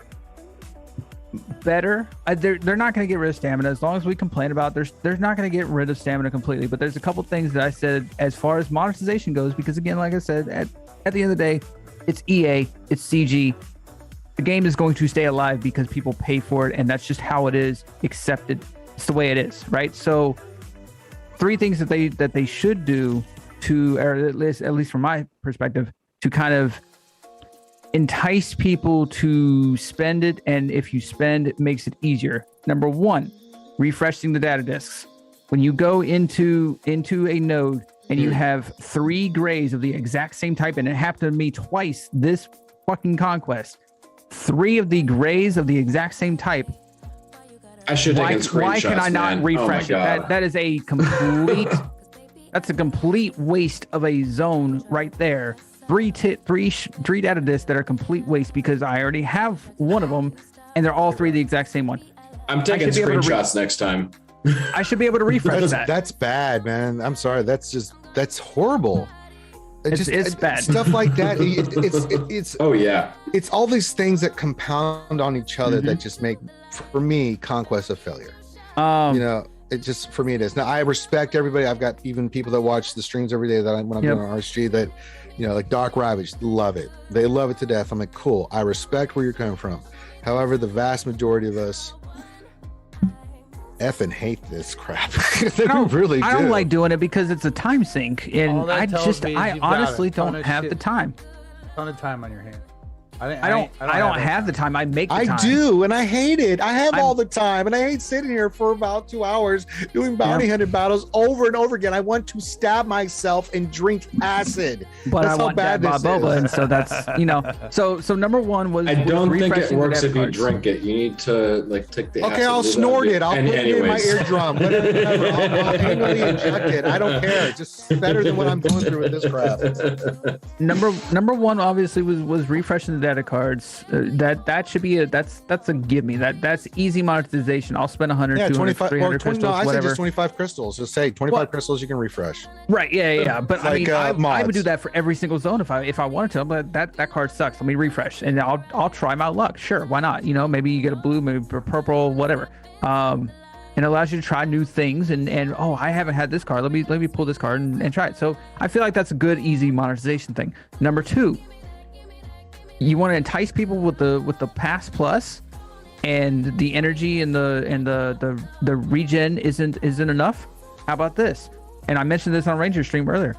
better. They're not going to get rid of stamina as long as we complain about. They're not going to get rid of stamina completely, but there's a couple things that I said as far as monetization goes, because again, like I said, at the end of the day, it's EA, it's CG. The game is going to stay alive because people pay for it, and that's just how it is accepted. It's the way it is, right? So 3 things that they should do to, or at least from my perspective, to kind of entice people to spend it, and if you spend, it makes it easier. Number 1, refreshing the data disks. When you go into a node and you have 3 grays of the exact same type, and it happened to me twice this fucking conquest. 3 of the grays of the exact same type. I should take screenshots. Why can I not refresh it? That is a complete. That's a complete waste of a zone right there. 3 data disks that are complete waste because I already have one of them, and they're all 3 the exact same one. I'm taking screenshots next time. I should be able to refresh that. That's bad, man. I'm sorry. That's horrible. It's bad. Stuff like that. It's oh yeah. It's all these things that compound on each other that just make, for me, Conquest a failure. It just, for me, it is. Now I respect everybody. I've got even people that watch the streams every day when I'm doing RSG that, like Dark Ravage, love it. They love it to death. I'm like, cool. I respect where you're coming from. However, the vast majority of us effing hate this crap. I don't like doing it because it's a time sink, and I honestly don't have the time. Ton of time on your hands. I don't have the time. I make the I time. do, and I hate it. I have all the time, and I hate sitting here for about 2 hours doing bounty hunter battles over and over again. I want to stab myself and drink acid. But That's I how want bad that this Boba, is. and so that's so number one was. I don't think it refreshing the works dev if you cards. drink it. You need to like take the. Okay, acid I'll without snort it. I'll and put it in my anyways. eardrum. Whatever. I'll anally inject it. I don't care. It's just better than what I'm going through with this crap. Number one obviously was refreshing the data cards. That should be that's a give me. That's easy monetization. I'll spend 100, Yeah, 200, 25 300 or 20, crystals, no, I said whatever. just 25 crystals. Just say 25 What? crystals you can refresh. Right, yeah. But I Like, mean, I would mods. do that for every single zone if I wanted to. But that card sucks. Let me refresh, and I'll try my luck. Sure, why not? You know, maybe you get a blue, maybe a purple, whatever. And it allows you to try new things. And oh, I haven't had this card. Let me pull this card and try it. So I feel like that's a good, easy monetization thing. Number two, you want to entice people with the Pass Plus, and the energy and the regen isn't enough. How about this? And I mentioned this on Ranger Stream earlier.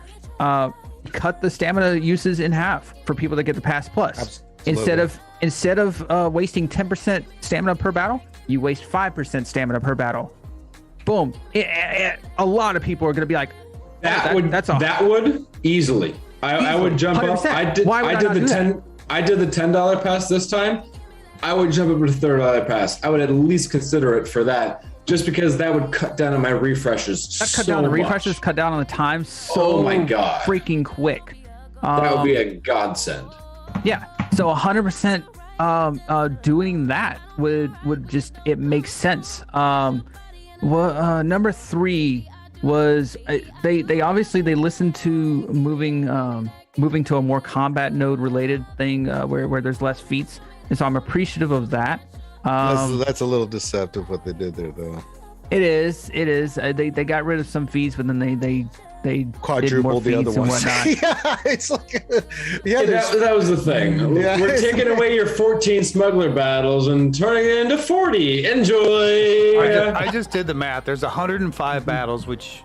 Cut the stamina uses in half for people that get the Pass Plus. Absolutely. Instead of wasting 10% stamina per battle, you waste 5% stamina per battle. Boom. A lot of people are going to be like, That would easily. I would jump 100%. up. I did the $10 pass this time. I would jump up to the $30 pass. I would at least consider it for that, just because that would cut down on my refreshes. That cut down on the refreshes, cut down on the time so Oh my God. freaking quick. That would be a godsend. Yeah. So 100% doing that would just, it makes sense. Number three was they obviously they listened to moving to a more combat node related thing where there's less feats, and so I'm appreciative of that. That's a little deceptive what they did there, though. It is. They got rid of some feats, but then they Quadrupled the other and ones. whatnot. Yeah, it's like that was the thing. Yeah. We're taking away your 14 smuggler battles and turning it into 40. Enjoy. I just did the math. There's 105 battles, which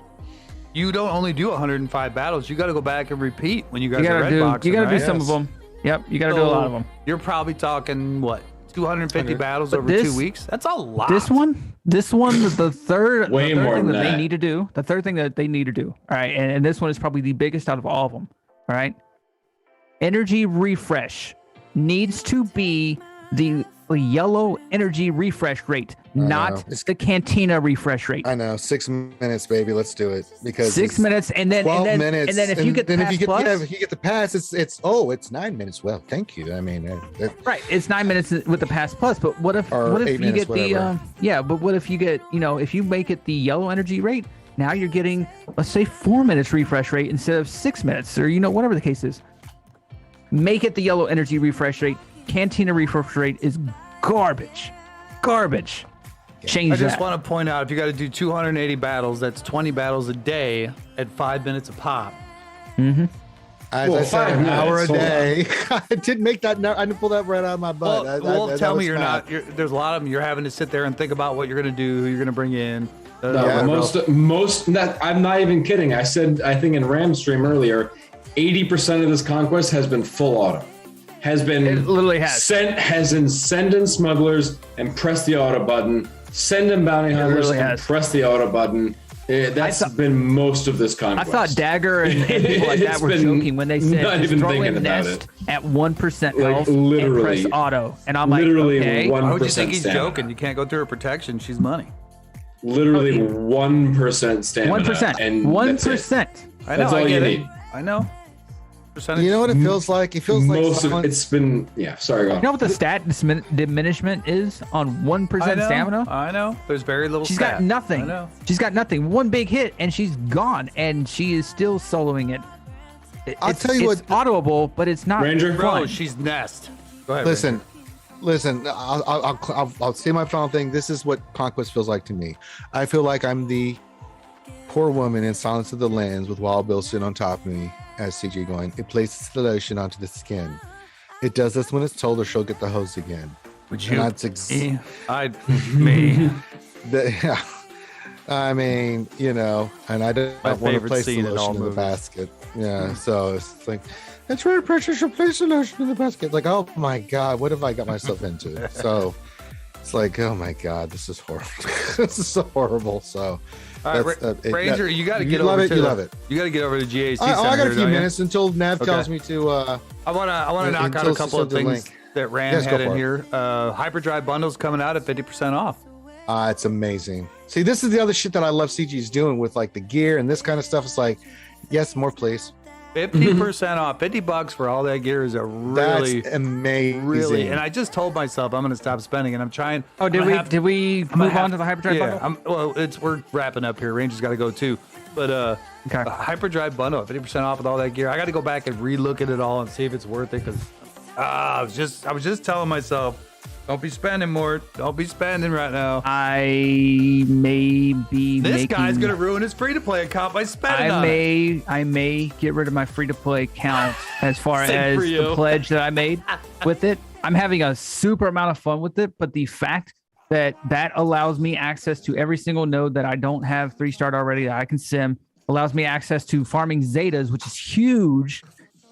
you don't only do 105 battles. You got to go back and repeat when you guys are red boxing. You got to do right? some of them. Yep, you got to do a lot of them. You're probably talking what, 250 battles But over this- 2 weeks? That's a lot. This one, the third Way the third more thing than that they that. need to do, the third thing that they need to do. All right, and this one is probably the biggest out of all of them. All right, energy refresh needs to be the yellow energy refresh rate, know. not the cantina refresh rate. I know, 6 minutes, baby. Let's do it because 6 it's minutes, and then 12 and then, minutes, and then if you get the Pass Plus, if you get the pass, it's 9 minutes. Well, thank you. I mean, right, it's 9 minutes with the Pass Plus. But what if Or 8 you minutes, get the whatever. but what if you get if you make it the yellow energy rate? Now you're getting, let's say, 4 minutes refresh rate instead of 6 minutes, or whatever the case is. Make it the yellow energy refresh rate. Cantina refresh rate is garbage. Change I just that. want to point out, if you got to do 280 battles, that's 20 battles a day at 5 minutes a pop. as Well, I said, 5 an hour a minutes, hold day. I didn't make that. I didn't pull that right out of my butt. Well, That tell was me you're math. not. There's a lot of them. You're having to sit there and think about what you're going to do, who you're going to bring in. No, Yeah, most I'm not even kidding. I said, I think in Ram stream earlier, 80% of this conquest has been full auto. Has been It literally has. Send in smugglers and press the auto button. Send in bounty hunters literally and has. press the auto button. That's been most of this I conquest. thought Dagger and people like that It's were been joking when they said not just even throw in thinking about Nest it. at 1% Like, health literally. and press auto. And I'm like, Literally okay. 1% Why would you think he's stamina. joking? You can't go through her protection. She's money. Literally 1% stamina. 1%. And that's it. 1%. I know. That's all I you get need. it. I know. Percentage. You know what it feels like? It feels like Most someone, of it's been sorry, go on. You know what the stat diminishment is on 1% I know. stamina? I know. There's very little. She's got stat. nothing. I know. She's got nothing. One big hit and she's gone, and she is still soloing it. I'll tell you it's what- audible, but it's not Ranger? Bro, fun. she's Nest. Go ahead. listen. I'll say my final thing. This is what Conquest feels like to me. I feel like I'm the poor woman in Silence of the Lambs with Wild Bill sitting on top of me as CG going, it places the lotion onto the skin. It does this when it's told her she'll get the hose again. Would And you? that's Me. yeah. I mean, and I don't My want to favorite place the scene in all lotion in the movies. basket. Yeah, so it's like It's very precious. Your place solution in the basket. Like, oh my God, what have I got myself into? So it's like, oh my God, this is horrible. This is so horrible. So, All right, Ranger, you got to get love over it. to You love it. You got to get over to GAC. I got a few don't you? minutes until Nev Okay. tells me to. I want to knock out until a couple of sends the things link. that Ran Yes, go had in for it. here. Hyperdrive bundles coming out at 50% off. It's amazing. See, this is the other shit that I love CG's doing with like the gear and this kind of stuff. It's like, yes, more please. 50% off. $50 for all that gear is a really, That's amazing. really. And I just told myself I'm going to stop spending, and I'm trying. Oh, did we move on to the hyperdrive Yeah, bundle? we're wrapping up here. Ranger's got to go too. But Okay. the hyperdrive bundle, 50% off with all that gear. I got to go back and relook at it all and see if it's worth it. Because I was just telling myself, don't be spending more. Don't be spending right now. I may be This making, guy's gonna ruin his free-to-play account by spending on it. I may get rid of my free-to-play account as far Same as for the you. pledge that I made with it. I'm having a super amount of fun with it, but the fact that allows me access to every single node that I don't have 3-starred already that I can sim, allows me access to farming Zetas, which is huge,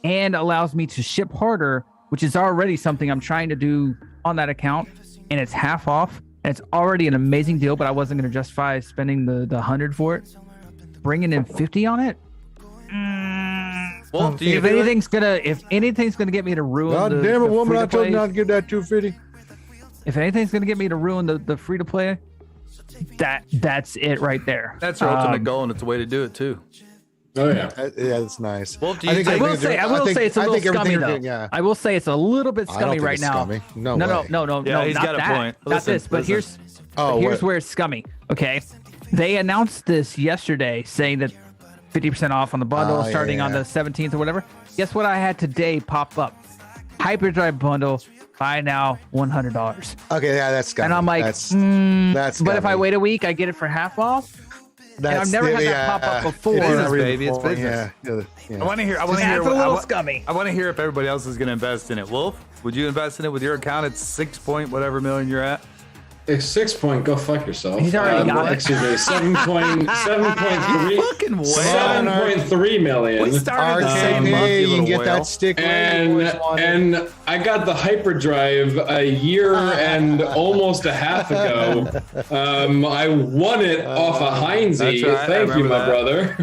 and allows me to ship harder, which is already something I'm trying to do on that account, and it's half off, and it's already an amazing deal, but I wasn't going to justify spending the 100 for it. Bringing in 50 on it. Well, do you If do it? anything's gonna get me to ruin God the, damn it, the woman! I told free-to-play, you not to give that 250. if anything's gonna get me to ruin the free to play, that's it right there. That's your ultimate Um, goal, and it's a way to do it too. Oh yeah. Yeah, that's nice. Well, do you I think think- I will say it's a little scummy though. Yeah. I will say it's a little bit I don't scummy think right it's now. scummy. No no, way. Yeah, he's not got a that. point. Not Listen, this, but listen. here's where it's scummy. Okay, they announced this yesterday, saying that 50% off on the bundle Oh, starting on yeah. the 17th or whatever. Guess what I had today pop up? Hyperdrive bundle, buy now, $100. Okay, yeah, that's scummy. And I'm like, that's but if I scummy. wait a week, I get it for half off. That's I've never had that yeah, pop up before. it's Business, every baby, it's before, business. Yeah. I want to hear. I want to hear. That's a I little wa- scummy. I want to hear if everybody else is going to invest in it. Wolf, would you invest in it with your account at 6 point whatever million you're at? It's 6 point. Go fuck yourself. He's already got it. Excuse me. 7.3. Fucking way. 7.3 million. We started the same month, RKP, you you can little get whale. that stick. And I got the hyperdrive a year and almost a half ago. I won it off of Heinzie. That's right, I Thank you, remember my that. brother.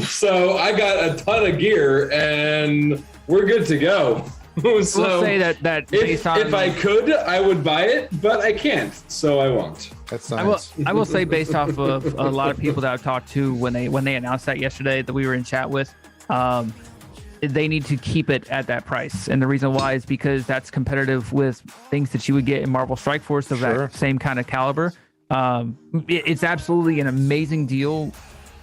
So I got a ton of gear and we're good to go. We'll So say that based on if I could, I would buy it, but I can't, so I won't. That's I will, nice. I will say based off of a lot of people that I've talked to when they announced that yesterday that we were in chat with, they need to keep it at that price, and the reason why is because that's competitive with things that you would get in Marvel Strike Force of Sure. that same kind of caliber. It's absolutely an amazing deal,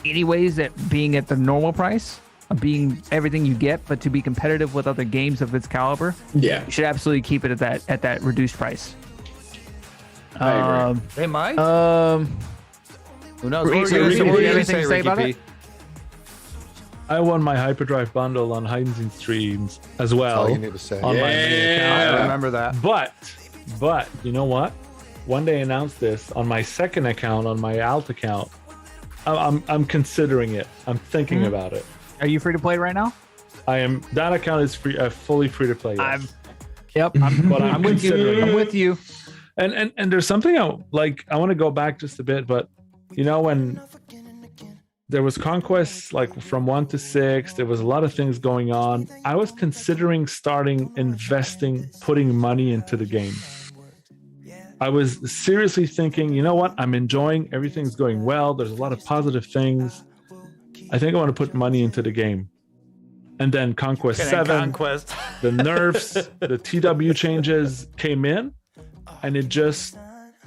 anyways, at being at the normal price, being everything you get, but to be competitive with other games of its caliber, Yeah. you should absolutely keep it at that reduced price. I agree. Hey, Mike. Who knows? Reese, What were you Reese, gonna you have anything to say Ricky about P? it? I won my hyperdrive bundle on Heinzen streams as well all you need to say. on my main account. I remember that. But you know what? When they announced this on my second account, on my alt account, I'm considering it. I'm thinking about it. Are you free to play right now? That account is free, fully free to play. Yes. But I'm with you. considering I'm it. with you. And there's something I want to go back just a bit, but you know, when there was conquests like from 1 to 6, there was a lot of things going on. I was considering starting investing, putting money into the game. I was seriously thinking, you know what? I'm enjoying, everything's going well. There's a lot of positive things. I think I want to put money into the game. And then Conquest 7, Conquest. the nerfs, the TW changes came in, and it just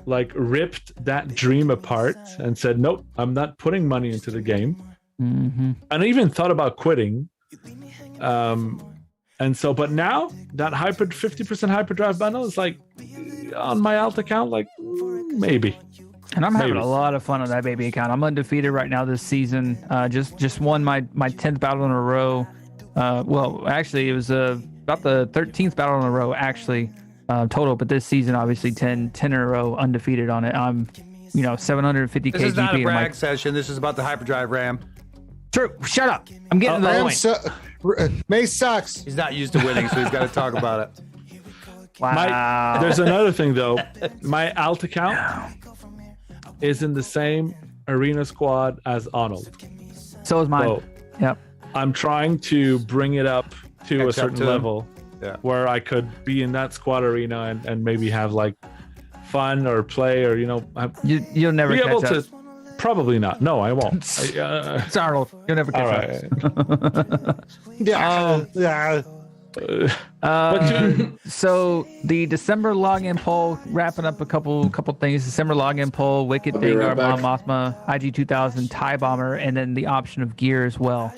like ripped that dream apart and said, nope, I'm not putting money into the game. Mm-hmm. And I even thought about quitting. And so, but now that 50% hyperdrive bundle is like on my alt account, like maybe. And I'm having Maybe. a lot of fun on that baby account. I'm undefeated right now this season. Just won my 10th battle in a row. Well, actually, it was about the 13th battle in a row, actually, total. But this season, obviously, 10 in a row undefeated on it. I'm, 750 This is not a KGP. brag session. This is about the hyperdrive RAM. True. Shut up. I'm getting to the Ram point. Mace sucks. He's not used to winning, so he's got to talk about it. Wow. There's another thing though. My alt account is in the same arena squad as Arnold. So is mine. So Yep. I'm trying to bring it up to Catch a up certain to him. level where I could be in that squad arena and maybe have like fun or play or You'll never be catch able up. to. Probably not. No, I won't. It's Arnold. You'll never all catch right. Yeah. So the December login poll, wrapping up a couple things. December login poll: Wicked I'll be right Dengar, back. Mon Mothma, IG 2000, TIE Bomber, and then the option of gear as well.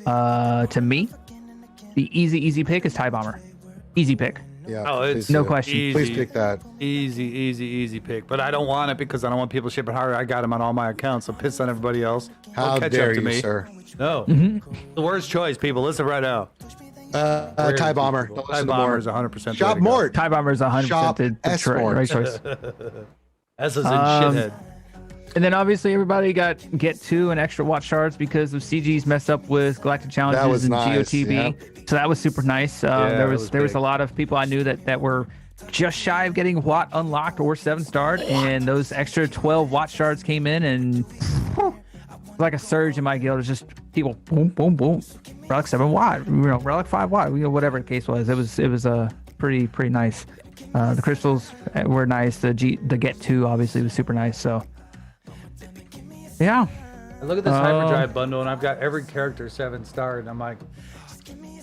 To me, the easy pick is TIE Bomber. Easy pick. Yeah. Oh, it's please No do. question. Easy, Please pick that. easy pick. But I don't want it because I don't want people shipping harder. I got him on all my accounts, so piss on everybody else. How Don't catch dare up to you, me. sir? No, the worst choice, people. Listen right now. TIE Bomber. Don't TIE listen to Bomber is Mort. 100%. Shop Mort. TIE Bomber is 100% Shop the S-Mort. right choice. S is in Um, shithead. And then obviously everybody got Get 2 and extra watch shards because of CG's messed up with Galactic Challenges was and nice, GOTB. yep. So that was super nice. Yeah, there that was was there was big. a lot of people I knew that were just shy of getting Watt unlocked or 7-starred, and those extra 12 Watt shards came in, and whew, like a surge in my guild. It's just people boom, boom, boom. Relic 7 Watt, Relic 5 Watt, whatever the case was. It was pretty nice. The crystals were nice. The Get 2 obviously was super nice. So yeah. I look at this hyperdrive bundle, and I've got every character 7-star, and I'm like,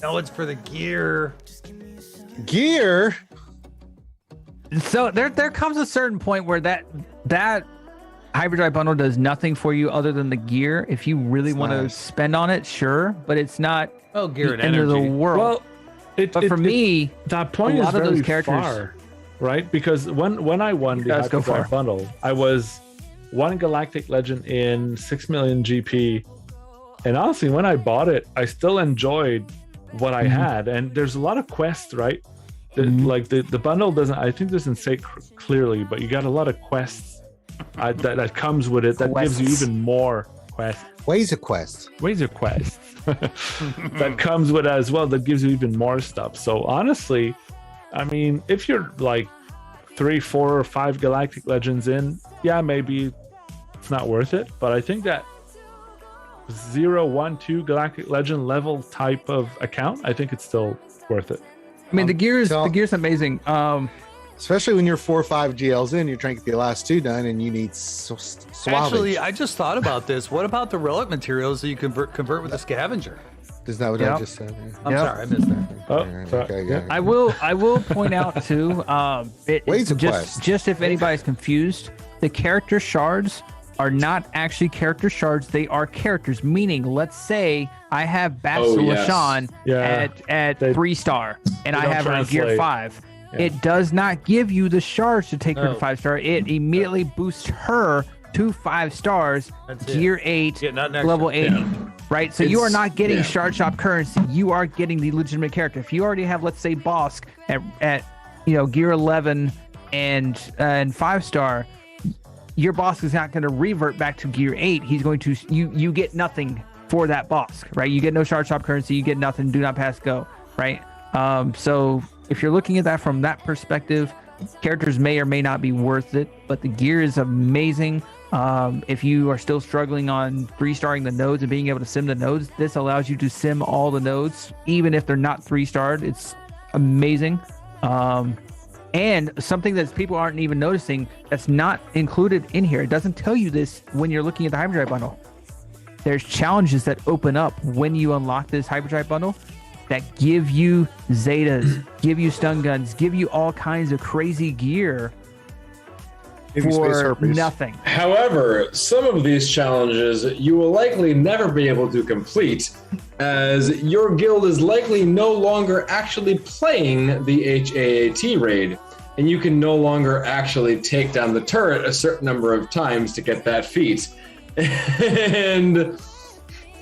no, it's for the gear. Gear. So there comes a certain point where that hyperdrive bundle does nothing for you other than the gear. If you really want to nice. spend on it, sure, but it's not Oh, gear and the end of the energy. world. Well, but for me, that point a is lot of very those characters- far, right? Because when I won the does go hyperdrive far. bundle, I was one Galactic Legend in 6 million GP, and honestly, when I bought it, I still enjoyed what I had. And there's a lot of quests, right? Like the bundle doesn't say clearly, but you got a lot of quests that comes with it that gives you Quests. even more quests. Ways of Quest. Ways of quests that comes with it as well, that gives you even more stuff. So honestly, I mean, if you're like 3, 4, or 5 Galactic Legends in, yeah, maybe it's not worth it. But I think that 0, 1, 2 Galactic Legend level type of account, I think it's still worth it. I mean, the gear's so- amazing. Especially when you're 4 or 5 GLs in, you're trying to get the last 2 done, and you need swabage. Actually, I just thought about this. What about the relic materials that you convert with the scavenger? Is that what Yep. I just said? I'm Yep. sorry, I missed that. Oh, Yeah, sorry. okay, Yeah. yeah. I will point out too. Ways of Quest. Just if anybody's confused, the character shards are not actually character shards. They are characters. Meaning, let's say I have Bastila yes. Shan Yeah. at They- 3-star, and I don't have her in gear translate. 5. Yeah. It does not give you the shards to take her No. to 5-star. It immediately boosts her to 5 stars, That's it. gear 8, Yeah, not next level year. 80. Right, so you are It's- not getting yeah. shard shop currency. You are getting the legitimate character. If you already have, let's say, Bosk at gear 11 and 5-star, your Bosk is not going to revert back to gear 8. He's going to you get nothing for that Bosk, right? You get no shard shop currency. You get nothing. Do not pass go, right? So if you're looking at that from that perspective, characters may or may not be worth it, but the gear is amazing. If you are still struggling on 3-starring the nodes and being able to sim the nodes, this allows you to sim all the nodes, even if they're not 3-starred. It's amazing. And something that people aren't even noticing that's not included in here. It doesn't tell you this when you're looking at the hyperdrive bundle. There's challenges that open up when you unlock this hyperdrive bundle that give you Zetas, give you stun guns, give you all kinds of crazy gear Give you space for herpes. nothing. However, some of these challenges you will likely never be able to complete, as your guild is likely no longer actually playing the HAAT raid, and you can no longer actually take down the turret a certain number of times to get that feat. And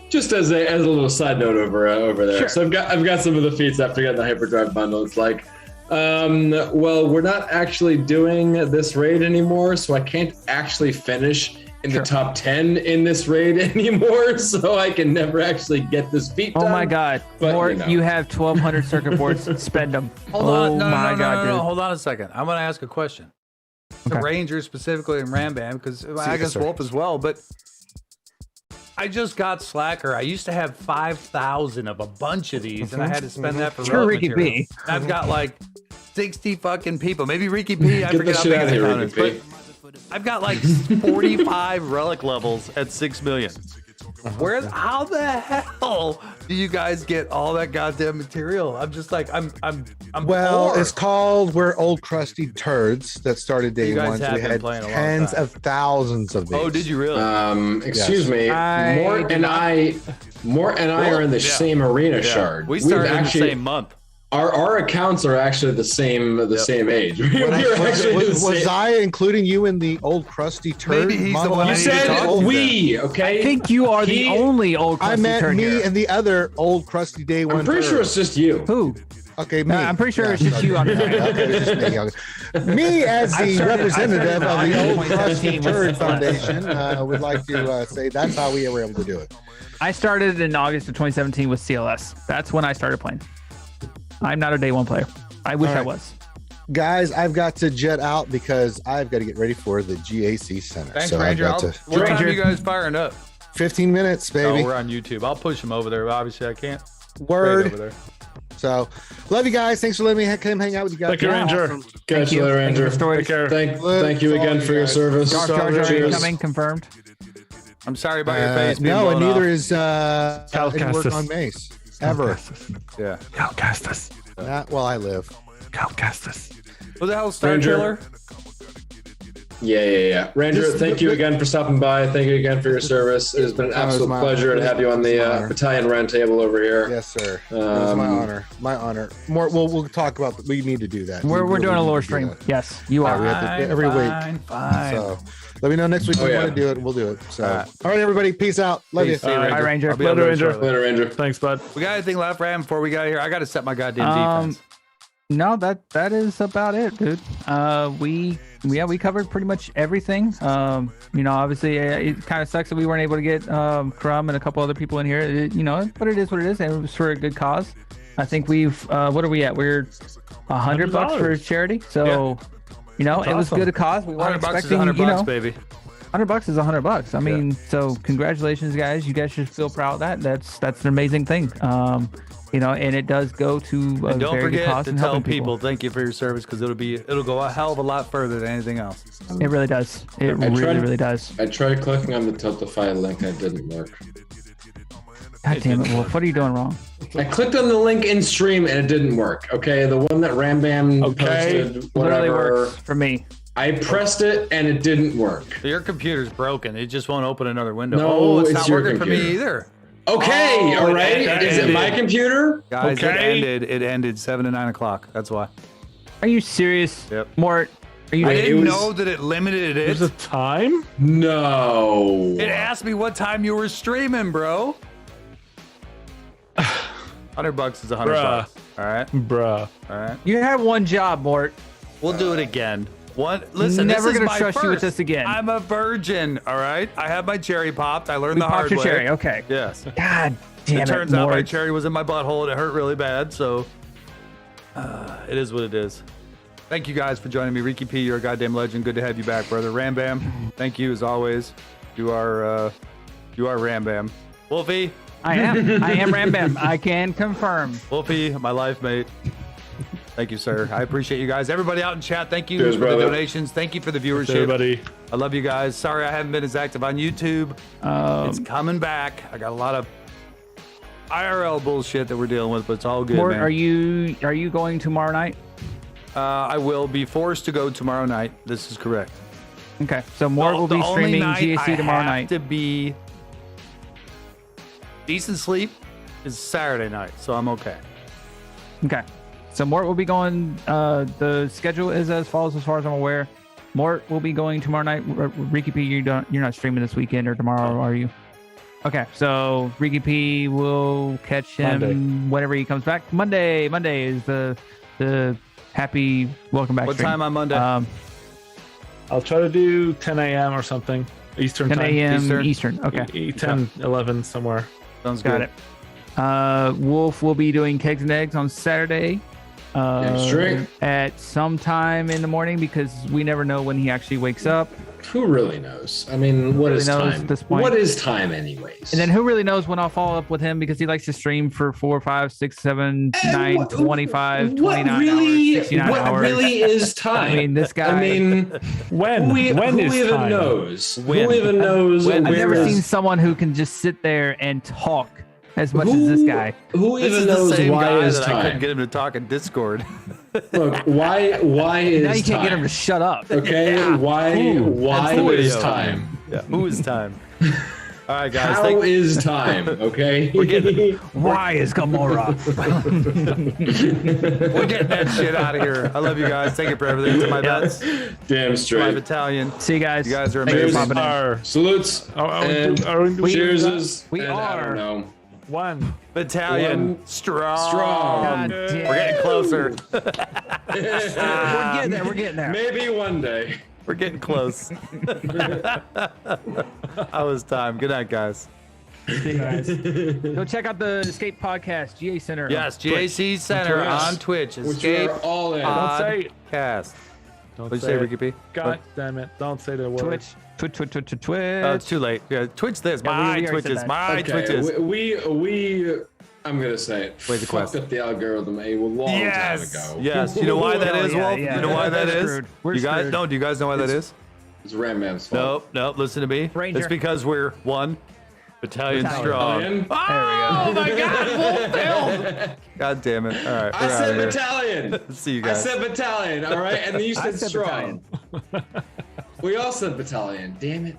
just as a little side note over there, Sure. so I've got some of the feats after getting the hyperdrive bundle. It's like, well, we're not actually doing this raid anymore, so I can't actually finish in the top 10 in this raid anymore, so I can never actually get this feat done. Oh my God, But, Mort, you know. you have 1,200 circuit boards. Spend them. Hold oh on. No, my no, God, no, dude. no. Hold on a second. I'm going to ask a question. The Okay. Ranger specifically and Rambam, because I guess sir. Wolf as well, but I just got Slacker. I used to have 5,000 of a bunch of these, and I had to spend that for Sure, relic Reekeepea. material. I've got like 60 fucking people. Maybe Reekeepea. I Get forget this how shit big out of the here, account is, Reekeepea. but I've got like 45 relic levels at 6 million. How the hell do you guys get all that goddamn material? I'm just like, I'm Well, poor. it's called we're old crusty turds that started day You guys one. So have we been had playing a long tens time. of thousands of these. Oh, did you really? Excuse me, Mort and I are in the same arena shard. We We've started in the actually, same month. Our accounts are actually the same age. We're actually the Was same. I including you in the old crusty turd? Maybe he's the monologue? one I You need to talk said to we, okay? I think you are the only old. I crusty meant turd me here. and the other old crusty day one. I'm pretty sure turd. it's just you. Who? Okay, me. I'm pretty sure it's just you on the okay, it's just me. Okay. Me as I the started representative of the in old August crusty 2017 turd with foundation would like to say that's how we were able to do it. I started in August of 2017 with CLS. That's when I started playing. I'm not a day one player. I wish All right. I was. Guys, I've got to jet out because I've got to get ready for the GAC Center. Thanks, so Ranger. I've got to What time are Ranger. you guys firing up? 15 minutes, baby. Oh, we're on YouTube. I'll push him over there. Obviously, I can't. Right Word. over there. So, love you guys. Thanks for letting me come hang out with you guys. Thank you, Ranger. Catch you later, Ranger. Take care. Thank you again for your service. Jar Jar Jar Cheers. incoming, confirmed. I'm sorry about your face being no, and blown neither off. is any work Calcastus. on Mace ever. Yeah. Calcastus. Not while I live. Calcastus. Who the hell's Ranger. Starkiller? Yeah. Ranger, This- thank you again for stopping by. Thank you again for your service. It has been an That was absolute my- pleasure to have you on the honor. Battalion Roundtable over here. Yes, sir. It was my honor. My honor. More. We'll talk about. We need to do that. We're We doing a really lore need to do stream. that. Yes, you Yeah, are. we have to, every week. Fine. So let me know next week if Oh, you yeah. want to do it. We'll do it. So All right. all right, everybody. Peace out. Love Peace. See you. you, All right, Ranger. I'll be Later, over there Ranger. shortly. Later, Ranger. Thanks, bud. We got anything left, Ram, before we got here? I got to set my goddamn defense. No, that is about it, dude. We covered pretty much everything. Obviously it kind of sucks that we weren't able to get Crumb and a couple other people in here. But it is what it is, and it was for a good cause. I think we've what are we at? We're $100 for charity. So it was awesome. good a cause. We weren't 100 bucks is expecting, 100 bucks, baby. $100 is $100. I mean, so congratulations, guys. You guys should feel proud of that. That's an amazing thing. And it does go to a And don't very good forget cause to and tell helping people thank you for your service, because it'll go a hell of a lot further than anything else. It really does. It I tried- really does. I tried clicking on the Tiltify link and it didn't work. God damn it, Wolf. What are you doing wrong? I clicked on the link in stream and it didn't work. Okay, the one that Rambam Okay. posted, Literally whatever. works for me. I pressed it and it didn't work. Your computer's broken. It just won't open another window. No, it's it's not your working for me computer. either. Okay, Oh, all it right. ended. Is it my computer? Guys, Okay. it ended 7 to 9 o'clock. That's why. Are you serious? Yep. Mort, are you I Wait, it didn't was- know that it limited it. There's a time? No. It asked me what time you were streaming, bro. $100 is $100. Bruh. All right. Bruh. All right. You have one job, Mort. We'll do it again. Listen, Never this is gonna my trust you with first. this again. I'm a virgin. All right. I have my cherry popped. I learned We the hard popped your way. cherry. Okay. Yes. God damn It it, turns out my Mort. cherry was in my butthole and it hurt really bad. So it is what it is. Thank you guys for joining me. Reekeepea, you're a goddamn legend. Good to have you back, brother. Ram Bam, thank you as always. You are Ram Bam. Wolfie, I am Rambam. I can confirm. Wolfie, my life mate. Thank you, sir. I appreciate you guys. Everybody out in chat, thank you Cheers, for brother. the donations. Thank you for the viewership. Everybody. I love you guys. Sorry I haven't been as active on YouTube. It's coming back. I got a lot of IRL bullshit that we're dealing with, but it's all good, Mort, man. are you going tomorrow night? I will be forced to go tomorrow night. This is correct. Okay, so Mort will The be only streaming night GAC tomorrow I have night. to be decent sleep is Saturday night, so I'm okay. Okay, so Mort will be going. The schedule is as follows, as far as I'm aware. Mort will be going tomorrow night. Reekeepea, you're not streaming this weekend or tomorrow, are you? Okay, so Reekeepea will catch him Monday. whenever he comes back. Monday is the happy welcome back. What stream. time on Monday? I'll try to do 10 a.m. or something. Eastern 10 time. a.m. Eastern? Eastern. Okay. 10, 11, somewhere. Sounds Got good. it. Wolf will be doing kegs and eggs on Saturday. straight. At some time in the morning because we never know when he actually wakes up. Who really knows? I mean, what Really is knows time? at this point. What is time, anyways? And then who really knows when I'll follow up with him because he likes to stream for 4, 5, 6, 7, 9, what- 25, what 29 really, hours, 69 what hours. really is time? I mean, this guy. I mean, When? who When is even time? knows? When? Who even knows? When? I've where never is- seen someone who can just sit there and talk as much as this guy. Who This even is the knows same why guy is that I couldn't time? get him to talk in Discord. Look, why is Now you can't get him time? to shut up. Okay, why That's the is video. time? Yeah. Who is time? All right, guys. How is time? Okay. Why is Gamora? We're getting that shit out of here. I love you guys. Thank you for everything. To my vets, Damn my straight. battalion. See you guys. You guys are Thank you for amazing. popping in. Are, Salutes. And are we doing cheers. We and I are. don't know. one? Battalion One. strong. Strong. God damn. We're getting closer. We're getting there. We're getting there. Maybe one day. We're getting close. How was time? Good night, guys. See you guys. Go check out the Escape Podcast, GA Center. Yes, GAC Center Twitch. on Twitch. Which Escape are all in. Don't say it. Podcast. Don't What'd you say, it. Reekeepea? God damn it. Don't say the word. Twitch. Oh, it's too late. Yeah, Twitch this. Yeah, we My already said Twitches. that. My Okay, Twitches. we I'm gonna say it. Wait, the Fucked quest. up the algorithm a long Yes. time ago. Yes. You know why that Oh, is, yeah, Wolf? yeah. You know why that We're is? screwed. We're You guys screwed. no, do you guys know why that is? It's Ram Man's fault. Nope. Listen to me. Ranger. It's because we're one battalion Battalion. strong. Battalion? Oh my God, Wolf failed. God damn it. All right. I we're said outta here. battalion. See you I guys. said battalion. All right, and then you I said said strong. We all said battalion. Damn it.